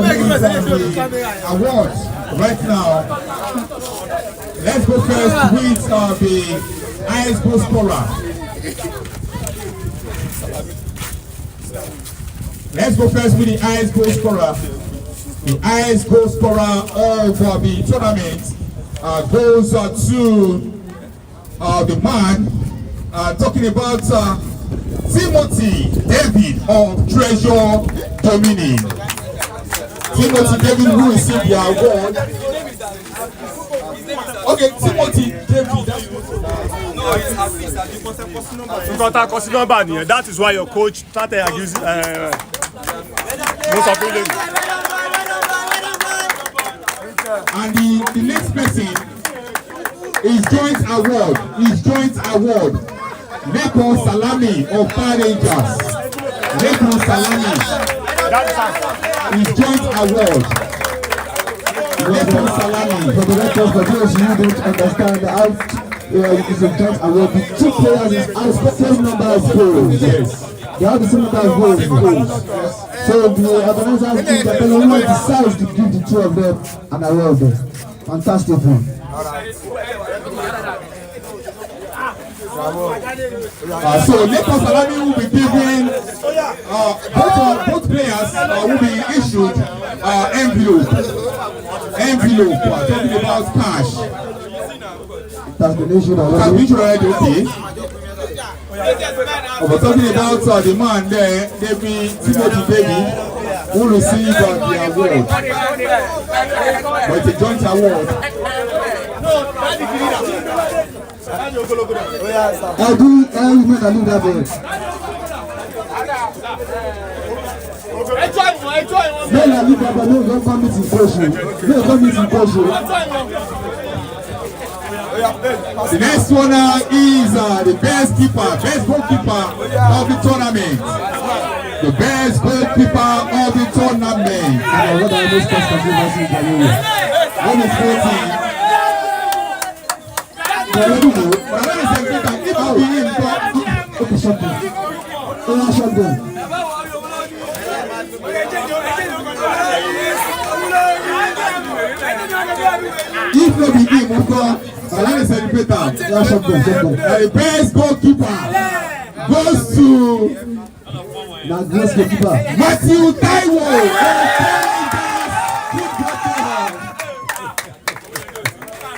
with the awards right now. Let's go first with the highest goal scorer. Let's go first with the highest goal scorer. The highest goal scorer of the tournament goes to the man talking about Timothy David of Treasure Domini. Timothy David, who received the award. Okay, Timothy David. That is why your coach started accusing most of them. And the next person is joint award. Lekon Salami of Fire Rangers. Lekon Salami is joint award. Lekon Salami. For the record, for those who don't understand how it is a joint award, the two players have the same number of goals. Yes. They have the same number of goals. So the organizers think that the one decides to give the two of them an award. Fantastic one. So Lekon Salami will be given both players will be issued envelope talking about cash. It has been issued already, okay. We're talking about the man there, Timothy David, who received the award. But it's a joint award. I do that bit. The next one is the best goalkeeper of the tournament. The best goalkeeper of the tournament. If not be him, the best goalkeeper goes to Matthew Taiwo.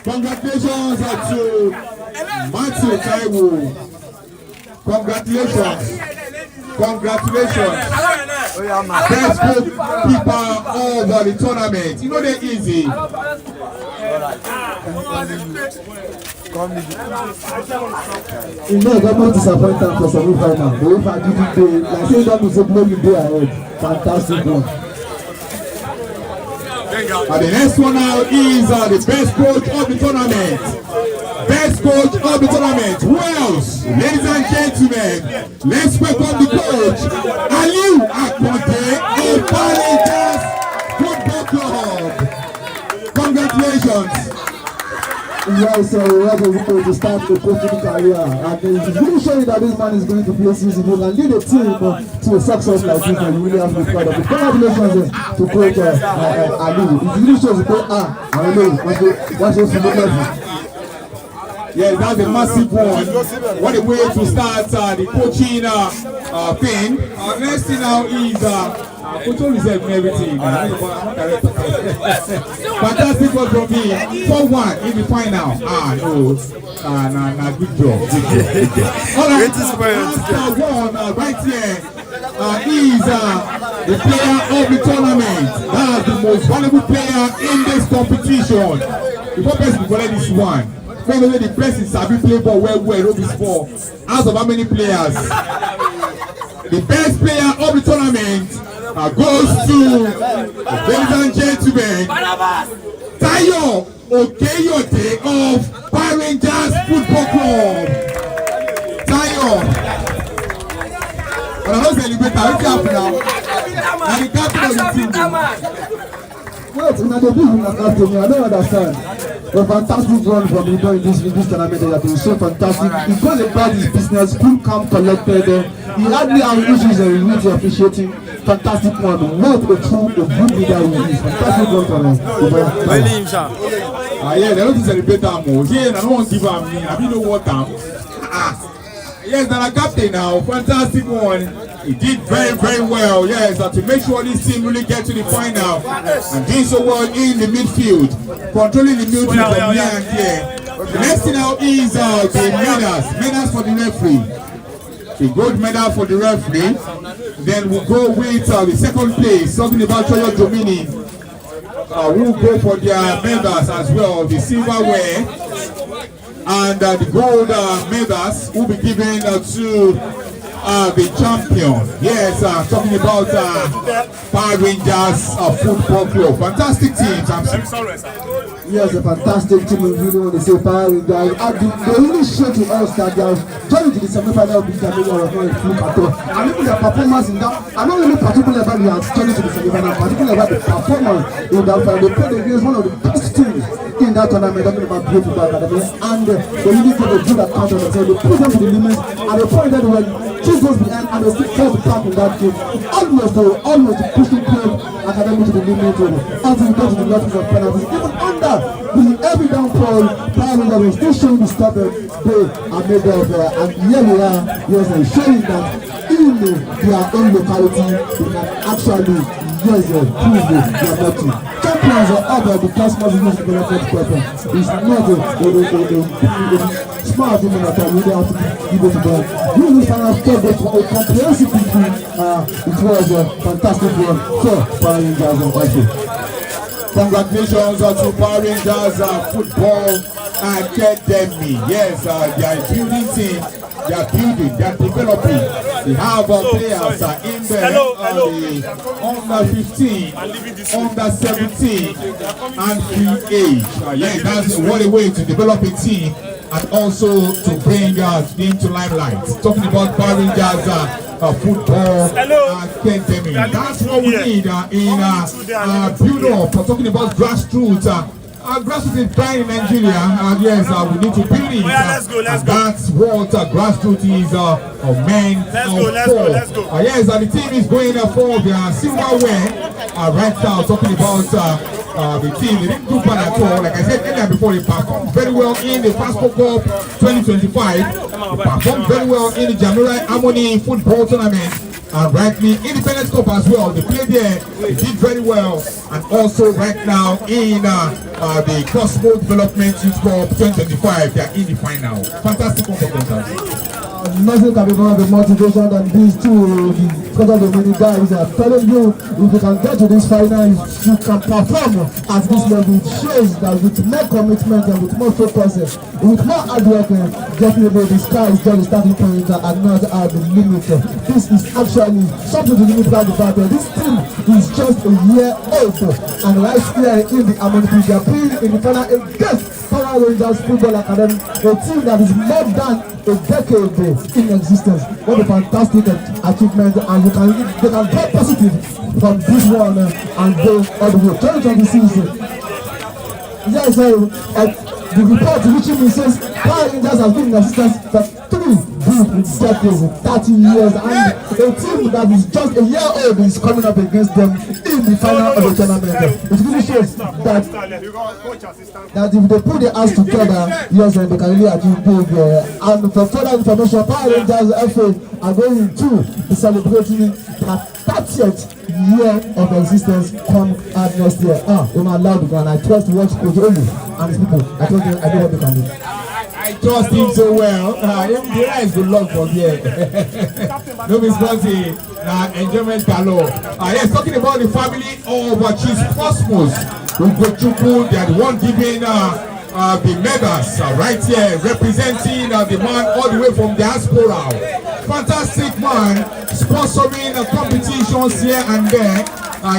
Congratulations to Matthew Taiwo. Congratulations. Best goalkeeper of the tournament. You know they're easy. You know, government disappointed for some right now. But if I didn't do it, like say that was a bloody day ahead. Fantastic one. And the next one now is the best coach of the tournament. Best coach of the tournament. Who else? Ladies and gentlemen, let's welcome the coach, Aliu Akonte of Parentas Football Club. Congratulations. Yes, what a way to start the coaching career, and it's really showing that this man is going to play season and lead a team to a success like this, and you really have to be proud of it. Congratulations to coach Ali. It really shows that I know what's your Yes, that's a massive one. What a way to start the coaching thing. Next thing now is coach reserve and everything. Fantastic one from me. 4-1 in the final. Good job. All right, last one right here is the player of the tournament. That's the most valuable player in this competition. Before person collect this one. Maybe the person sabi play ball well, don't be small. Out of how many players? The best player of the tournament goes to, ladies and gentlemen, Tayo Okeyode of Parentas Football Club. Tayo. But I don't celebrate. What's happening now? And the captain of the team. Wait, now the people are after me. I don't understand. A fantastic run from him in this tournament that is so fantastic. He goes about his business, cool, calm, collected. He hardly have issues and really appreciating. Fantastic one. What a true, a good leader he is. Fantastic run from him. Really him, sir. Yeah, they don't celebrate that more. Yeah, I don't want to give him me. I don't know what time. Yes, now the captain now. Fantastic one. He did very, very well, yes, to make sure this team really get to the final and doing so well in the midfield, controlling the midfield from here and here. The next thing now is the medals for the referee. The gold medal for the referee. Then we'll go with the second place, talking about DOMINI. We'll go for their medals as well, the silverware. And the gold medals will be given to the champion. Yes, talking about Power Rangers Football Club. Fantastic team. Yes, a fantastic team. We really want to say Power Rangers. They really show to us that they are joining to the semi-final of the Champion of not a fluke at all. And even their performance in that, I'm not really particular about the joining to the semi-final, particularly about the performance in that final. They played against one of the best teams in that tournament, talking about Great Football Academy, and they really gave a good account of themselves. They put them to the limit, and they pointed that when two goes behind, and they still fall the back in that game. Almost pushing Great Academy to the limit until we got to the lotteries of penalties. Even under the every downfall, Power Rangers was still showing the stuff that they are made of, and here we are, yes, showing that in their own locality, they can actually, yes, prove they are not to. Champions of the COSMAS Youth Development Program is not a smart woman that I really have to give it to them. You will find out for a comprehensive victory. It was a fantastic one for Power Rangers also. Congratulations to Power Rangers Football Academy. Yes, they are building team. They are building, they are developing. They have players in there, the under 15, under 17, and free age. Yeah, that's what a way to develop a team and also to bring them to limelight. Talking about Power Rangers Football Academy. That's what we need in build-up. Talking about grassroots. Grassroots is dying in Nigeria, and yes, we need to build it. Let's go. That's what grassroots is meant for. Let's go. Yes, the team is going for their silverware. Right now, talking about the team. They didn't do bad at all. Like I said earlier before, they performed very well in the Passport Cup 2025. They performed very well in the January Harmony Football Tournament. And rightly Independence Cup as well. They played there, they did very well, and also right now in the COSMAS Development Youth Cup 2025, they are in the final. Fantastic one for them. Nothing can be more of a motivation than these two. because of the many guys. I'm telling you, if you can get to this final, you can perform at this level. It shows that with more commitment and with more focus, with more hard work, definitely the sky is just a starting point and not at the limit. This is actually something to limit by the fact that this team is just a year old, and right here in the Harmony Field, they are playing in the final against Power Rangers Football Academy, a team that is more than a decade in existence. What a fantastic achievement, and they can get positive from this one and go all the way. 2026. Yes, the report reaching me says Power Rangers has been in existence for 3 good decades, 30 years, and a team that is just a year old is coming up against them in the final of the tournament. It really shows that if they put their hands together, yes, they can really achieve big. And for further information, Power Rangers FA are going to be celebrating their 30th year of existence come next year. We're not allowed to go, and I trust watch Coach Olu and his people. I told you I know what they can do. I trust him so well. Even the rest good luck from here. No responsibility. Enjoyment galore. Yes, talking about the family of Chief COSMAS, Ugochukwu, they are the one giving the medals right here, representing the man all the way from diaspora. Fantastic man, sponsoring competitions here and there.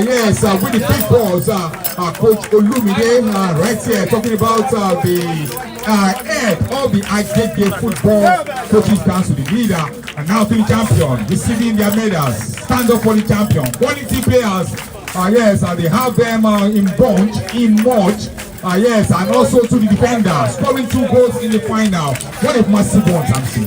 Yes, with the big balls, Coach Olumide, right here, talking about the head of the IJK football coaches council, the leader, and now to the champion, receiving their medals. Stand up for the champion. Quality players, yes, they have them in bunch, in much. Yes, and also to the defenders, scoring 2 goals in the final. What a massive one, Samson.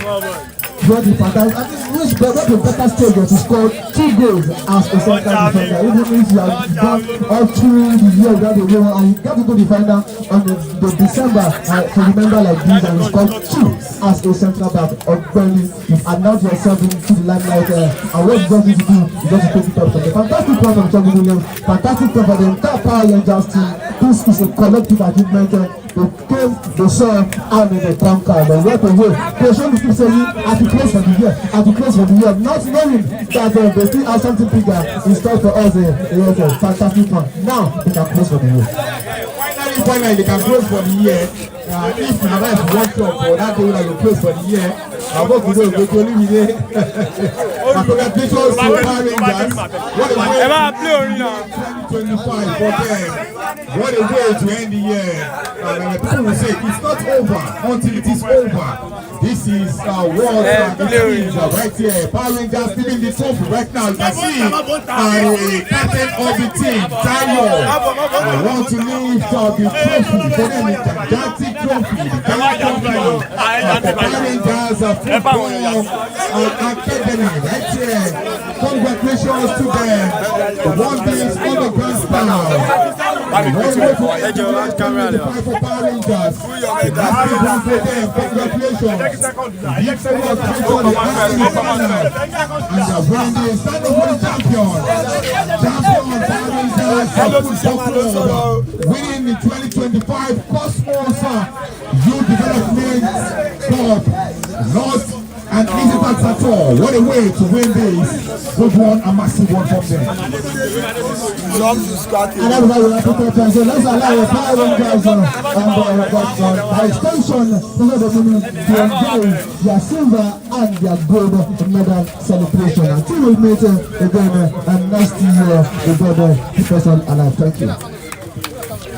What the fantastic, I think which the better stage was to score 2 goals as a central defender. Even if you have done all through the year without the win, and you get to the final on the December to remember like this, and you scored 2 as a central back of Burnley. You've announced yourself into the limelight, and what you just need to do is just to take it up from the fantastic one from John Williams, fantastic one for the entire Power Rangers team. This is a collective achievement. They came, they saw, and they conquered. They went away. They showed me keep saying, at the place for the year, at the place for the year, not knowing that they still have something bigger in store for us. It was a fantastic one. Now they can close for the year. Finally, they can close for the year. If my life works up for that day, they will close for the year. I hope you know, we're going to be there. Congratulations to Power Rangers. What a way to 2025 for them. What a way to end the year. And people will say it's not over until it is over. This is world right here. Power Rangers giving the trophy right now. You can see the captain of the team, Tayo. I want to lift up the trophy for them, the gigantic trophy, the gigantic trophy. Power Rangers football academy right here. Congratulations to them. The one is on the grand stand. For Power Rangers. Happy birthday to them. Congratulations. And the winning is stand up for the champion. Champion Power Rangers football club. Winning the 2025 COSMAS Youth Development Cup. Lost and easy tax at all. What a way to win this. Good one, a massive one from them. And everybody will have to put attention. Let's allow the Power Rangers and by extension to enjoy their silver and their gold medal celebration. Until we meet again next year, we go the person alive. Thank you.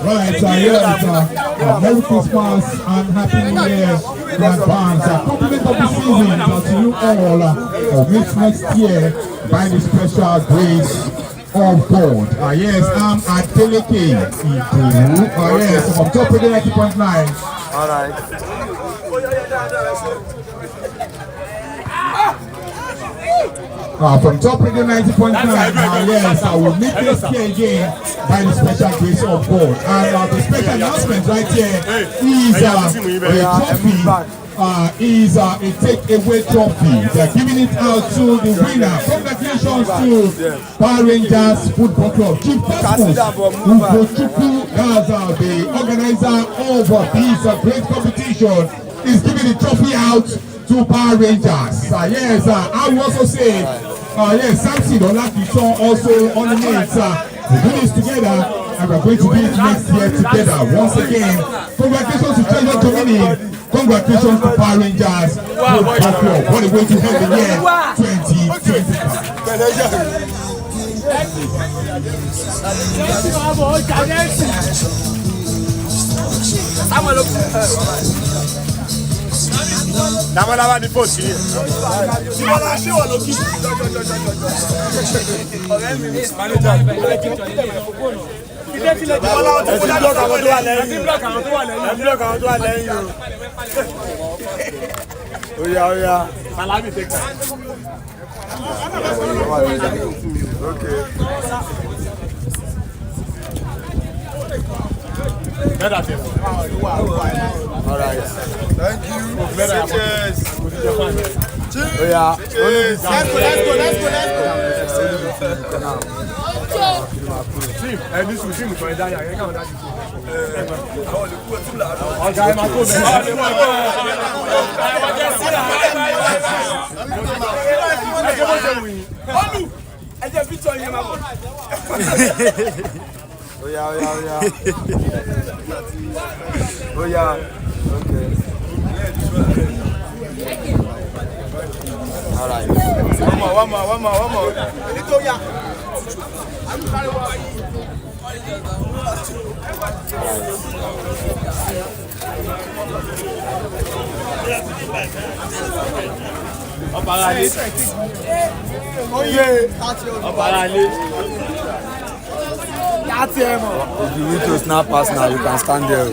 Right, Merry Christmas and Happy New Year in advance. Compliment of the season to you all. Meet next year by the special grace of God. Yes, I'm at Teleke. Yes, from top of the 90.9. All right. From top radio 90.9, yes, I will meet this here again by the special grace of God. And the special announcement right here is a trophy. Is a takeaway trophy. They are giving it out to the winner. Congratulations to Power Rangers Football Club. Chief COSMAS, Ugochukwu, as the organizer of this great competition, is giving the trophy out to Power Rangers. Yes, I will also say Yes, Samson Olakison also nominates. We do this together, and we're going to do it next year together. Once again, congratulations to Treasure Domini. Congratulations to Power Rangers. What are going to have the year 2025. Dámọ́láwá ní fò sí. Ìmọ̀lá ṣé wọ̀ lókì. Ọ̀rẹ́ mi ní manager. Ilé tilẹ̀ jẹ́ wọ́n láwọn tó kó láti àwọn tó wà lẹ́yìn. Ẹ̀mí blọ́ọ̀kì àwọn tó wà lẹ́yìn. Ẹ̀mí blọ́ọ̀kì àwọn tó wà lẹ́yìn o. Oya oya. Salami take time. Okay. All right. Thank you. Cheers. Oh yeah. Let's go. Team, this is team for that. I can't that. Okay, I'm go Oh yeah. Okay. All right. One more. If you need to snap pass now, you can stand there.